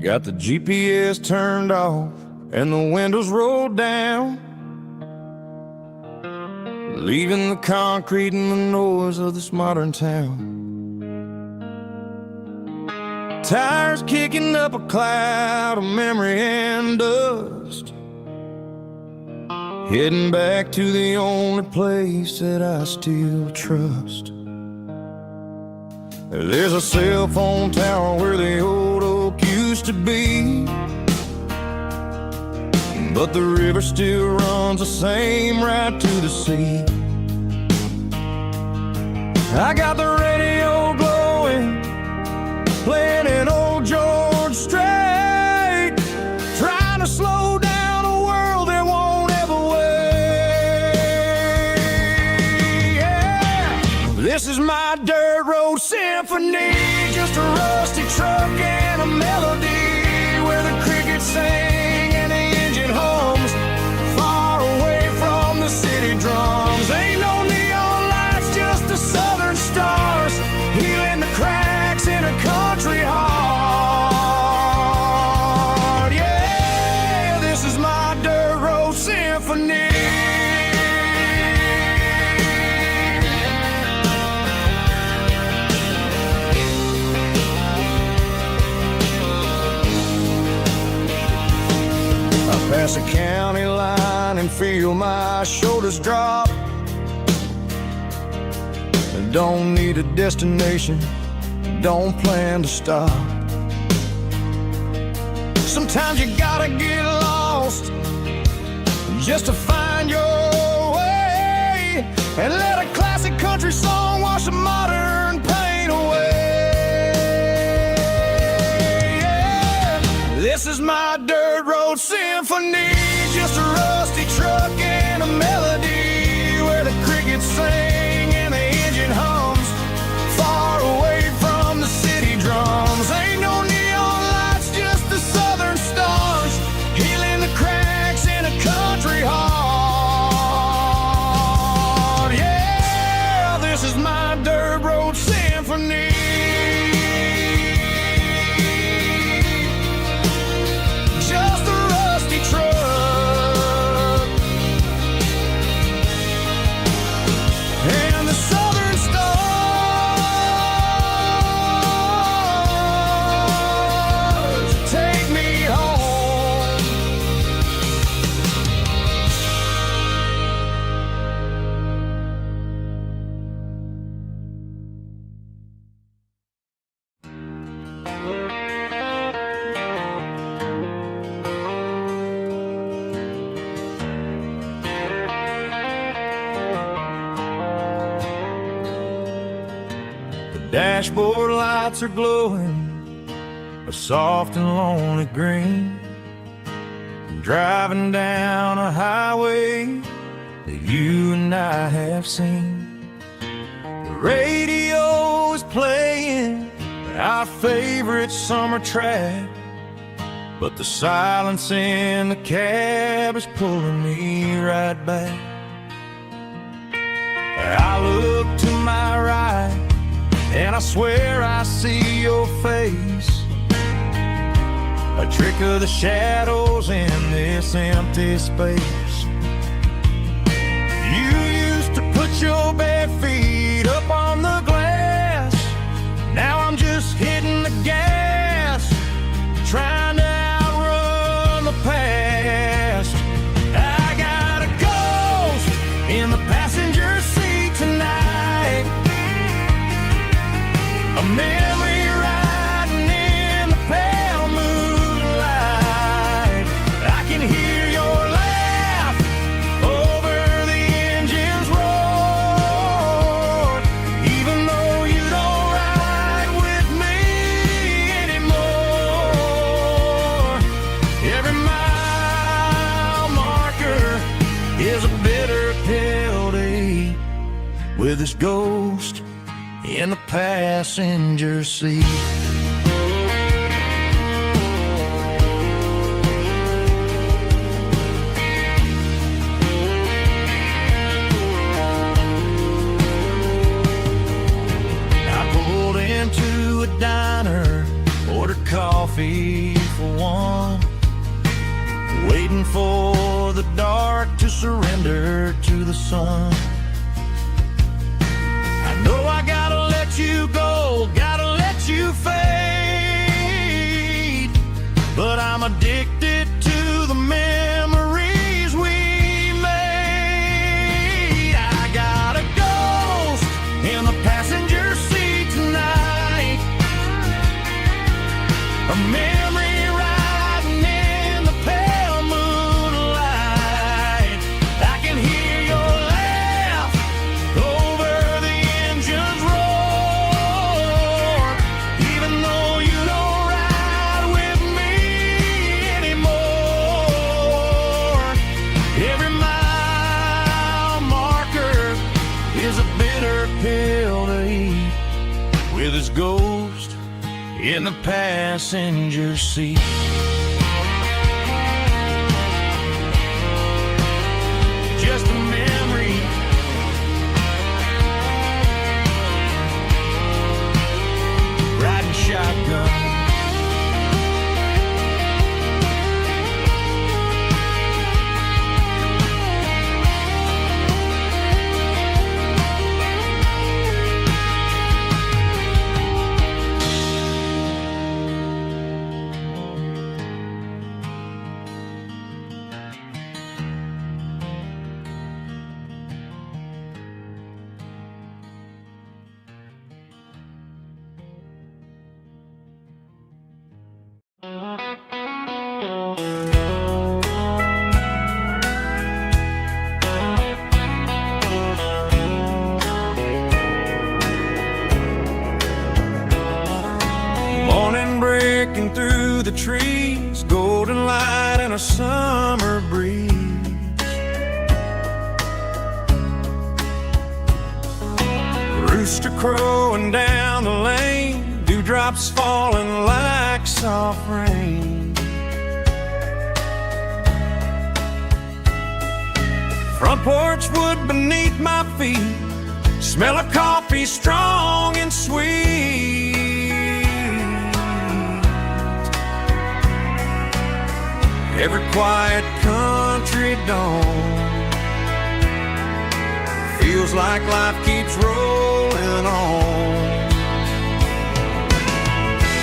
Got the GPS turned off and the windows rolled down, leaving the concrete and the noise of this modern town. Tires kicking up a cloud of memory and dust, heading back to the only place that I still trust. There's a cell phone tower where the old oak used to be, but the river still runs the same right to the sea. I got the radio glowing, playing an old George Strait, trying to slow down a world that won't ever wait. Yeah. This is my dirt road symphony, just a rusty truck and a melody where the crickets sing and the engine hums, far away from the city drums. Ain't no neon lights, just the southern stars, healing the cracks in a country heart. Yeah, this is my dirt road symphony. Pass a county line and feel my shoulders drop. Don't need a destination, don't plan to stop. Sometimes you gotta get lost just to find your way, and let a classic country song wash the modern pain away. Yeah. This is my dirt road symphony, just a rusty truck and a melody where the crickets sing and the engine hums, far away from the city drums. Ain't no neon lights, just the southern stars, healing the cracks in a country heart. Yeah, this is my dirt road symphony. Dashboard lights are glowing a soft and lonely green. I'm driving down a highway that you and I have seen. The radio is playing our favorite summer track, but the silence in the cab is pulling me right back. I look to my right and I swear I see your face, a trick of the shadows in this empty space. You used to put your bare feet up on the glass, now I'm just hitting the gas, trying to outrun the past. I got a ghost in the passenger seat tonight, a memory riding in the pale moonlight. I can hear your laugh over the engine's roar, even though you don't ride with me anymore. Every mile marker is a bitter pill to eat with this ghost in the passenger seat. I pulled into a diner, ordered coffee surrender to the sun. I know I gotta let you go, gotta let you fade, but I'm addicted to the memories we made. I got a ghost in the passenger seat tonight, a memory riding in the pale moonlight. I can hear your laugh over the engine's roar, even though you don't ride with me anymore. Every mile marker is a bitter pill to eat, with his ghost in the passenger seat. Just a memory, riding shotgun. Morning breaking through the trees, golden light and a summer breeze. Rooster crowing down the lane, dewdrops falling like soft rain. Front porch wood beneath my feet, smell of coffee strong and sweet. Every quiet country dawn feels like life keeps rolling on.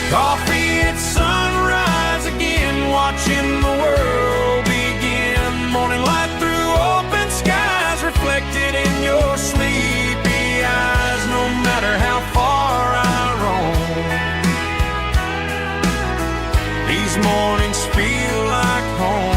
Coffee at sunrise again, watching the world begin. Morning light through open skies, reflected in your sleepy eyes. No matter how far I roam, these mornings feel like home.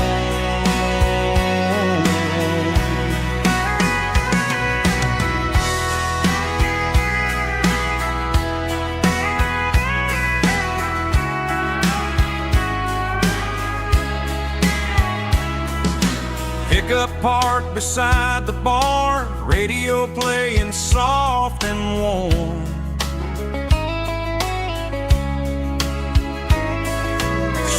Pickup parked beside the barn, radio playing soft and warm.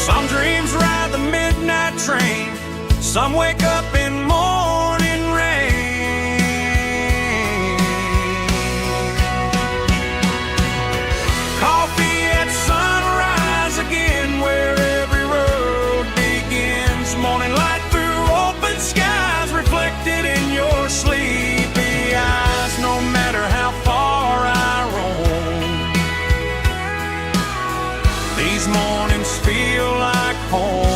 Some dreams ride the midnight train, some wake up in morning rain. Coffee at sunrise again, where every road begins. Morning light through open skies, reflected in your sleepy eyes. No matter how far I roam, these mornings feel like home.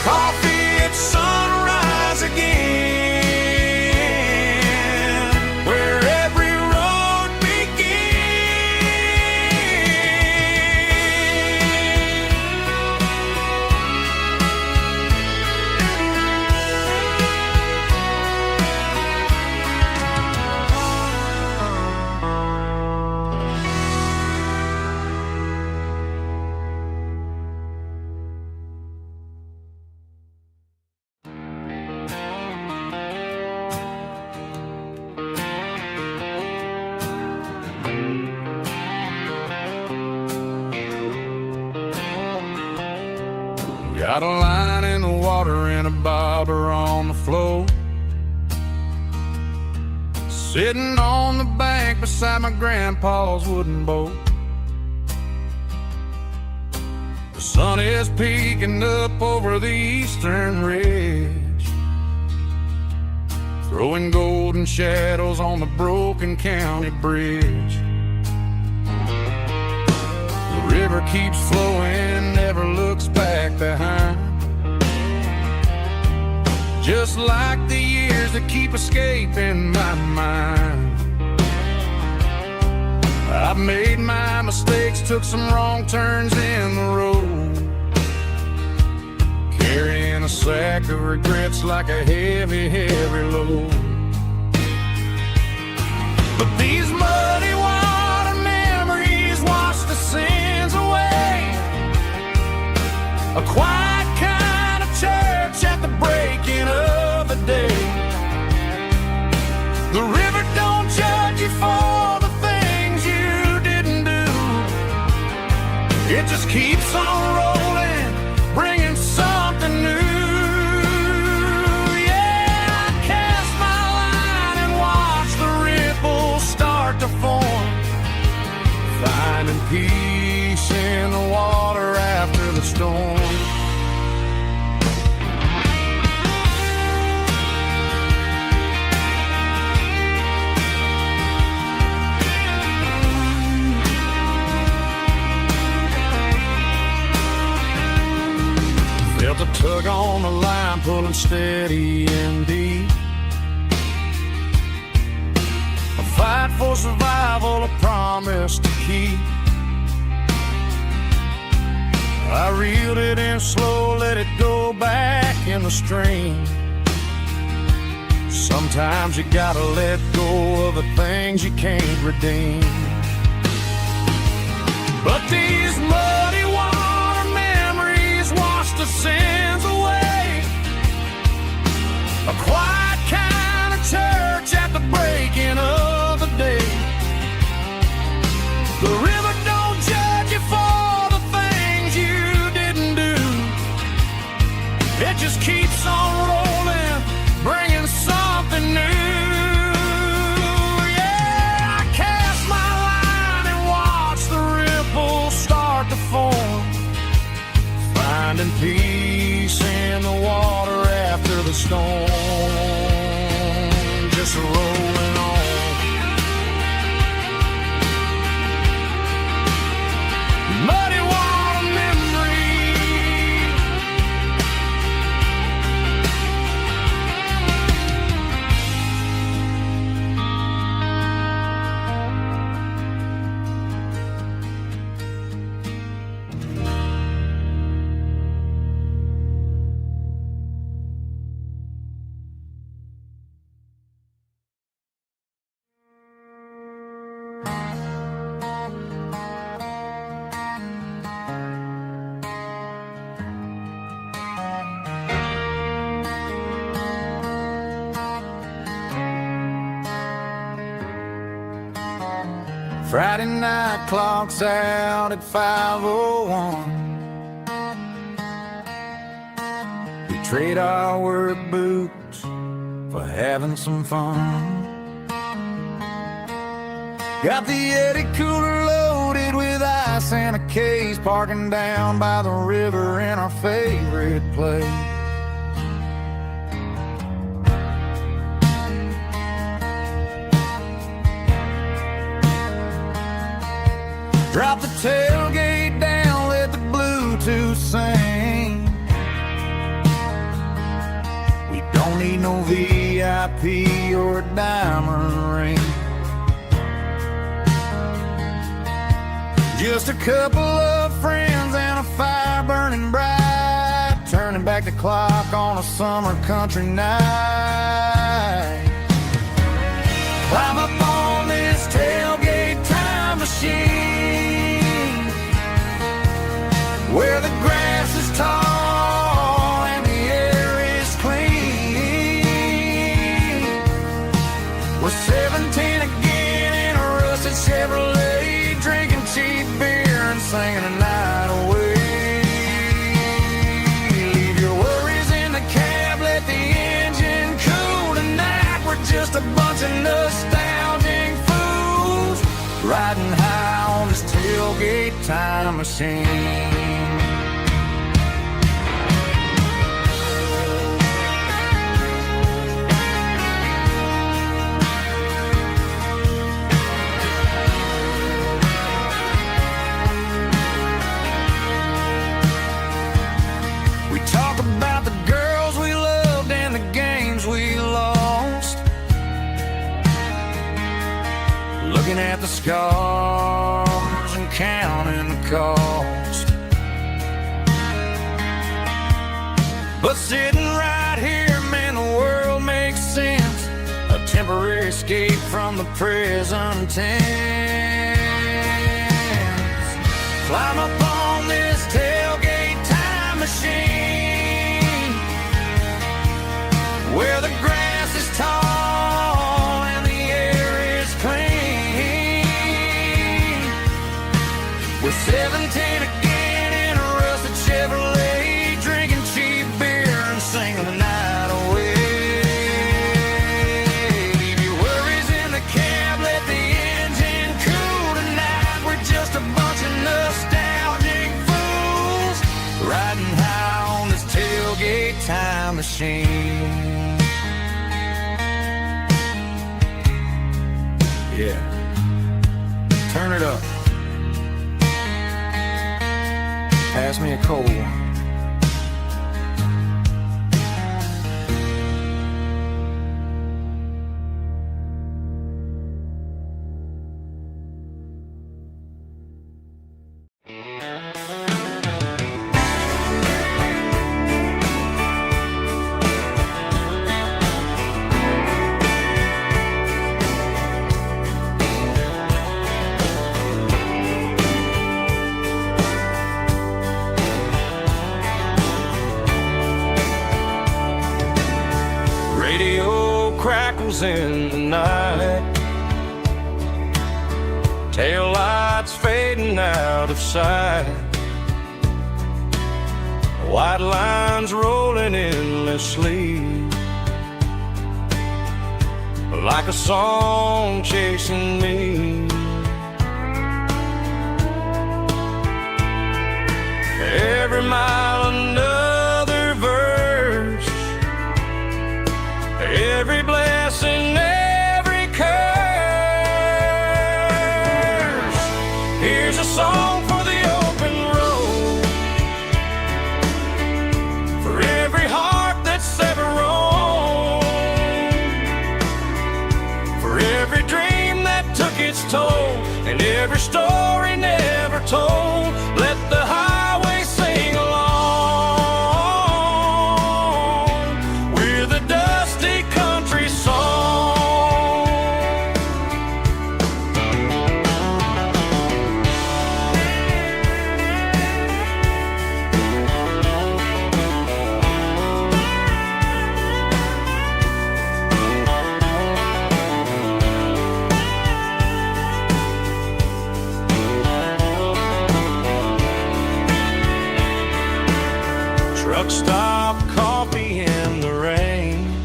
Coffee at sunrise again, where every road Got a line in the water and a bobber on the floor, sitting on the bank beside my grandpa's wooden boat. The sun is peeking up over the eastern ridge, throwing golden shadows on the broken county bridge. The river keeps flowing, never looks back behind, just like the years that keep escaping my mind. I've made my mistakes, took some wrong turns in the road, carrying a sack of regrets like a heavy, heavy load. But these muddy water memories wash the sins away. A quiet kind of church at the breaking of the day. The river don't judge you for the things you didn't do. It just keeps on rolling, bringing something new. Yeah, I cast my line and watch the ripples start to form, finding peace in the water after the storm. Felt a tug on the line, pulling steady and deep. A fight for survival, a promise to keep. I reeled it in slow, let it go back in the stream. Sometimes you gotta let go of the things you can't redeem. But these muddy water memories wash the sins away. A quiet kind of church at the breaking of the day. The river don't judge you for the things you didn't do. It just keeps on rolling, bringing something new. Yeah, I cast my line and watch the ripples start to form, finding peace in the water after the storm. Just rolling on. Muddy water memory. Friday night clock's out at 5:01. We trade our work boots for having some fun. Got the Eddie cooler loaded with ice and a case, parking down by the river in our favorite place. Drop the tailgate down, let the Bluetooth sing. We don't need no VIP or a diamond ring. Just a couple of friends and a fire burning bright, turning back the clock on a summer country night. Climb up on this tailgate time machine, where the grass is tall and the air is clean. We're 17 again in a rusted Chevrolet, drinking cheap beer and singing a night away. Leave your worries in the cab, let the engine cool tonight. We're just a bunch of nostalgic riding high on this tailgate time machine. looking at the scars and counting the cost. But sitting right here, man, the world makes sense. A temporary escape from the present tense. Climb up on this tailgate time machine, where the grass is tall and the air is clean. With 17 again in a rusted Chevrolet, drinking cheap beer and singing the night away. Leave your worries in the cab, let the engine cool tonight. We're just a bunch of nostalgic fools riding high on this tailgate time machine. Yeah, turn it up. Pass me a cold one. Radio crackles in the night, tail lights fading out of sight, white lines rolling endlessly, like a song chasing me. Every mile another verse, every blessing, every curse. Here's a song for the open road, for every heart that's ever roamed, for every dream that took its toll, and every story never told. Let the highway sing along with a dusty country song. Truck stop, coffee in the rain,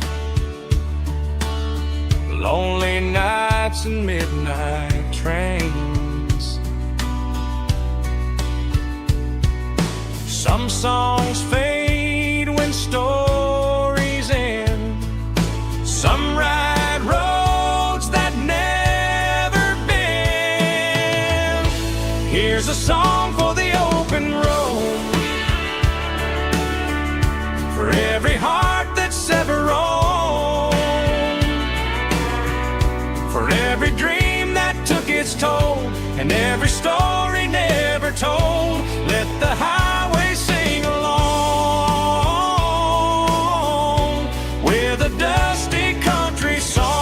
lonely nights and midnight trains. Some songs fade when stories end, some ride roads that never bend. Here's a song for the open road, for every heart that's ever roamed, for every dream that took its toll, and every story never told. Let the highway sing along with a dusty country song.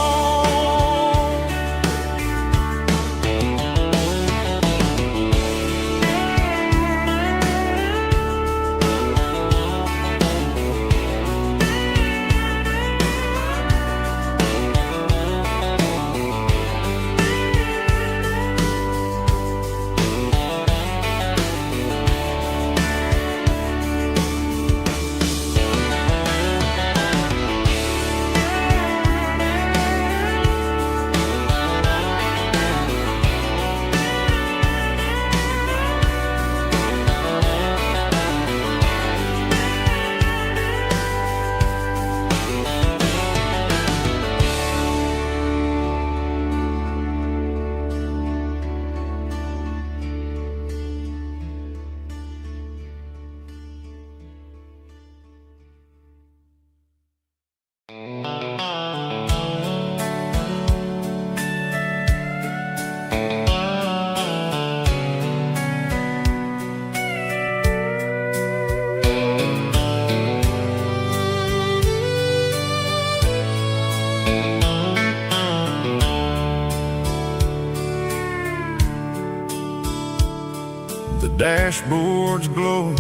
dashboards glow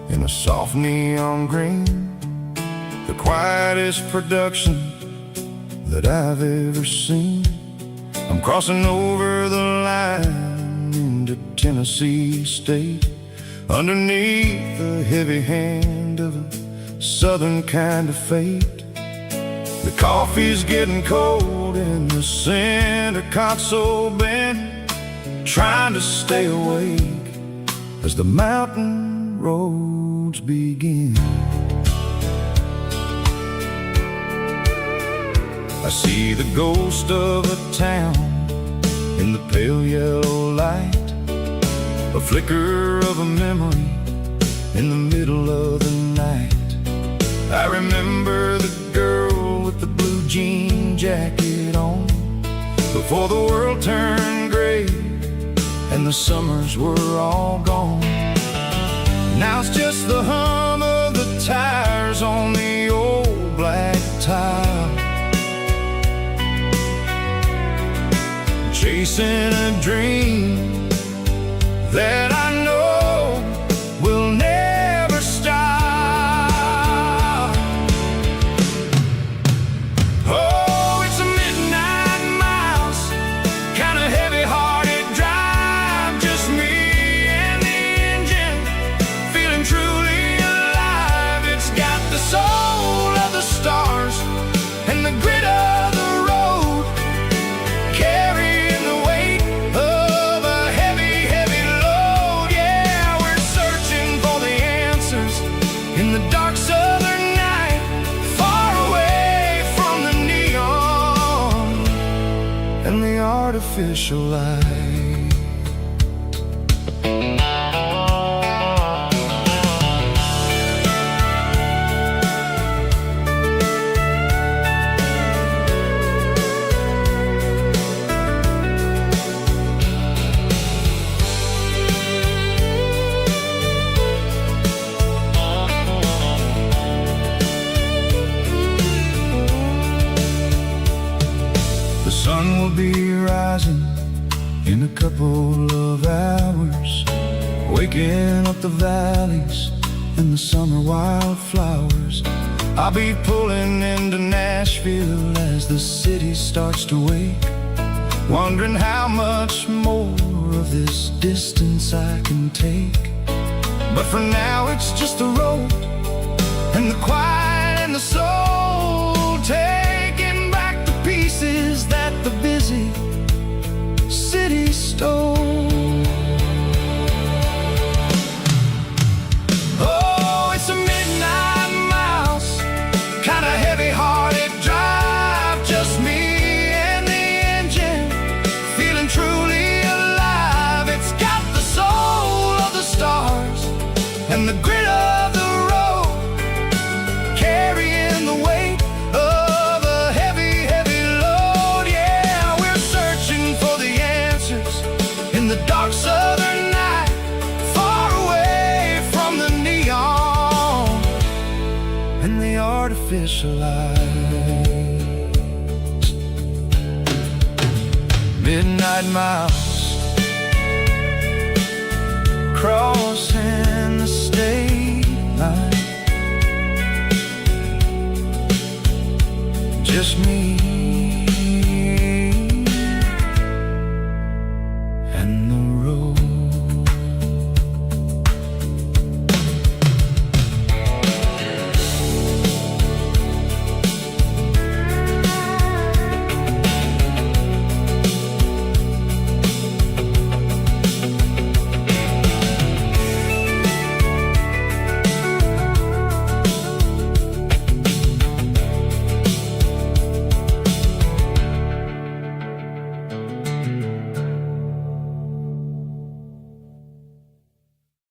in a soft neon green, the quietest production that I've ever seen. I'm crossing over the line into Tennessee State, underneath the heavy hand of a southern kind of fate. The coffee's getting cold in the center console bin, trying to stay awake as the mountain roads begin. I see the ghost of a town in the pale yellow light, a flicker of a memory in the middle of the night. I remember the girl with the blue jean jacket on, before the world turned gray and the summers were all gone. Now it's just the hum of the tires on the old black tile, chasing a dream that I know will never stop. Oh, it's a midnight miles, kind of heavy-hearted drive, just me and the engine, feeling truly alive. It's got the soul of the stars and the grit of the road, carrying the weight of a heavy, heavy load. Yeah, we're searching for the answers in the dark southern night, far away from the neon and the artificial light. The sun will be rising in a couple of hours, waking up the valleys and the summer wildflowers. I'll be pulling into Nashville as the city starts to wake, wondering how much more of this distance I can take. But for now it's just the road and the quiet and the soul, taking back the pieces that the busy city stole. Oh, it's a midnight miles, kind of heavy-hearted drive, just me and the engine, feeling truly alive. It's got the soul of the stars and the grit of the road, carrying the weight of a heavy, heavy load. Yeah, we're searching for the answers in the dark southern night, far away from the neon and the artificial lights. Midnight miles, crossing the state line, just me and the road.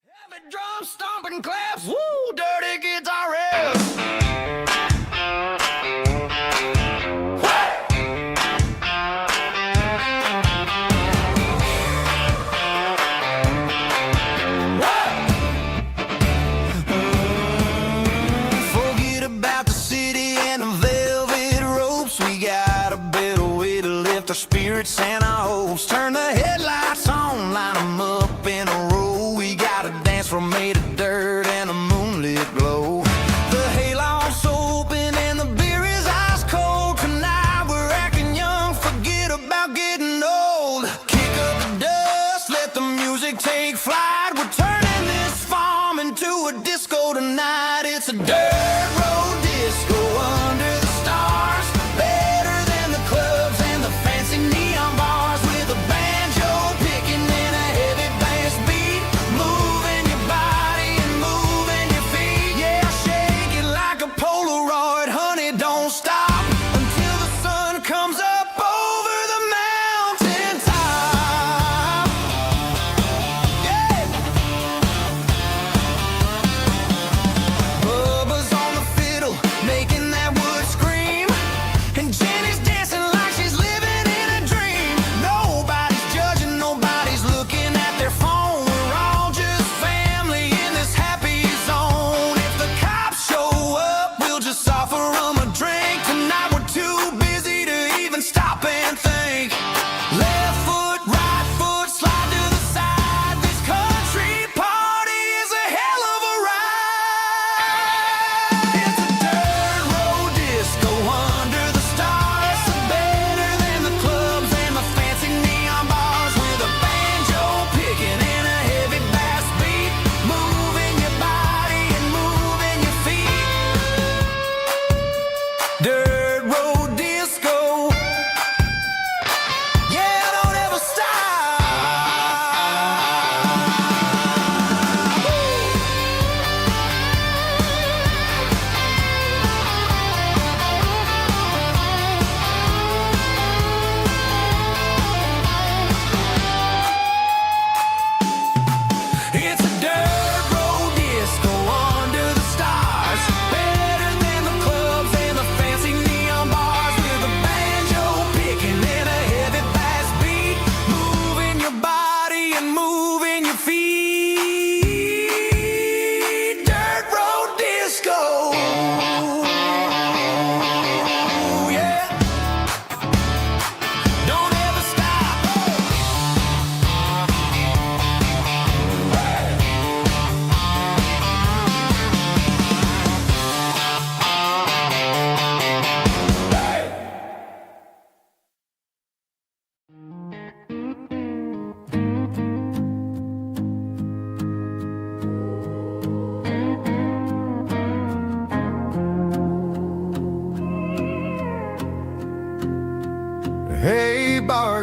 Heavy drum stomping claps, woo, dirty guitar riffs. Forget about the city and the velvet ropes. We got a better way to lift our spirits and our hopes. Turn the headlights on, line them up in a row.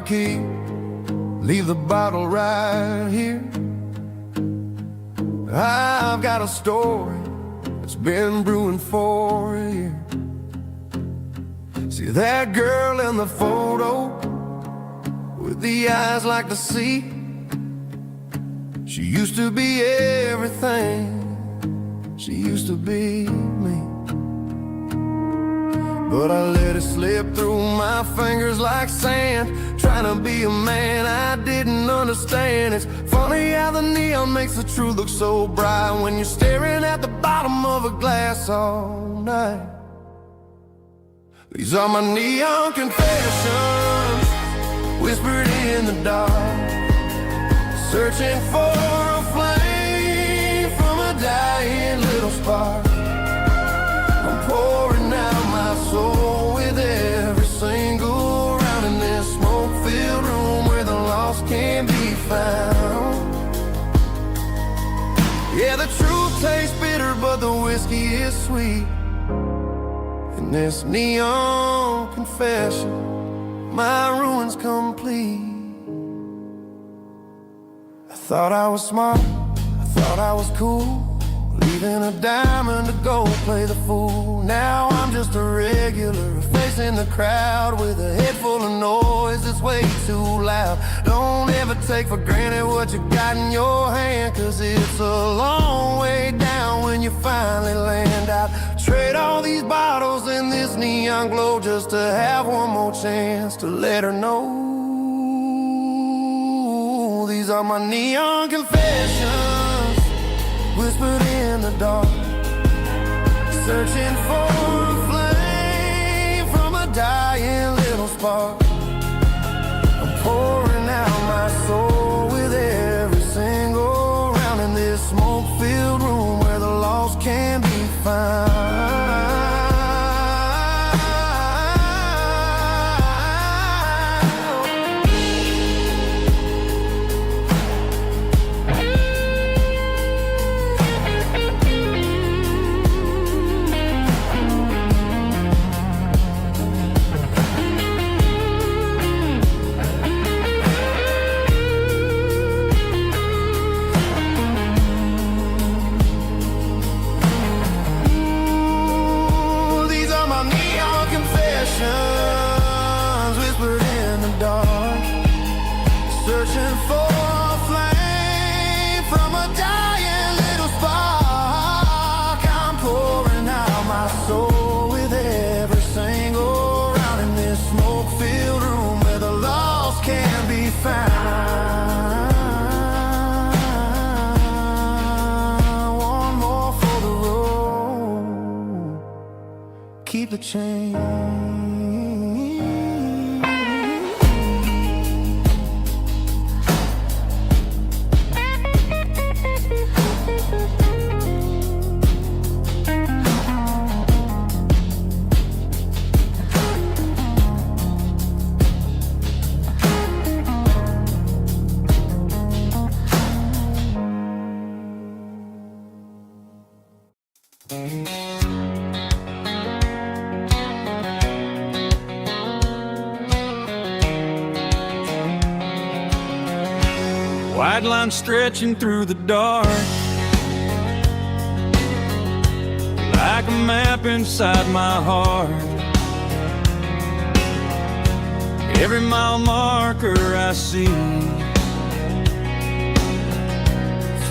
car key, leave the bottle right here. I've got a story that's been brewing for a year. See that girl in the photo with the eyes like the sea? She used to be everything, she used to be me. But I let it slip through my fingers like sand, trying to be a man I didn't understand. It's funny how the neon makes the truth look so bright when you're staring at the bottom of a glass all night. These are my neon confessions, whispered in the dark, searching for a flame from a dying little spark. I'm pouring out my soul with every single round in this smoke-filled room where the lost can be found. Yeah, the truth tastes bitter, but the whiskey is sweet. In this neon confession, my ruin's complete. I thought I was smart, I thought I was cool, leaving a diamond to go play the fool. Now I'm just a regular, facing the crowd with a head full of noise that's way too loud. Don't ever take for granted what you got in your hand, cause it's a long way down when you finally land out. Trade all these bottles and this neon glow just to have one more chance to let her know. These are my neon confessions, whispered in the dark, searching for a flame from a dying little spark. I'm pouring out my soul with every single round in this smoke-filled room where the lost can be found. Whispered in the dark, searching for a flame from a dying little spark. I'm pouring out my soul with every single round in this smoke-filled room where the lost can be found. One more for the road, keep the change. White line stretching through the dark, like a map inside my heart. Every mile marker I see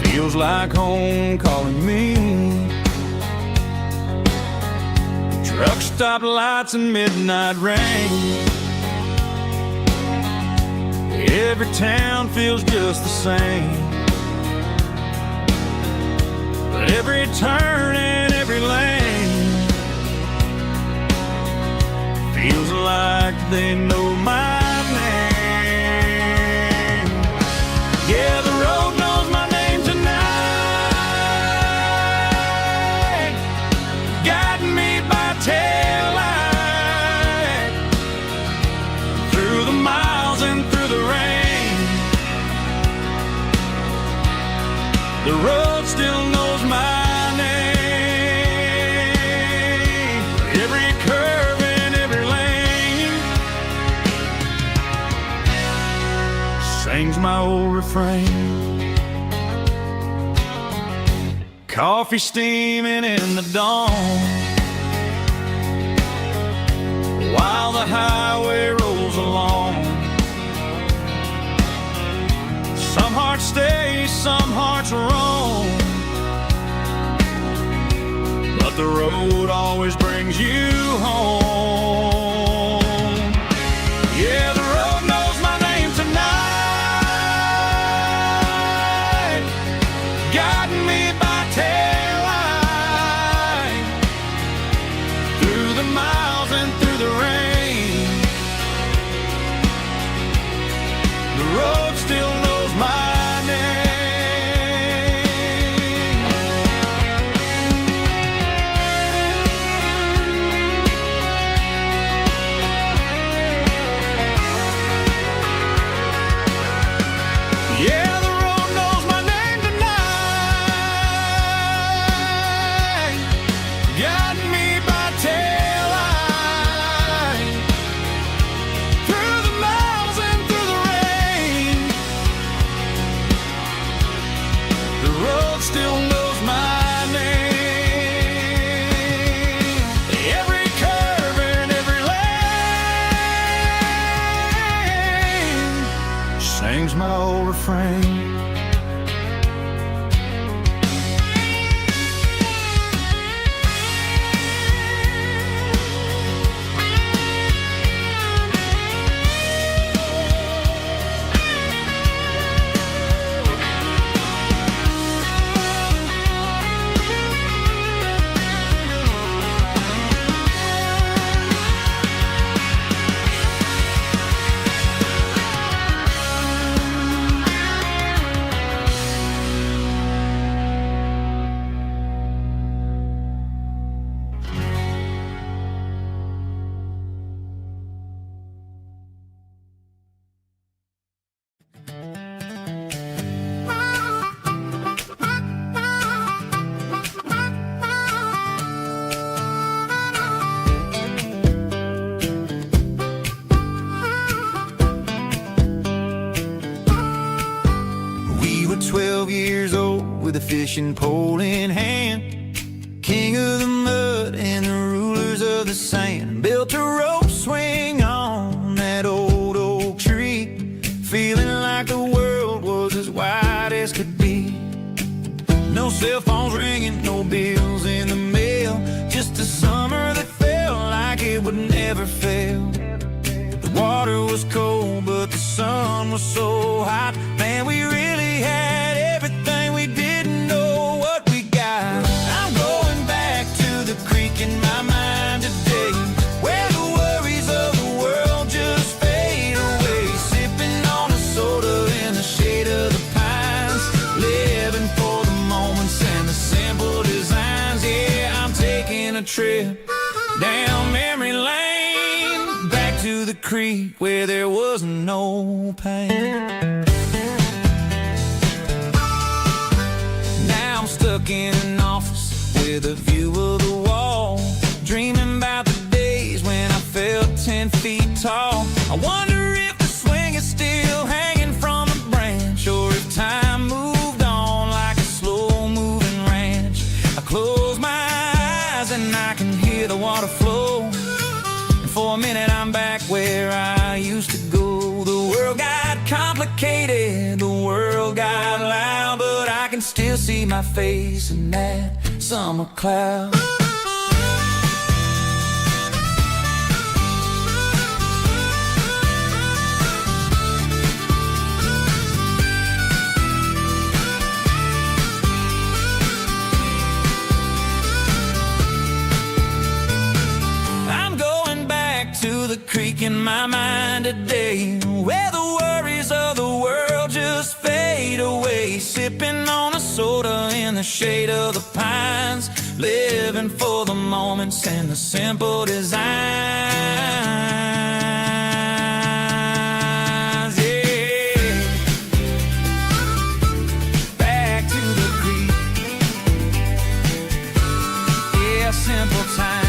feels like home calling me. Truck stop lights and midnight rain, every town feels just the same. But every turn and every lane feels like they know my name. Yeah, the road knows my name tonight, guiding me by taillight through the miles and through the rain. The road still knows my name. Every curve and every lane sings my old refrain. Coffee steaming in the dawn, while the highway rolls along. Some hearts stay, some hearts roam, but the road always brings you home. Yeah, the road knows my name tonight, guiding me by taillight, through the miles and through the rain. The road still knows my name. Yeah, the road knows my name tonight, guiding me by taillight, through the miles and through the rain. The road still knows my name. Every curve and every lane sings my old refrain. We were 12 years old with a fishing pole in hand, king of the mud and the rulers of the sand. Built a rope swing on that old oak tree, feeling like the world was as wide as could be. No cell phones ringing, no bills in the mail, just a summer that felt like it would never fail. The water was cold, but the sun was so hot. Man, we really had everything, we didn't know what we got. I'm going back to the creek in my mind today, where the worries of the world just fade away. Sipping on a soda in the shade of the pines, living for the moments and the simple designs. Yeah, I'm taking a trip down memory lane, back to the creek where there was no pain. Now I'm stuck in an office with a view of the wall, dreaming about the days when I felt 10 feet tall. I wonder if the swing is still hanging from a branch, or if time moved on like a slow-moving ranch. I close my eyes and I can hear the water flow, and for a minute I'm back where I used to go. The world got complicated, the world got loud, but I can still see my face in that summer cloud. I'm going back to the creek in my mind today, where the worries of the world just fade away. Sipping on a soda in the shade of the pines, living for the moments and the simple designs. Yeah, back to the creek. Yeah, simple times.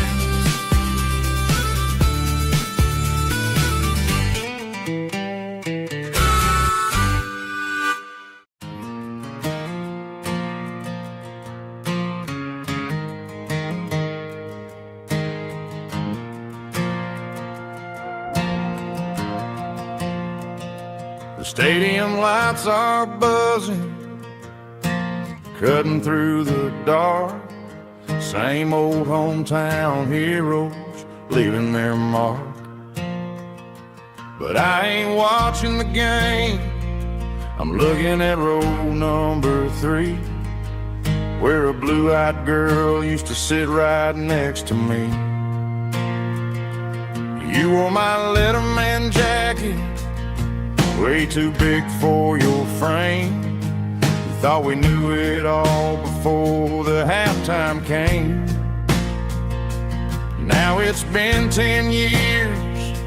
The stadium lights are buzzing, cutting through the dark. Same old hometown heroes leaving their mark. But I ain't watching the game, I'm looking at row number 3, where a blue-eyed girl used to sit right next to me. You wore my Letterman jacket, way too big for your frame. You thought we knew it all before the halftime came. Now it's been 10 years,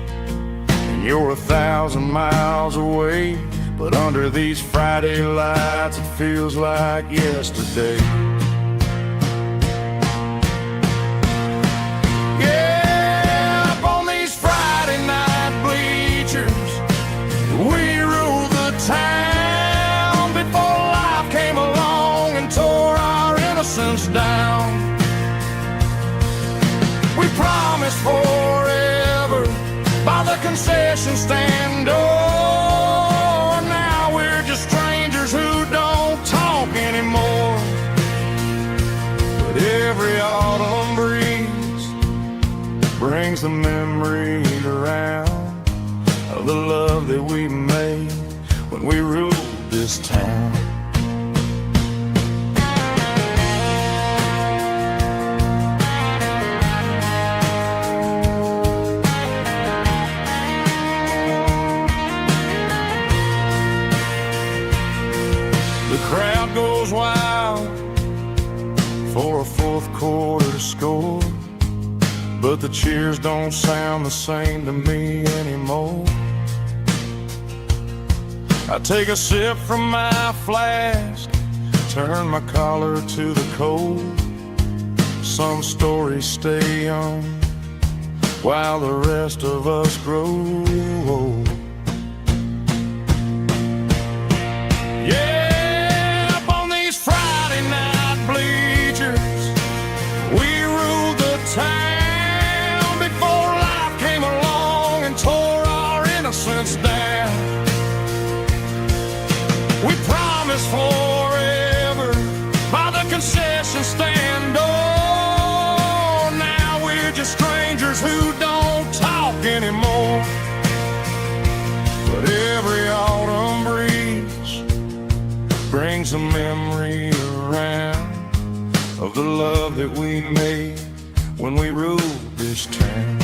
and you're 1,000 miles away. But under these Friday lights, it feels like yesterday. Yeah, up on these Friday night bleachers, we ruled the town before life came along and tore our innocence down. We promised forever by the concession stand door. Who don't talk anymore. But every autumn breeze brings the memories around of the love that we made when we ruled this town. The crowd goes wild for a fourth quarter score, but the cheers don't sound the same to me anymore. I take a sip from my flask, turn my collar to the cold. Some stories stay young while the rest of us grow old. Town before life came along and tore our innocence down. We promised forever by the concession stand door. Now we're just strangers who don't talk anymore. But every autumn breeze brings a memory around of the love that we made when we ruled this town.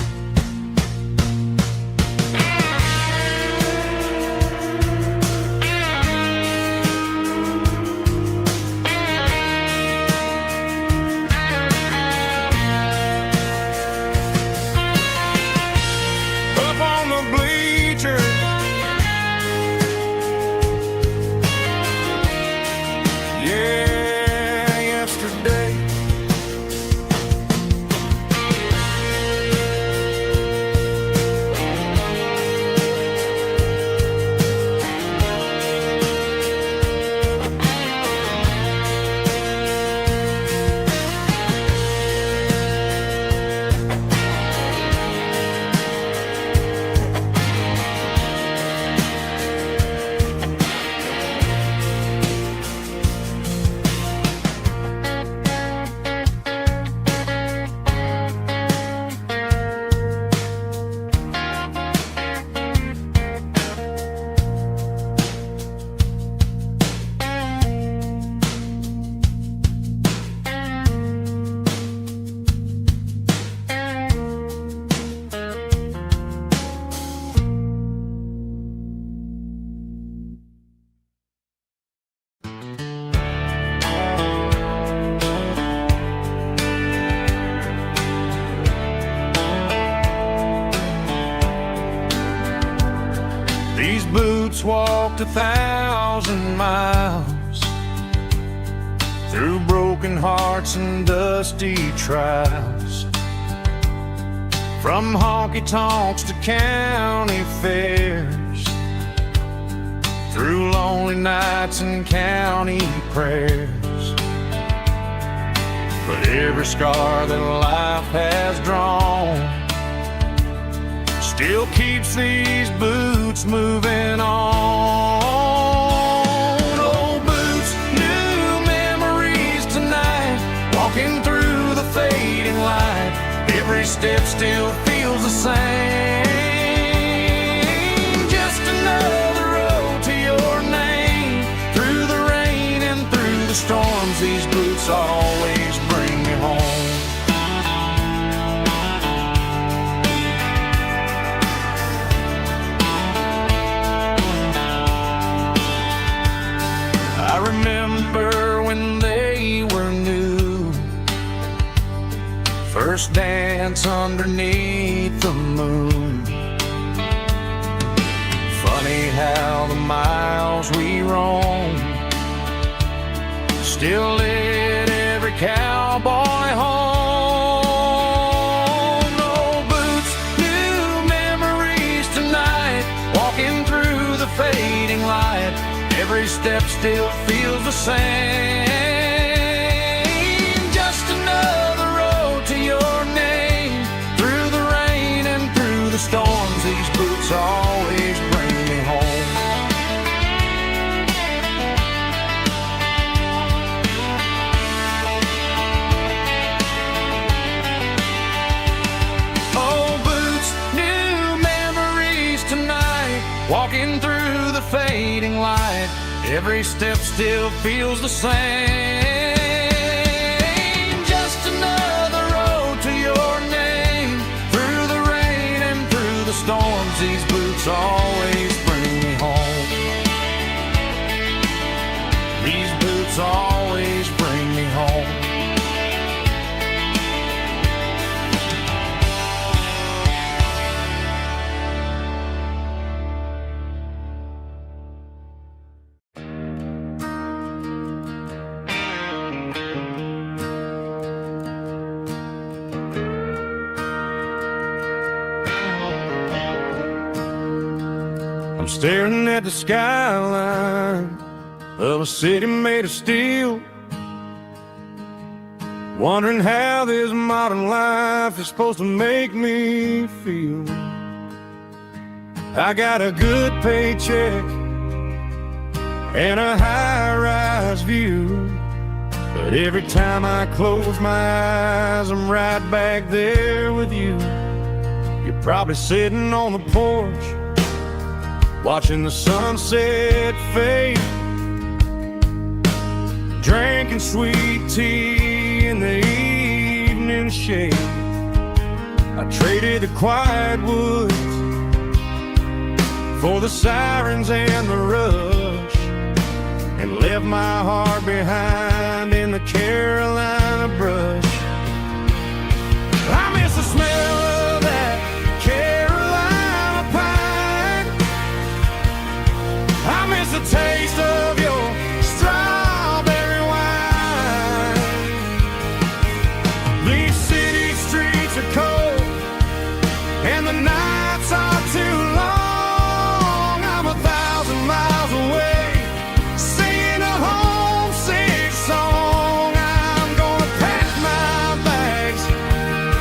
Up on the bleachers, yeah, yesterday. These boots walked 1,000 miles through broken hearts and dusty trials, from honky-tonks to county fairs, through lonely nights and county prayers. But every scar that life has drawn still keeps these boots moving on. first dance underneath the moon. Funny how the miles we roam still lead every cowboy home. No boots, new memories tonight, walking through the fading light. Every step still feels the same. Just another road to your name. Through the rain and through the storms, these boots always bring me home. Oh, boots, new memories tonight, walking through the fading light. Every step still feels the same. Just another road to your name. Through the rain and through the storms, these boots always bring me home. These boots always bring me home. I'm staring at the skyline of a city made of steel, wondering how this modern life is supposed to make me feel. I got a good paycheck and a high-rise view, but every time I close my eyes, I'm right back there with you. You're probably sitting on the porch, watching the sunset fade, drinking sweet tea in the evening shade. I traded the quiet woods for the sirens and the rush, and left my heart behind in the Carolina brush. I miss the smell of that Carolina pine. I miss the taste of your strawberry wine. These city streets are cold and the nights are too long. I'm 1,000 miles away, singing a homesick song. I'm gonna pack my bags,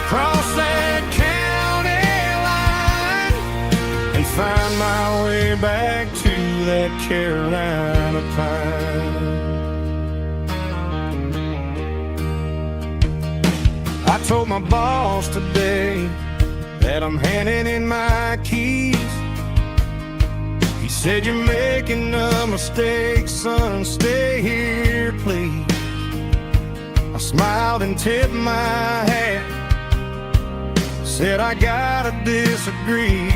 cross that county line, and find my way back to that Carolina pine. I told my boss today that I'm handing in my keys. He said, "You're making a mistake, son, stay here, please." I smiled and tipped my hat, said, "I gotta disagree.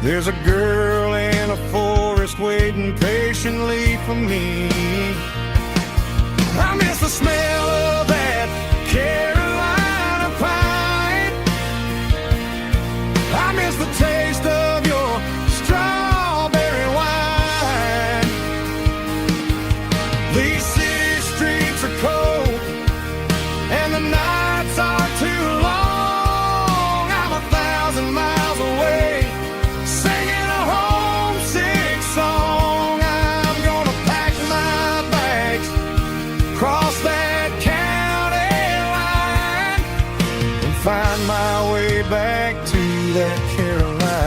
There's a girl in a forest waiting patiently for me." I miss the smell of that Carolina pine. I miss the taste of your strawberry wine. These city streets are cold and the nights are too long. I'm 1,000 miles away, singing a homesick song. I'm gonna pack my bags, cross that county line, and find my way back to that Carolina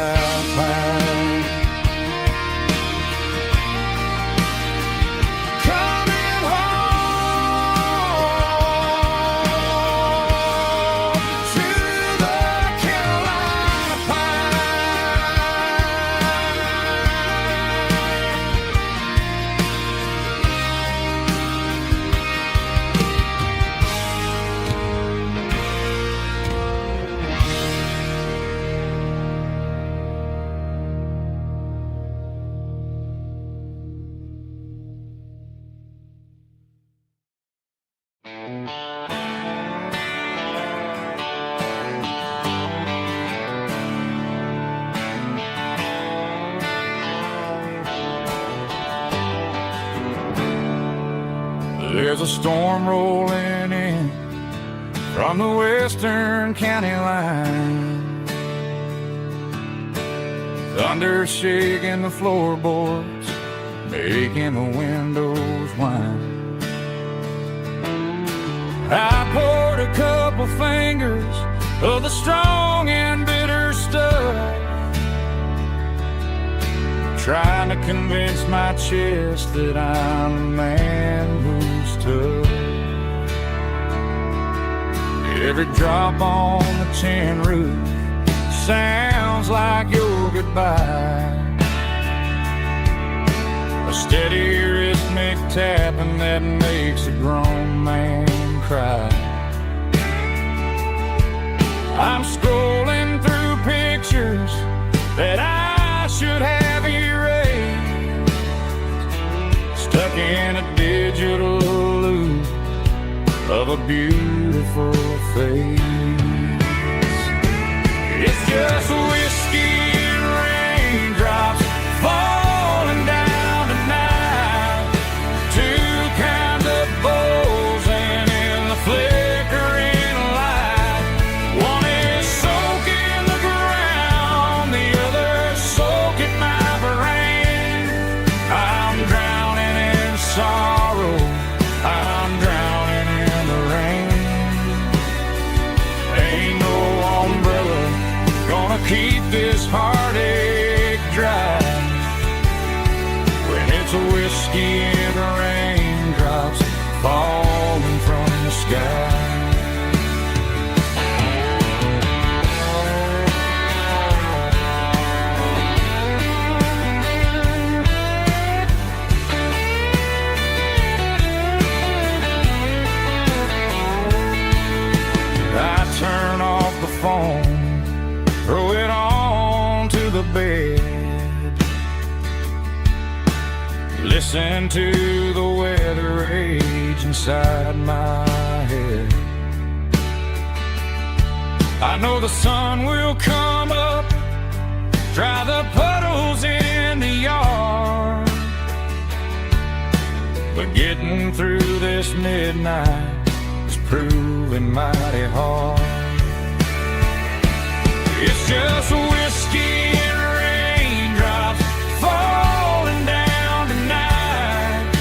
There's a storm rolling in from the western county line. Thunder shaking the floorboards, making the windows whine. I poured a couple fingers of the strong and bitter stuff, trying to convince my chest that I'm a man who's tough. Every drop on the tin roof sounds like your goodbye, a steady rhythmic tapping that makes a grown man cry. I'm scrolling through pictures that I should have erased, stuck in a digital loop of a beautiful face. It's just whiskey and raindrops falling down tonight, two kinds of bowls and in the flickering light. One is soaking the ground, the other soaking my brain. I'm drowning in sorrow, I'm drowning in the rain. Ain't no umbrella gonna keep this heartache dry when it's a whiskey and raindrops falling from the sky. I turn off the phone, throw it on to the bed, listen to the weather rage inside my head. I know the sun will come up, dry the puddles in the yard, but getting through this midnight is proving mighty hard. It's just whiskey and raindrops falling down tonight,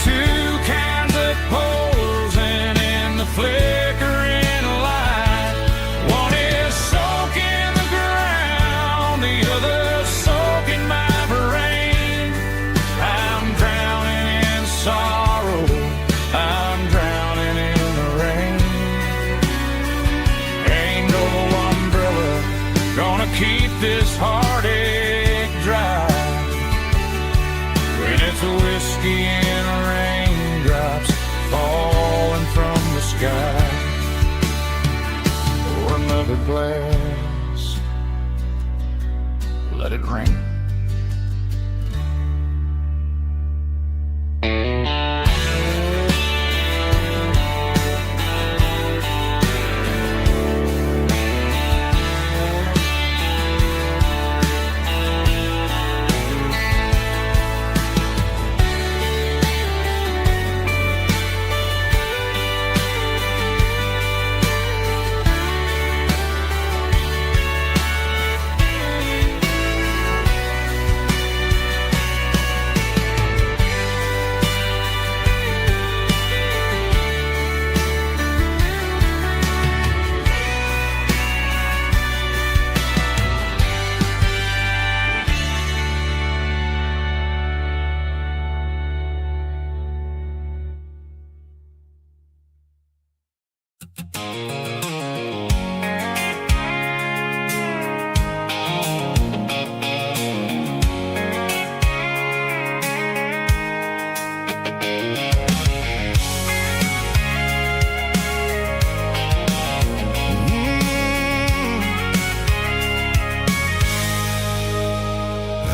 two kinds of poles and in the flickering light. One is soaking the ground, the other soaking my brain. I'm drowning in sorrow, I'm drowning in the rain. Ain't no umbrella gonna keep this heartache dry when it's a whiskey and raindrops falling from the sky. Pour another glass, let it rain.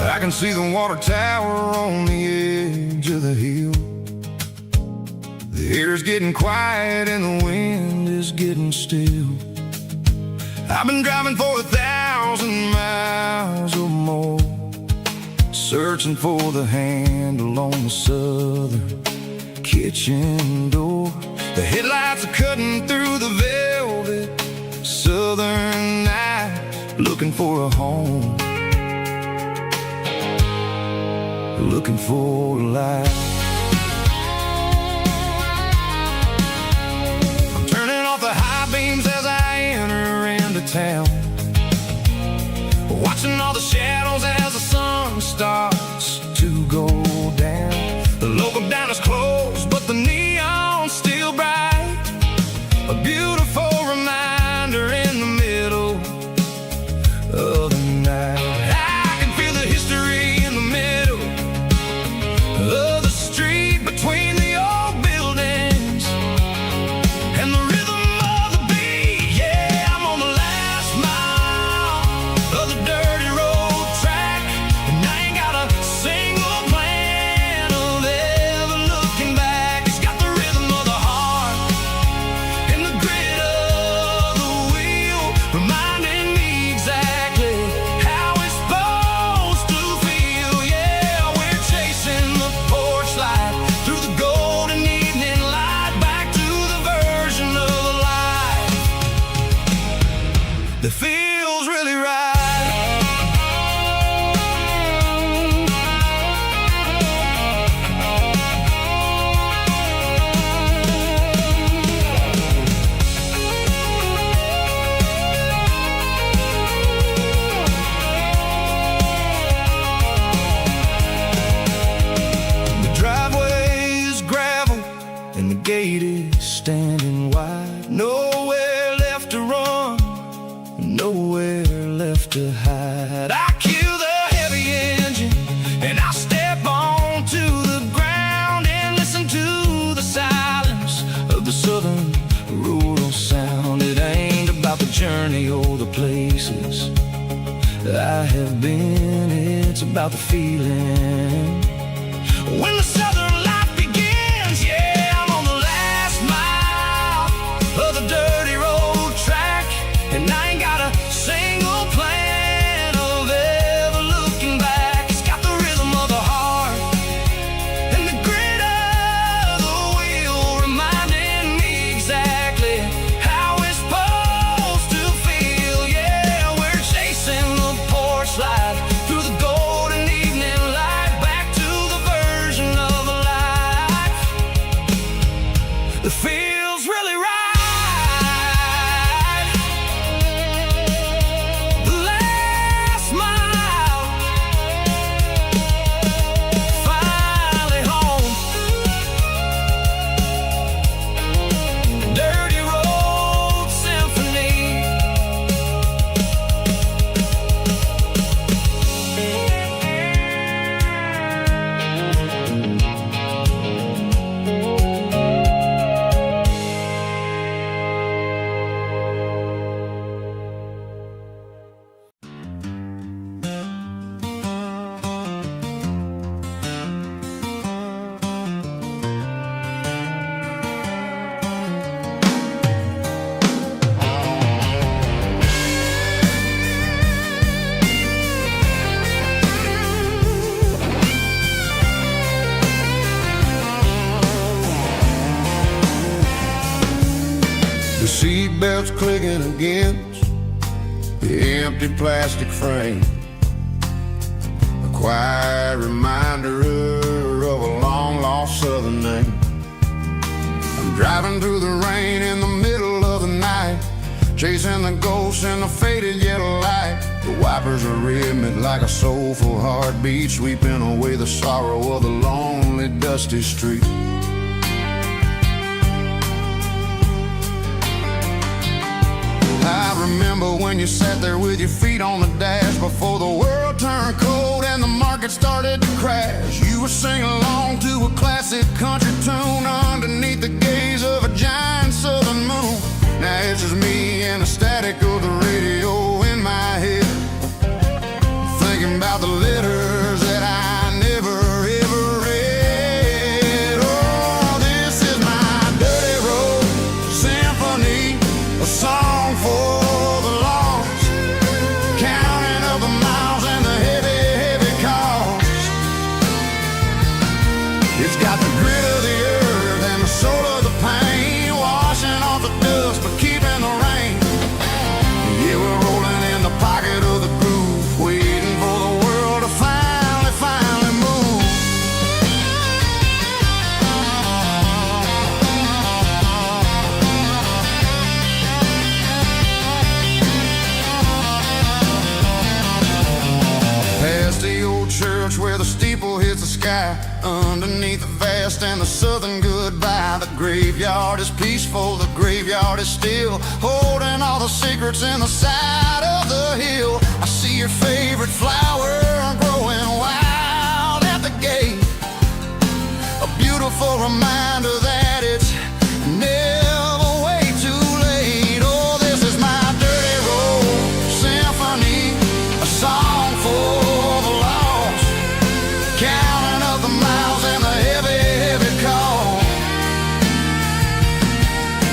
I can see the water tower on the edge of the hill. The air's getting quiet and the wind is getting still. I've been driving for 1,000 miles or more, searching for the handle on the southern kitchen door. The headlights are cutting through the velvet southern night, looking for a home, looking for a life. I'm turning off the high beams as I enter into town, watching all the shadows as the sun starts to go down. The local diner's closed, but the neon's still bright, a beautiful reminder in the middle of the night. I can feel the history in the middle of the street, between the old buildings and the rhythm of the beat. Yeah, I'm on the last mile of the dirty road track, and I ain't got a single plan of ever looking back. It's got the rhythm of the heart and the grit of the wheel, reminding me exactly how it's supposed to feel. Yeah, we're chasing the porch light through the golden evening light, back to the version of life that feels really right. The driveway is gravel and the gate is standing wide. Nowhere left to run, nowhere left to hide. I kill the heavy engine and I step onto the ground and listen to the silence of the southern rural sound. It ain't about the journey or the places I have been, it's about the feeling when the southern life begins. Yeah, I'm on the last mile of the dirty road track, and I ain't got a single plan of ever looking back. It's got the rhythm of the heart and the grit of the wheel, reminding me exactly how it's supposed to feel. Yeah, we're chasing the porch light through the golden evening light, back to the version of life that feels really right. The last mile, finally home. Dirty road symphony. The seatbelt's clicking against the empty plastic frame, a quiet reminder of a long-lost southern name. I'm driving through the rain in the middle of the night, chasing the ghosts in the faded yellow light. The wipers are rhythmic like a soulful heartbeat, sweeping away the sorrow of the lonely, dusty street. I remember when you sat there with your feet on the dash, before the world turned cold and the market started to crash. You were singing along to a classic country tune underneath the gaze of a giant southern moon. Now it's just me and the static of the radio in my head, thinking about the letters that I never ever read. Oh, this is my dirty road symphony, a song for the lost, counting up the miles and the heavy, heavy cost. It's got the grit of the earth hits the sky underneath the vast and the southern goodbye. The graveyard is peaceful, the graveyard is still, holding all the secrets in the side of the hill. I see your favorite flower growing wild at the gate, a beautiful reminder that it's never way too late. Oh, this is my dirty road symphony, a song for the lost, counting up the miles and the heavy, heavy call.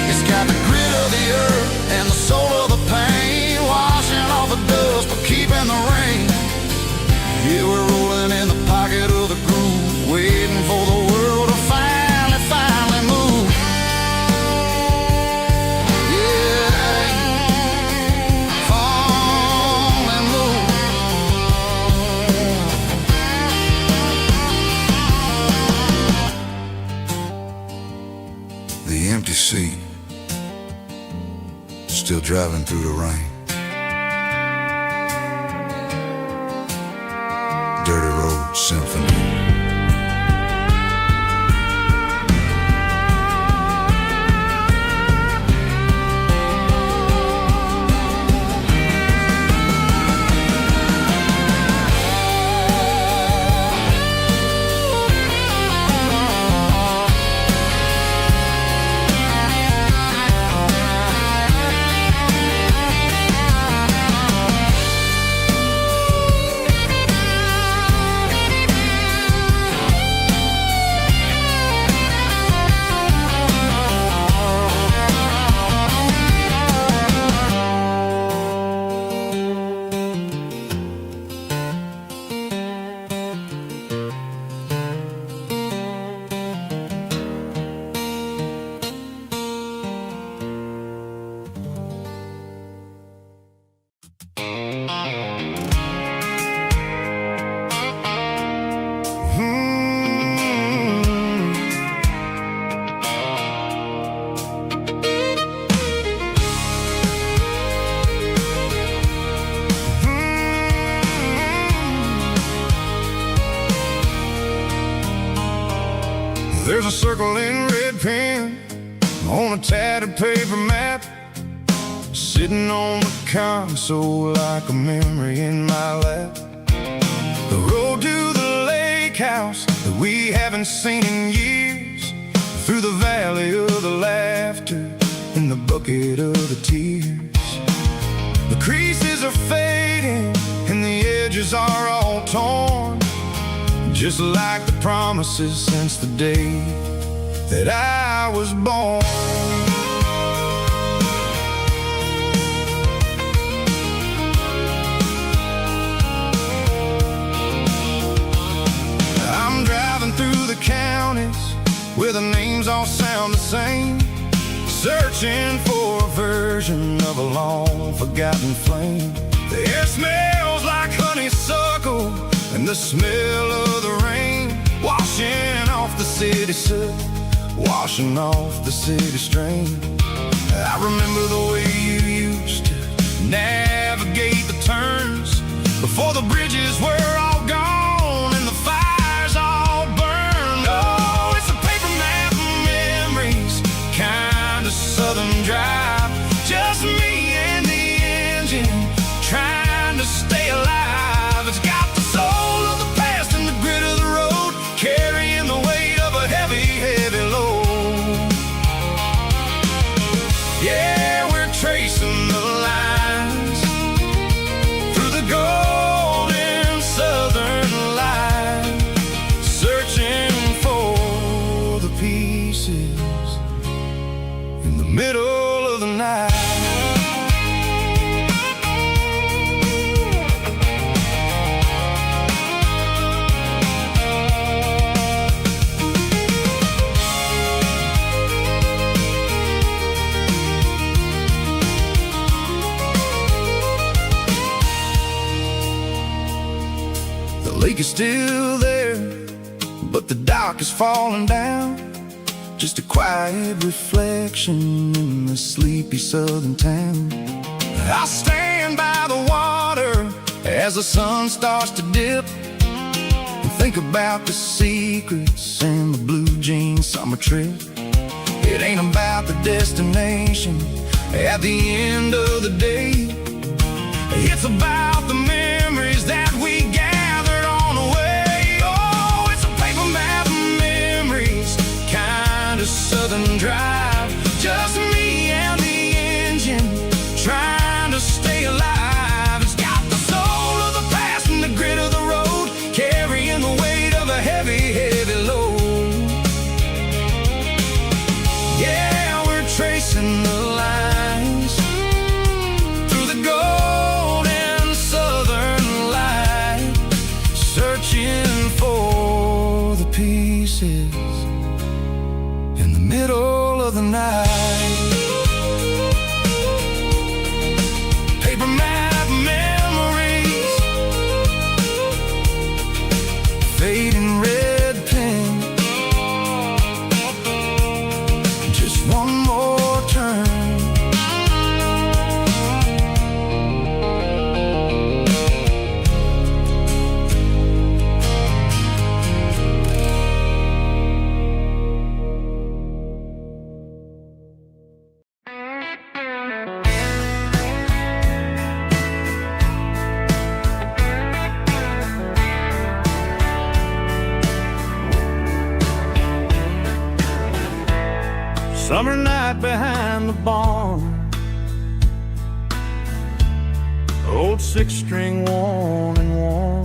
It's got the grit of the earth and the soul of the pain, washing off the dust but keeping the rain. Yeah, we're rolling in the pocket of the groove, waiting for the world to finally move. Yeah, finally move. The empty seat, still driving through the rain. Dirty Road Symphony. There's a circle in red pen on a tattered paper map, sitting on the console like a memory in my lap. The road to the lake house that we haven't seen in years, through the valley of the laughter and the bucket of the tears. The creases are fading and the edges are all torn, just like the promises since the day that I was born. I'm driving through the counties where the names all sound the same, searching for a version of a long forgotten flame. The air smells like honeysuckle and the smell of the rain, washing off the city soot, washing off the city strain. I remember the way you used to navigate the turns before the bridges were all gone and the fires all burned. Oh, it's a paper map of memories, kind of southern drive, just me and the engine trying to stay alive. It's got the soul of the past and the grit of the road, carrying the weight of a heavy, heavy load. Yeah, we're tracing the lines through the golden southern light, searching for the pieces in the middle of the night. The lake is still there, but the dock is falling down, just a quiet reflection in the sleepy southern town. I stand by the water as the sun starts to dip and Think about the secrets and the blue jean summer trip. It ain't about the destination at the end of the day. It's about the memories that we gathered on the way. Oh, it's a paper map of memories, kind of southern drive. Just me and the engine, trying to stay alive. It's got the soul of the past and the grit of the road, carrying the weight of a heavy, heavy load. Yeah, we're tracing the lines through the golden southern light, searching for the pieces in the middle of the night. Paper map memories, fading red pen, just one more turn. Summer night behind the barn, old six-string worn and worn,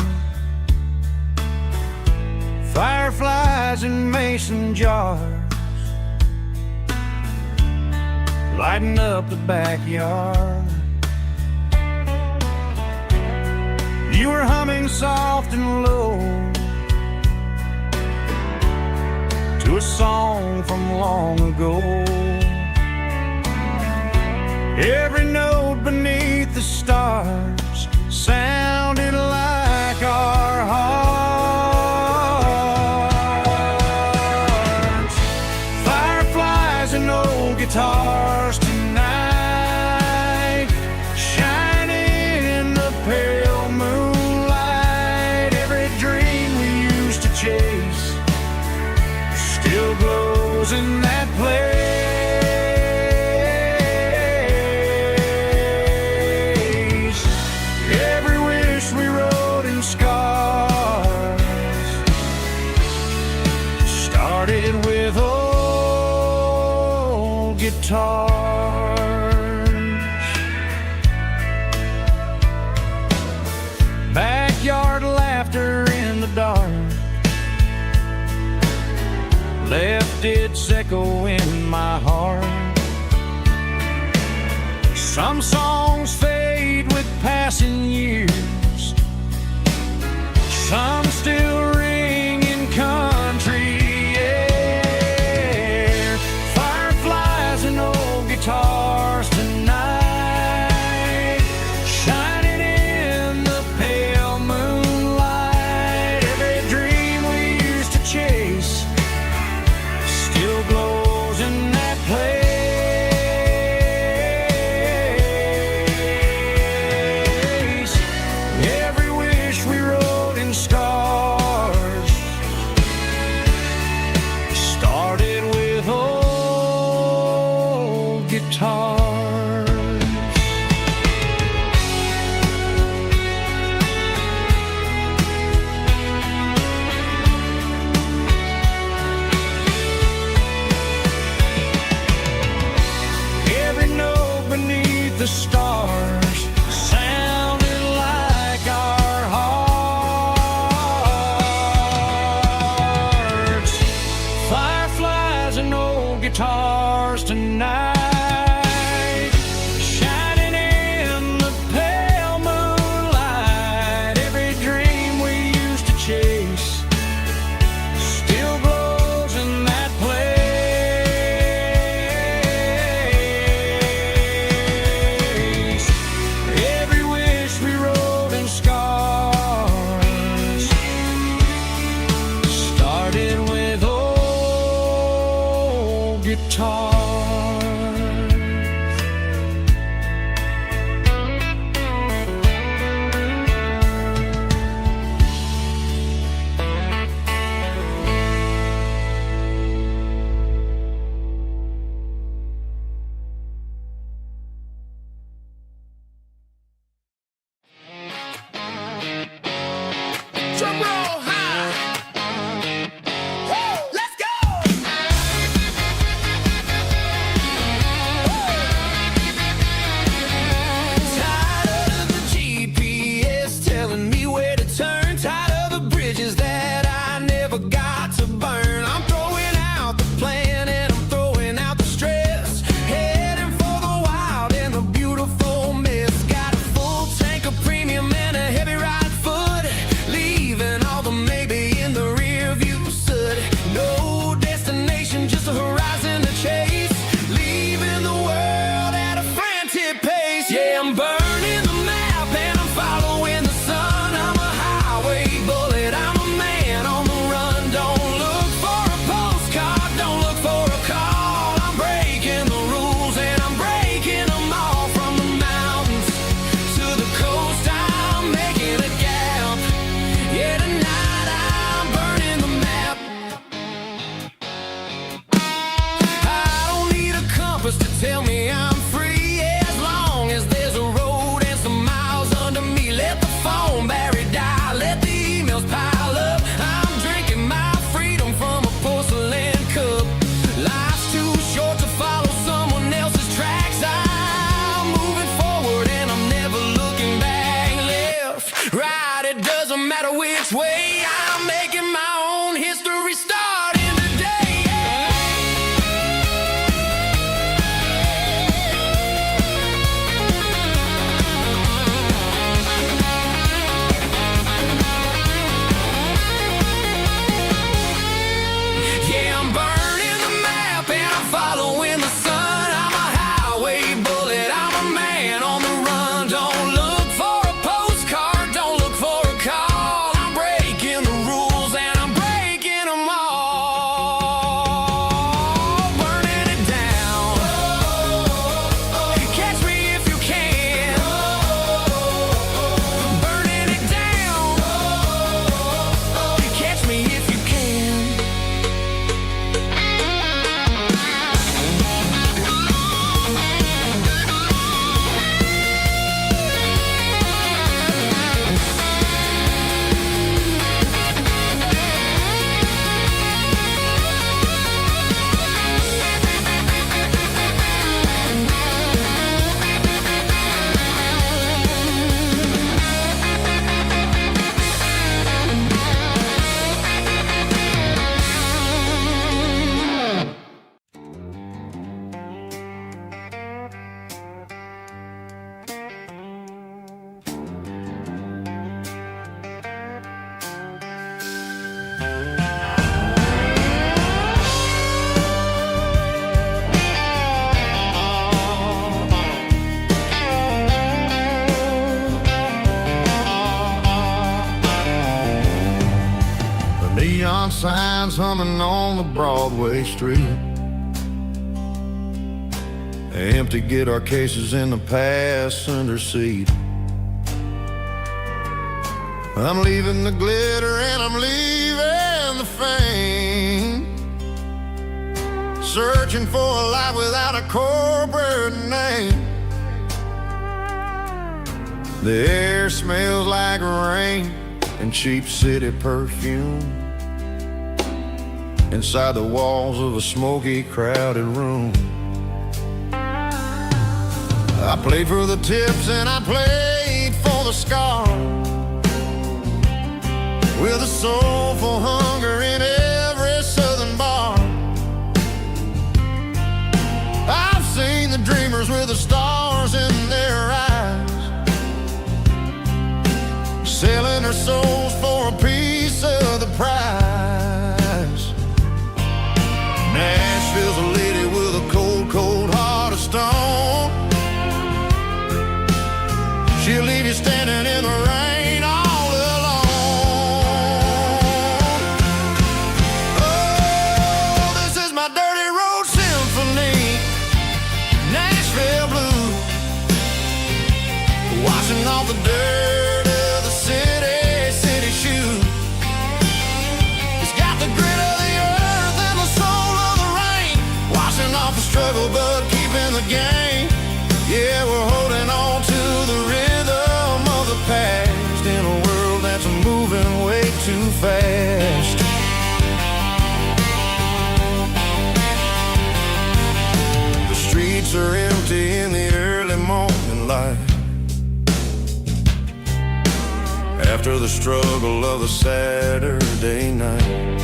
fireflies in mason jars, lighting up the backyard. You were humming soft and low to a song from long ago. Every note beneath the stars sounded like our hearts. Fireflies and old guitars tonight, shining in the pale moonlight. Every dream we used to chase still glows in that place. Every wish we wrote in scars started with old guitars. Backyard laughter in the dark left its echo in my heart. Some songs fade with passing years, some still ring in country air. Fireflies and old guitars tonight, shining in the pale moonlight. Every dream we used to chase still glows in that place. Every wish we wrote in scars started with old guitars. Every note beneath the stars sounded like our hearts. Fireflies and old guitars tonight, shining in the pale moonlight. Every dream we used to chase still glows in that place. Every wish we wrote in scars started with old guitars. tell me I'm free as long as there's a road and some miles under me. Let the phone battery die, let the emails pile up. I'm drinking my freedom from a porcelain cup. Life's too short to follow someone else's tracks. I'm moving forward and I'm never looking back. Left, right, it doesn't matter which way. I'm making my own history starting today. Yeah, I'm burning the map and I'm following the sun. I'm a highway bullet, I'm a man on the run. Don't look for a postcard, don't look for a call. I'm breaking the rules and I'm breaking them all. Burning it down. Catch me if you can. Burning it down. Catch me if you can. The neon signs humming on the Broadway street. Empty guitar cases in the passenger seat. I'm leaving the glitter and I'm leaving the fame. Searching for a life without a corporate name. The air smells like rain and cheap city perfume. Inside the walls of a smoky, crowded room. I played for the tips and I played for the scars, with a soulful hunger in every southern bar. I've seen the dreamers with the stars in their eyes, selling their souls for a piece of the prize. Nashville's a lady with a cold, cold heart of stone. She'll leave you standing in the rain all alone. Oh, this is my dirty road symphony, Nashville blues, washing off the dirt of the city shoes. It's got the grit of the earth and the soul of the rain, washing off the struggle but keeping the game. Yeah, we're holding on to the rhythm of the past in a world that's moving way too fast. The streets are empty in the early morning light, after the struggle of the Saturday night.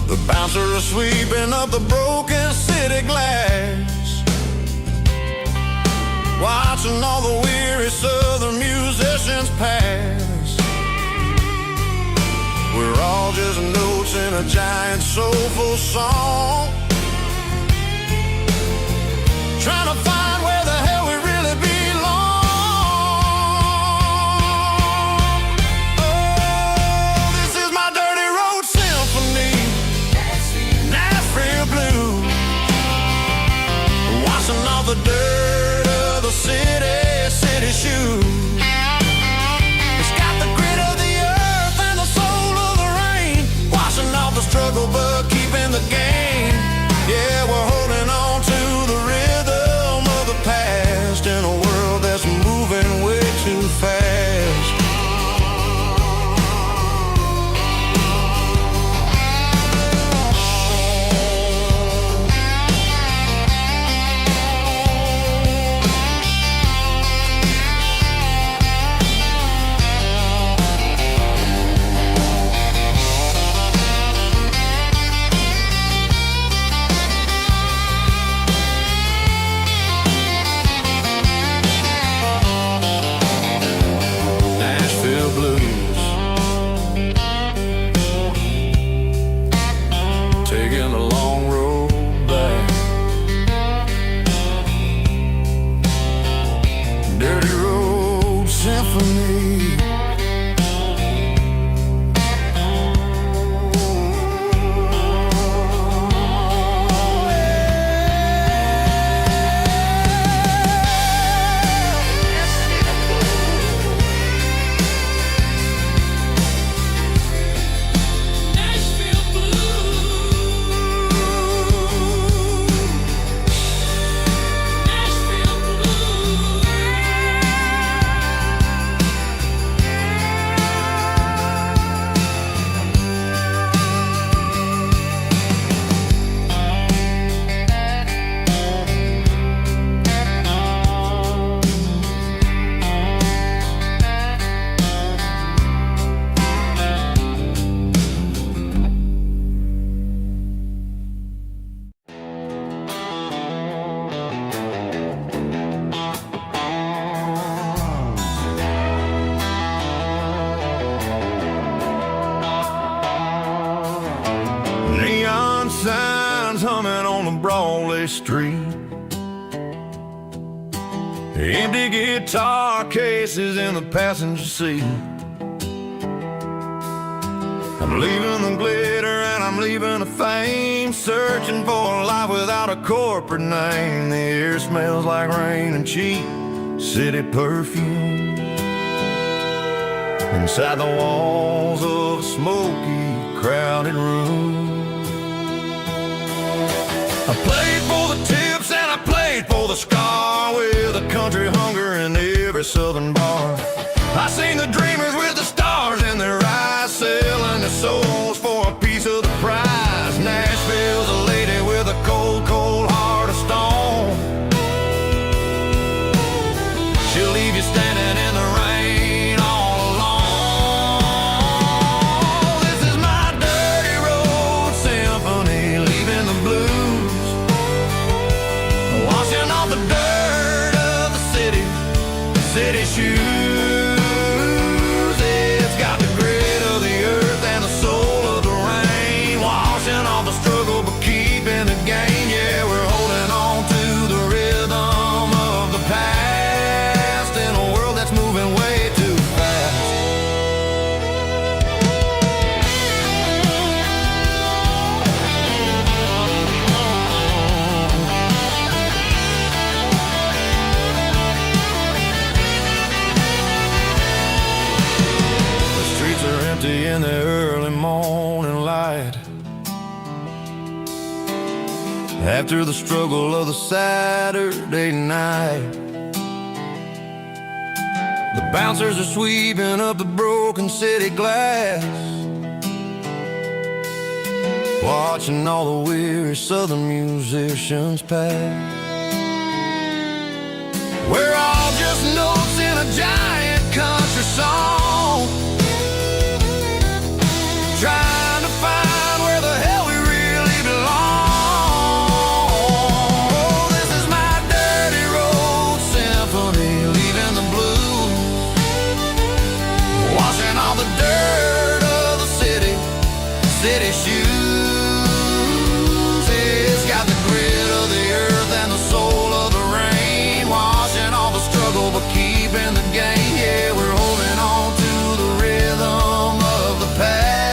The bouncer is sweeping up the broken city glass, watching all the weary southern musicians pass. We're all just notes in a giant soulful song, trying to find where the hell we really belong. Oh, this is my dirty road symphony, Nashville blues, washing off the dirt of the city shoes. It's got the grit of the earth and the soul of the rain, washing off the struggle but keeping the game. Yeah, we're holding on humming on the Broadway street. Empty guitar cases in the passenger seat. I'm leaving the glitter and I'm leaving the fame, searching for a life without a corporate name. The air smells like rain and cheap city perfume. Inside the walls of a smoky, crowded room. I played for the tips and I played for the scar, with a country hunger in every southern bar. I seen the dreamers with the stars in their eyes, selling their souls for a piece of the prize. Nashville's a lady with a cold, cold heart of stone. She'll leave you standing in the rain all alone. This is my dirty road symphony, leaving the blues, washing off the dirt of the city shoes. It's got the grit of the earth and the soul of the rain, washing off the struggle but keeping the gain. Yeah, we're holding on to the rhythm of the past in a world that's moving way too fast. In the early morning light, after the struggle of the Saturday night, the bouncers are sweeping up the broken city glass, watching all the weary southern musicians pass. We're all just notes in a giant country song, trying to find where the hell we really belong. Oh, this is my dirty road symphony, leaving the blues, washing all the dirt of the city shoes. It's got the grit of the earth and the soul of the rain, washing all the struggle but keeping the gain. Yeah, we're holding on to the rhythm of the past.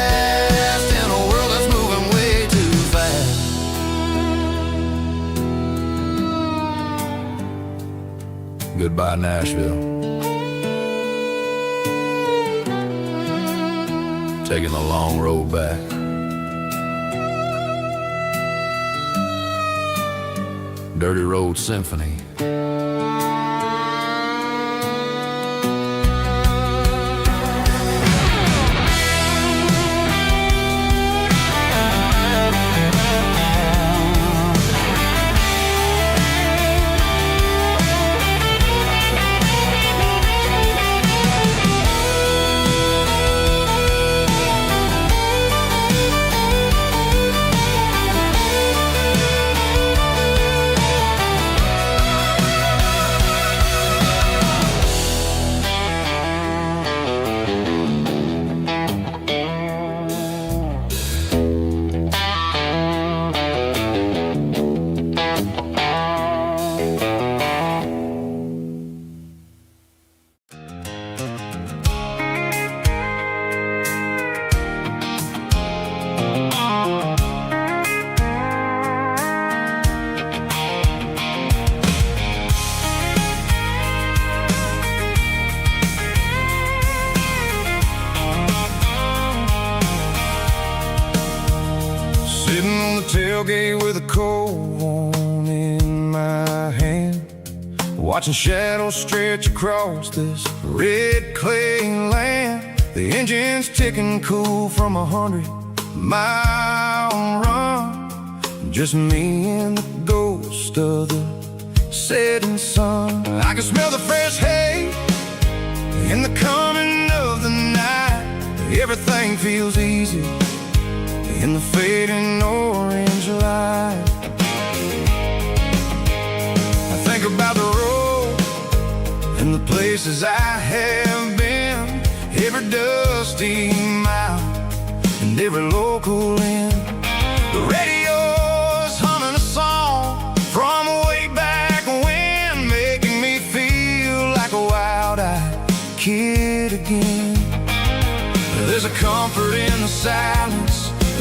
Goodbye, Nashville. Taking the long road back. Dirty Road Symphony. Tailgate with a cold one in my hand, watching shadows stretch across this red clay land. The engine's ticking cool from 100-mile run, just me and the ghost of the setting sun. I can smell the fresh hay in the coming of the night. Everything feels easy in the fading orange light. I think about the road and the places I have been, every dusty mile and every local inn. The radio's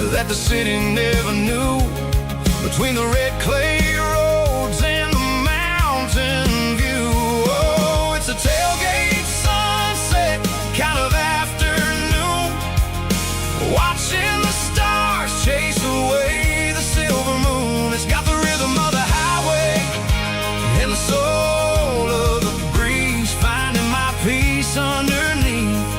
that the city never knew. Between the red clay roads and the mountain view. Oh, it's a tailgate sunset kind of afternoon, watching the stars chase away the silver moon. It's got the rhythm of the highway and the soul of the breeze, finding my peace underneath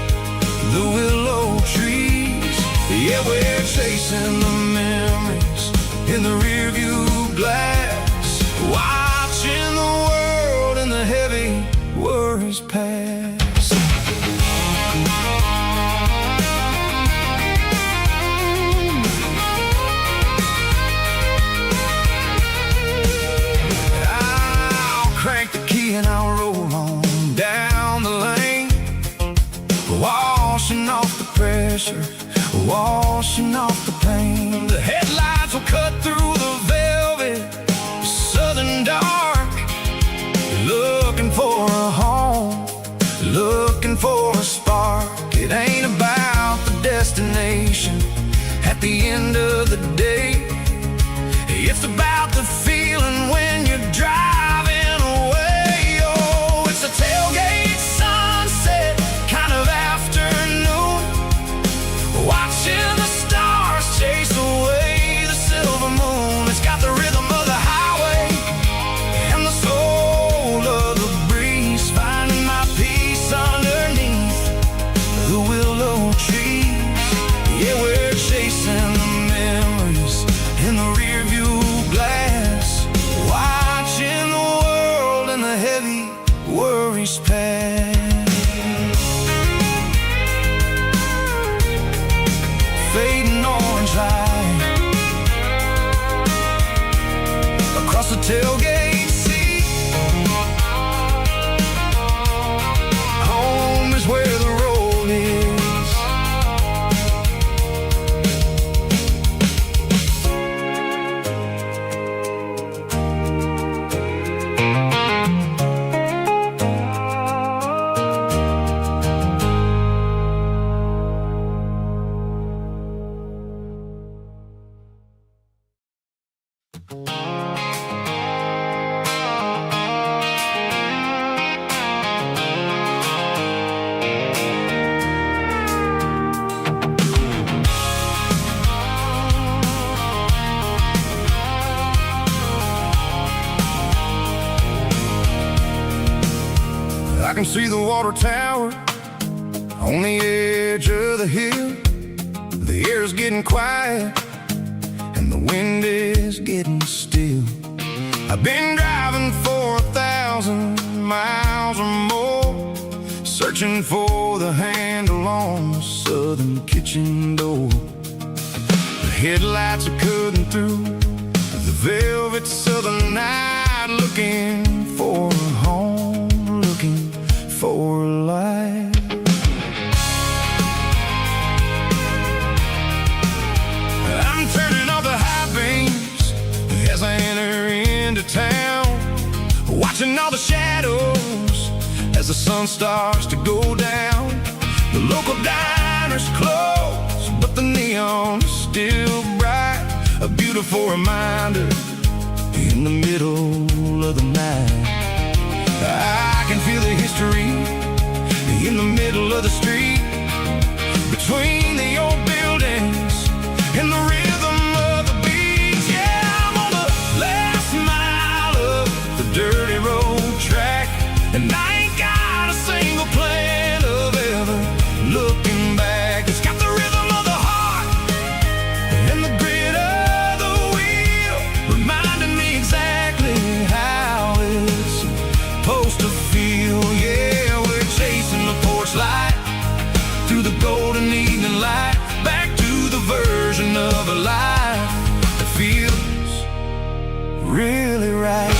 the willow trees. Yeah, we're chasing the memories in the rearview glass, watching the world and the heavy worries pass. I'll crank the key and I'll roll on down the lane, washing off the pressure, washing off the pain. The headlights will cut through the velvet southern dark, looking for a home, looking for a spark. It ain't about the destination at the end of the day, it's about the feeling when you're driving away. Oh, it's a tailgate sunset kind of afternoon, watching the stars chase away the silver moon. It's got the rhythm of the highway and the soul of the breeze, finding my peace underneath the willow trees. Yeah, we're chasing the memories in the rearview glass, watching the world and the heavy worries pass. Fading orange light across the tailgate seat. Home is where the road is. I can see the water tower on the edge of the hill. The air's getting quiet and the wind is getting still. I've been driving for 1,000 miles or more, searching for the handle on the southern kitchen door. The headlights are cutting through the velvet southern night, looking for a home, looking for life. I'm turning off the high beams as I enter into town, watching all the shadows as the sun starts to go down. The local diner's closed, but the neon's still bright, a beautiful reminder in the middle of the night. I can feel the history in the middle of the street, between the old buildings and the rhythm of the beats. Yeah, I'm on the last mile of the dirty road track, and I ain't got a single plan of ever looking back. It's got the rhythm of the heart and the grit of the wheel, reminding me exactly how it's supposed to feel. Yeah, we're chasing the porch light through the golden evening light, back to the version of a life that feels really right.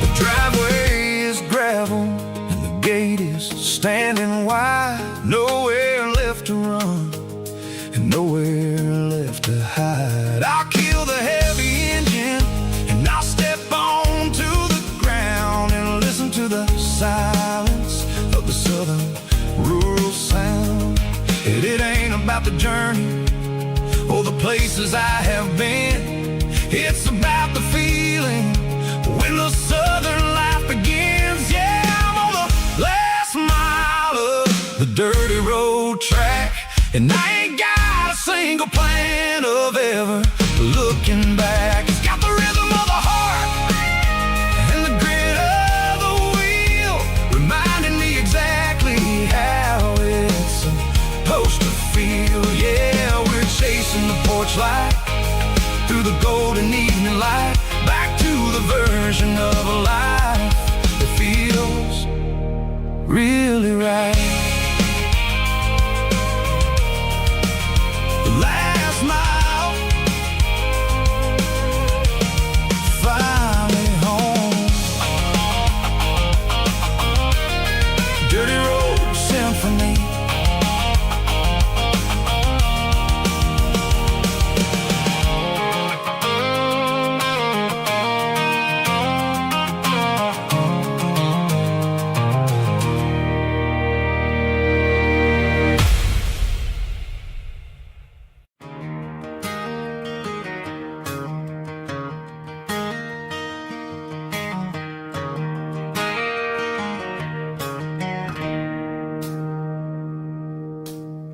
The driveway is gravel and the gate is standing wide. ride, nowhere left to run, and nowhere left to hide. I'll kill the heavy engine, and I'll step onto the ground and listen to the silence of the southern rural sound. And it ain't about the journey or the places I have been. It's about the feeling when the southern life begins. Yeah, I'm on the last mile of the dirty road track, and I ain't got a single plan of ever looking back. It's got the rhythm of the heart and the grit of the wheel, reminding me exactly how it's supposed to feel. Yeah, we're chasing the porch light through the golden evening light, back to the version of a life that feels really right. The last mile, finally home. Dirty road symphony.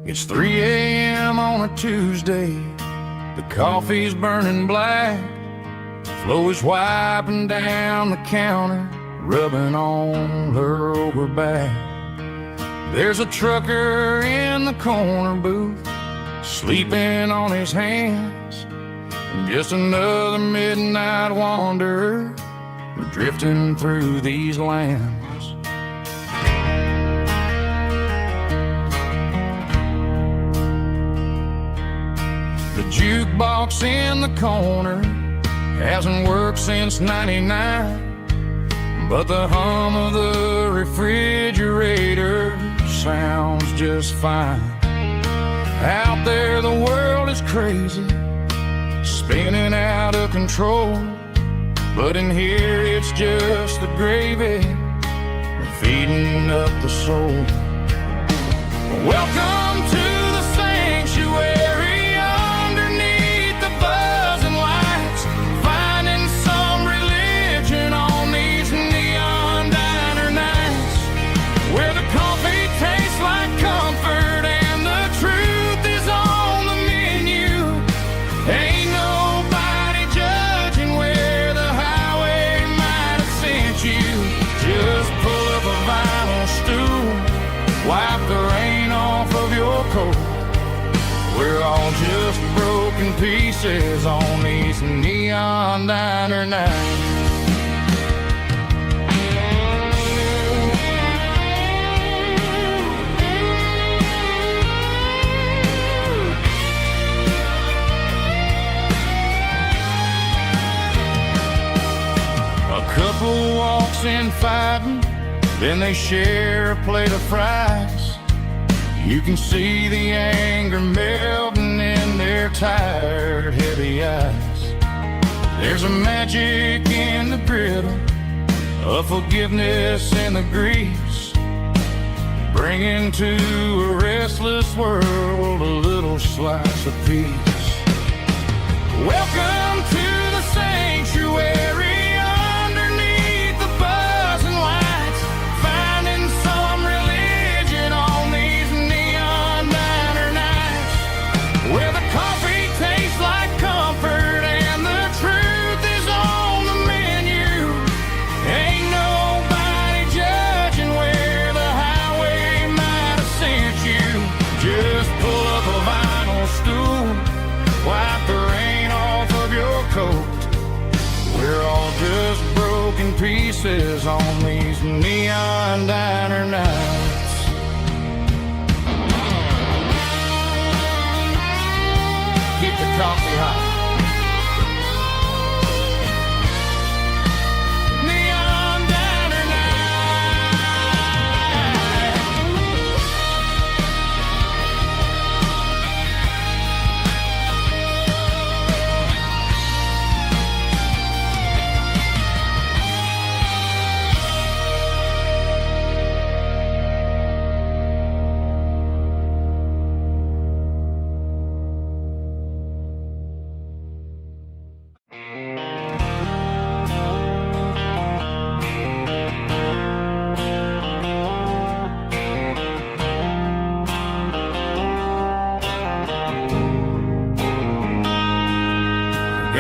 It's 3 a.m. on a Tuesday. The coffee's burning black. Flo is wiping down the counter, rubbing on her over back. There's a trucker in the corner booth, sleeping on his hands. Just another midnight wanderer, drifting through these lands. The jukebox in the corner hasn't worked since '99, but the hum of the refrigerator sounds just fine. Out there the world is crazy, spinning out of control, but in here it's just the gravy feeding up the soul. Welcome to the sanctuary underneath the buzzing lights, finding some religion on these neon diner nights, where the coffee tastes like comfort and the truth is on the menu. Ain't nobody judging where the highway might have sent you. Just pull up a vinyl stool, wipe the rain off of your coat. We're all just broken pieces on these neon diner nights. A couple walks in fighting, then they share a plate of fries. You can see the anger melting in their tired, heavy eyes. There's a magic in the griddle, a forgiveness in the grease, bringing to a restless world a little slice of peace. Welcome to the sanctuary underneath the buzzing lights, finding some religion on these neon diner nights, where the coffee tastes like comfort and the truth is on the menu. Ain't nobody judging where the highway might have sent you. Just pull up a vinyl stool, wipe the rain off of your coat. We're all just broken pieces on these neon diner nights. Keep the coffee hot. Neon diner night.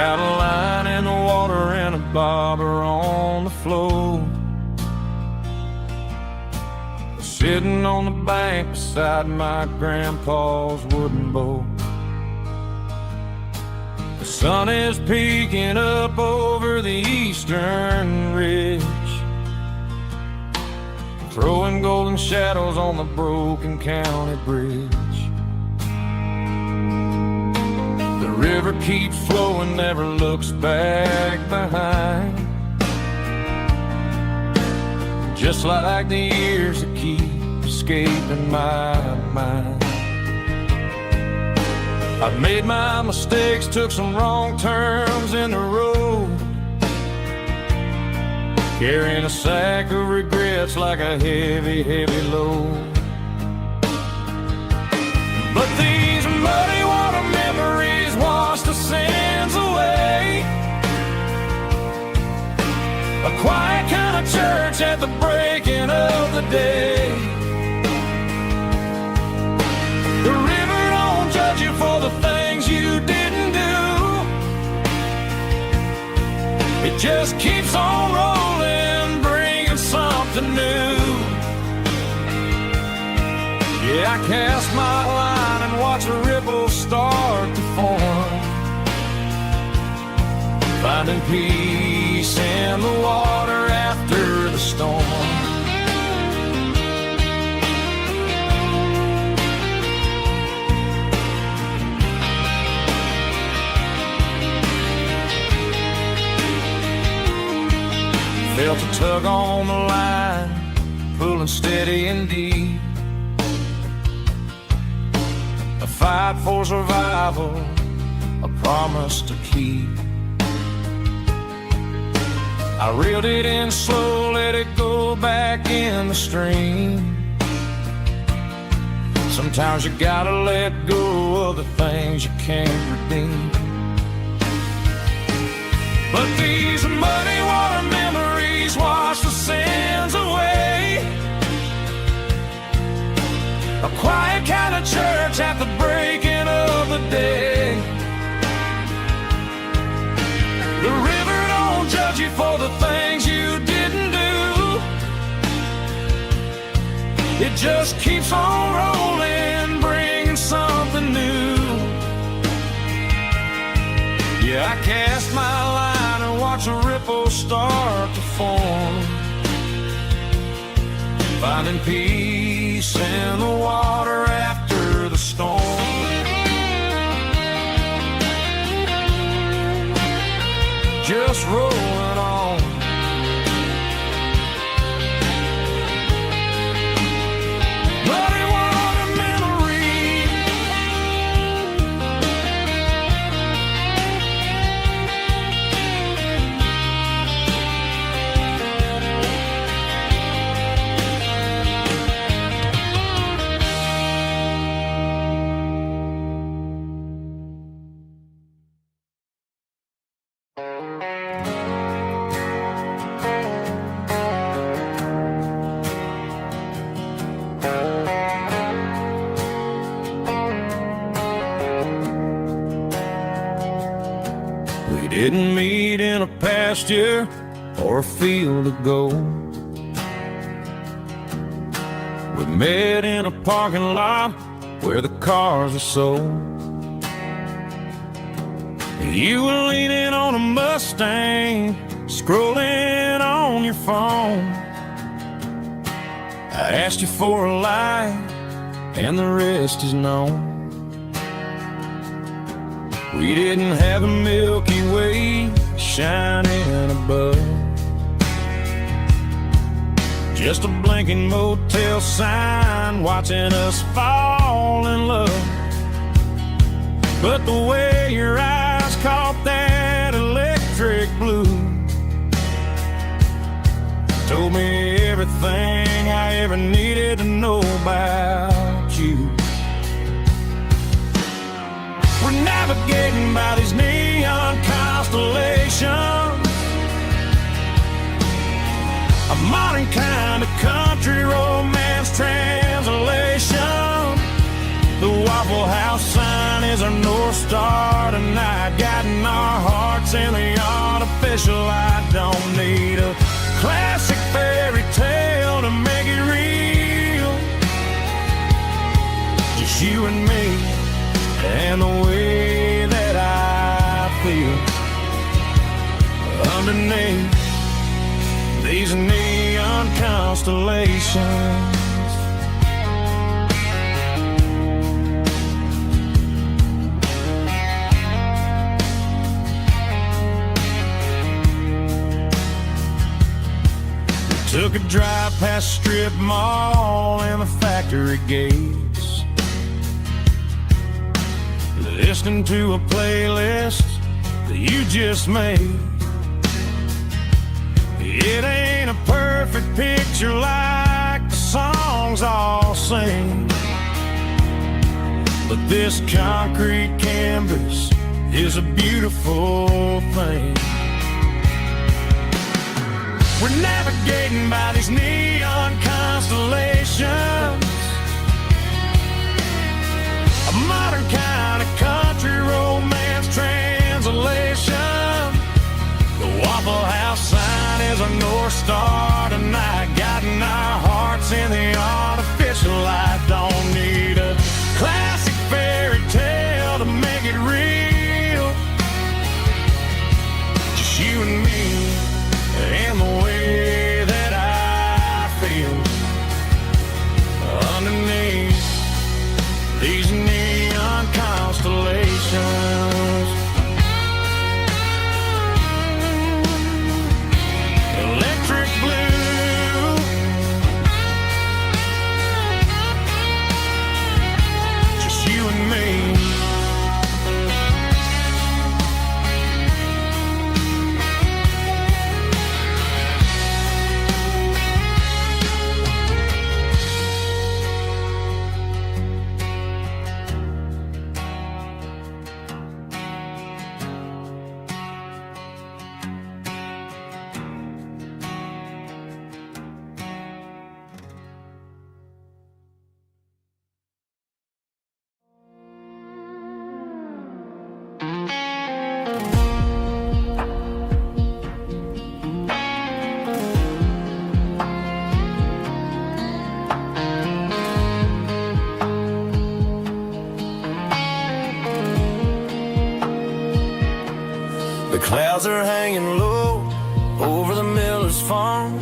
got a line in the water and a bobber on the floor. Sitting on the bank beside my grandpa's wooden boat. The sun is peeking up over the eastern ridge, throwing golden shadows on the broken county bridge. The river keeps flowing, never looks back behind, just like the years that keep escaping my mind. I've made my mistakes, took some wrong turns in the road, carrying a sack of regrets like a heavy, heavy load. But these muddy water memories wash the sins away. A quiet kind of church at the breaking of the day. The river don't judge you for the things you didn't do. It just keeps on rolling, bringing something new. Yeah, I cast my line and watch a ripple start to form, finding peace in the water after the storm. Felt a tug on the line, pulling steady and deep. A fight for survival, a promise to keep. I reeled it in slow, let it go back in the stream. Sometimes you gotta let go of the things you can't redeem. But these muddy water memories wash the sins away. A quiet kind of church at the breaking of the day. The river don't judge you for the things you didn't do. It just keeps on rolling, bringing something new. Yeah, I cast my line and watch a ripple start to form, finding peace in the water after the storm. Just rolling on. Muddy water memory. We didn't meet in a pasture or a field of gold. We met in a parking lot where the cars are sold. You were leaning on a Mustang, scrolling on your phone. I asked you for a light, and the rest is known. We didn't have a Milky Way shining above, just a blinking motel sign watching us fall in love. But the way your eyes caught that electric blue told me everything I ever needed to know about you. We're navigating by these neon constellations, a modern kind of country romance translation. The Waffle House sign is our North Star tonight, guiding our hearts in the artificial light. Don't need a classic fairy tale to make it real. Just you and me and the way that I feel underneath these neon constellations. Took a drive past strip mall and the factory gates, listening to a playlist that you just made. It ain't a perfect picture like the songs all sing, but this concrete canvas is a beautiful thing. We're navigating by these neon constellations, a modern kind of country romance translation. The Waffle House sign is our North Star tonight, guiding our hearts in the artificial light. Don't need a classic fairy tale to make it real. Just you and me and the way that I feel underneath these neon constellations. Electric blue, just you and me. The clouds are hanging low over the miller's farm,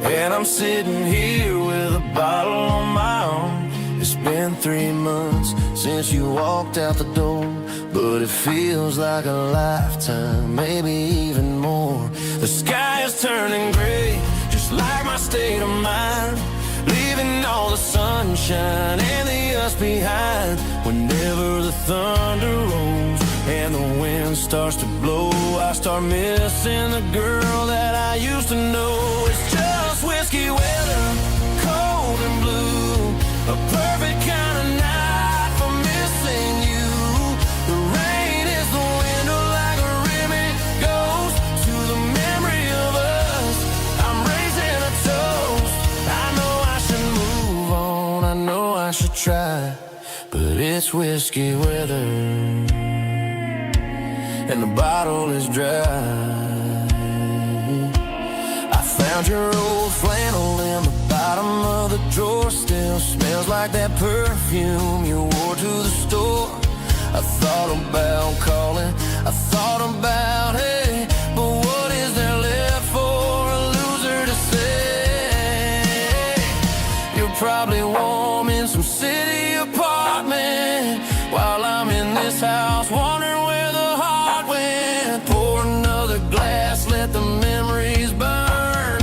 and I'm sitting here with a bottle on my arm. It's been 3 months since you walked out the door, but it feels like a lifetime, maybe even more. The sky is turning gray, just like my state of mind, leaving all the sunshine and the us behind. Whenever the thunder rolls and the wind starts to blow, I start missing the girl that I used to know. It's just whiskey weather, cold and blue, a perfect kind of night for missing you. The rain is the window like a ribbon goes to the memory of us. I'm raising a toast. I know I should move on, I know I should try, but it's whiskey weather and the bottle is dry. I found your old flannel in the bottom of the drawer, still smells like that perfume you wore to the store. I thought about calling, I thought about, hey, but what is there left for a loser to say? You're probably warm in some city apartment while I'm in this house wondering where the heart went. Pour another glass, let the memories burn.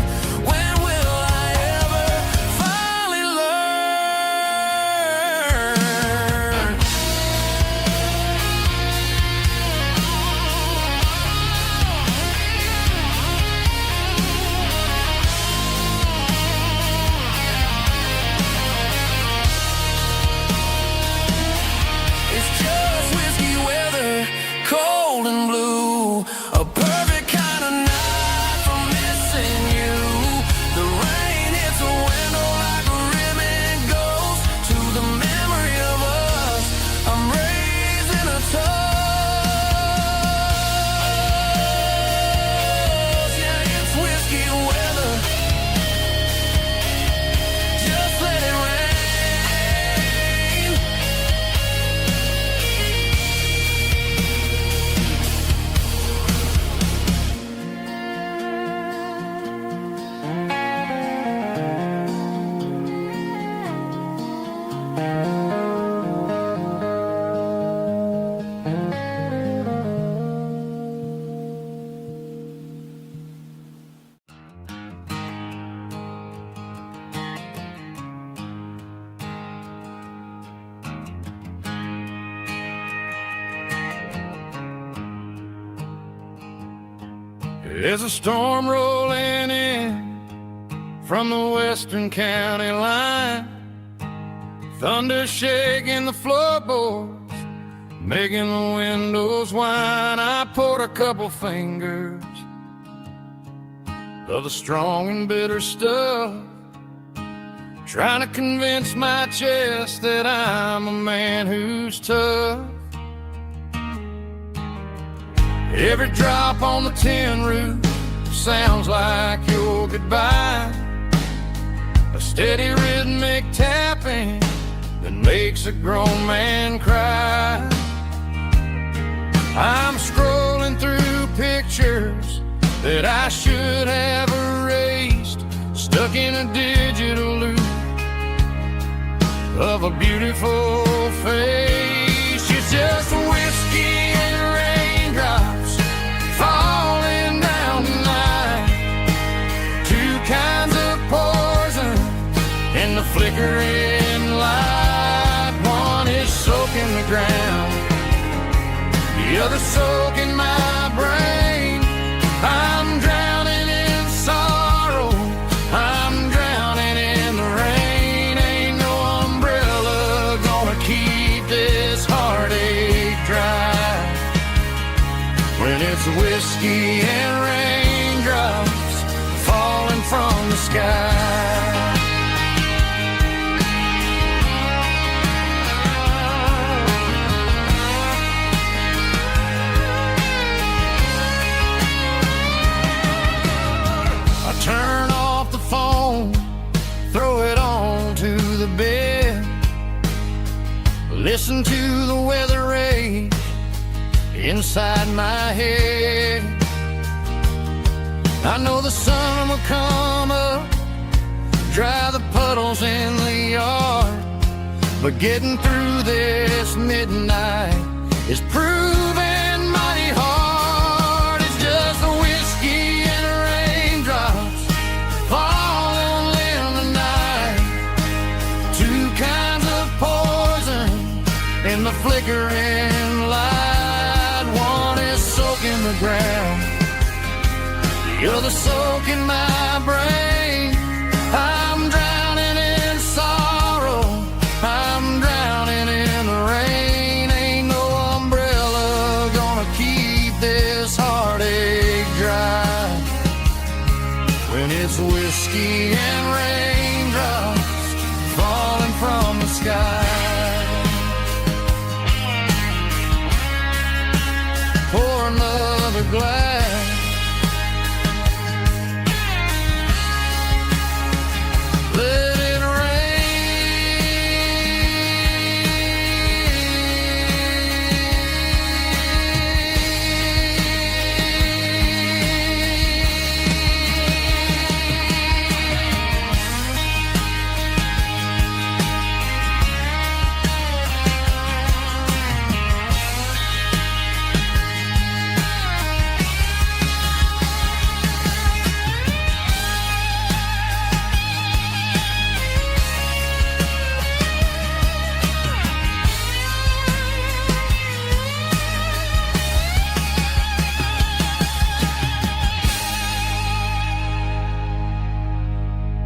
When will I ever finally learn? It's just whiskey weather, There's a storm rolling in from the western county line, thunder shaking the floorboards, making the windows whine. I poured a couple fingers of the strong and bitter stuff, trying to convince my chest that I'm a man who's tough. Every drop on the tin roof sounds like your goodbye, a steady rhythmic tapping that makes a grown man cry. I'm scrolling through pictures that I should have erased, stuck in a digital loop of a beautiful face. It's just whiskey and raindrops falling down tonight, two kinds of poison in the flickering light. One is soaking the ground, the other soaking my brain. I'm drowning in sorrow, I'm drowning in the rain. Ain't no umbrella gonna keep this heartache dry when it's whiskey and raindrops falling from the sky. Turn off the phone, throw it on to the bed, listen to the weather rage inside my head. I know the sun will come up, dry the puddles in the yard, but getting through this midnight is proving mighty hard. It's just the whiskey and raindrops falling in the night, two kinds of poison in the flickering light. One is soaking the ground, the other soaking my brain. I'm drowning in sorrow, I'm drowning in the rain. Ain't no umbrella gonna keep this heartache dry when it's whiskey and raindrops falling from the sky. Pour another glass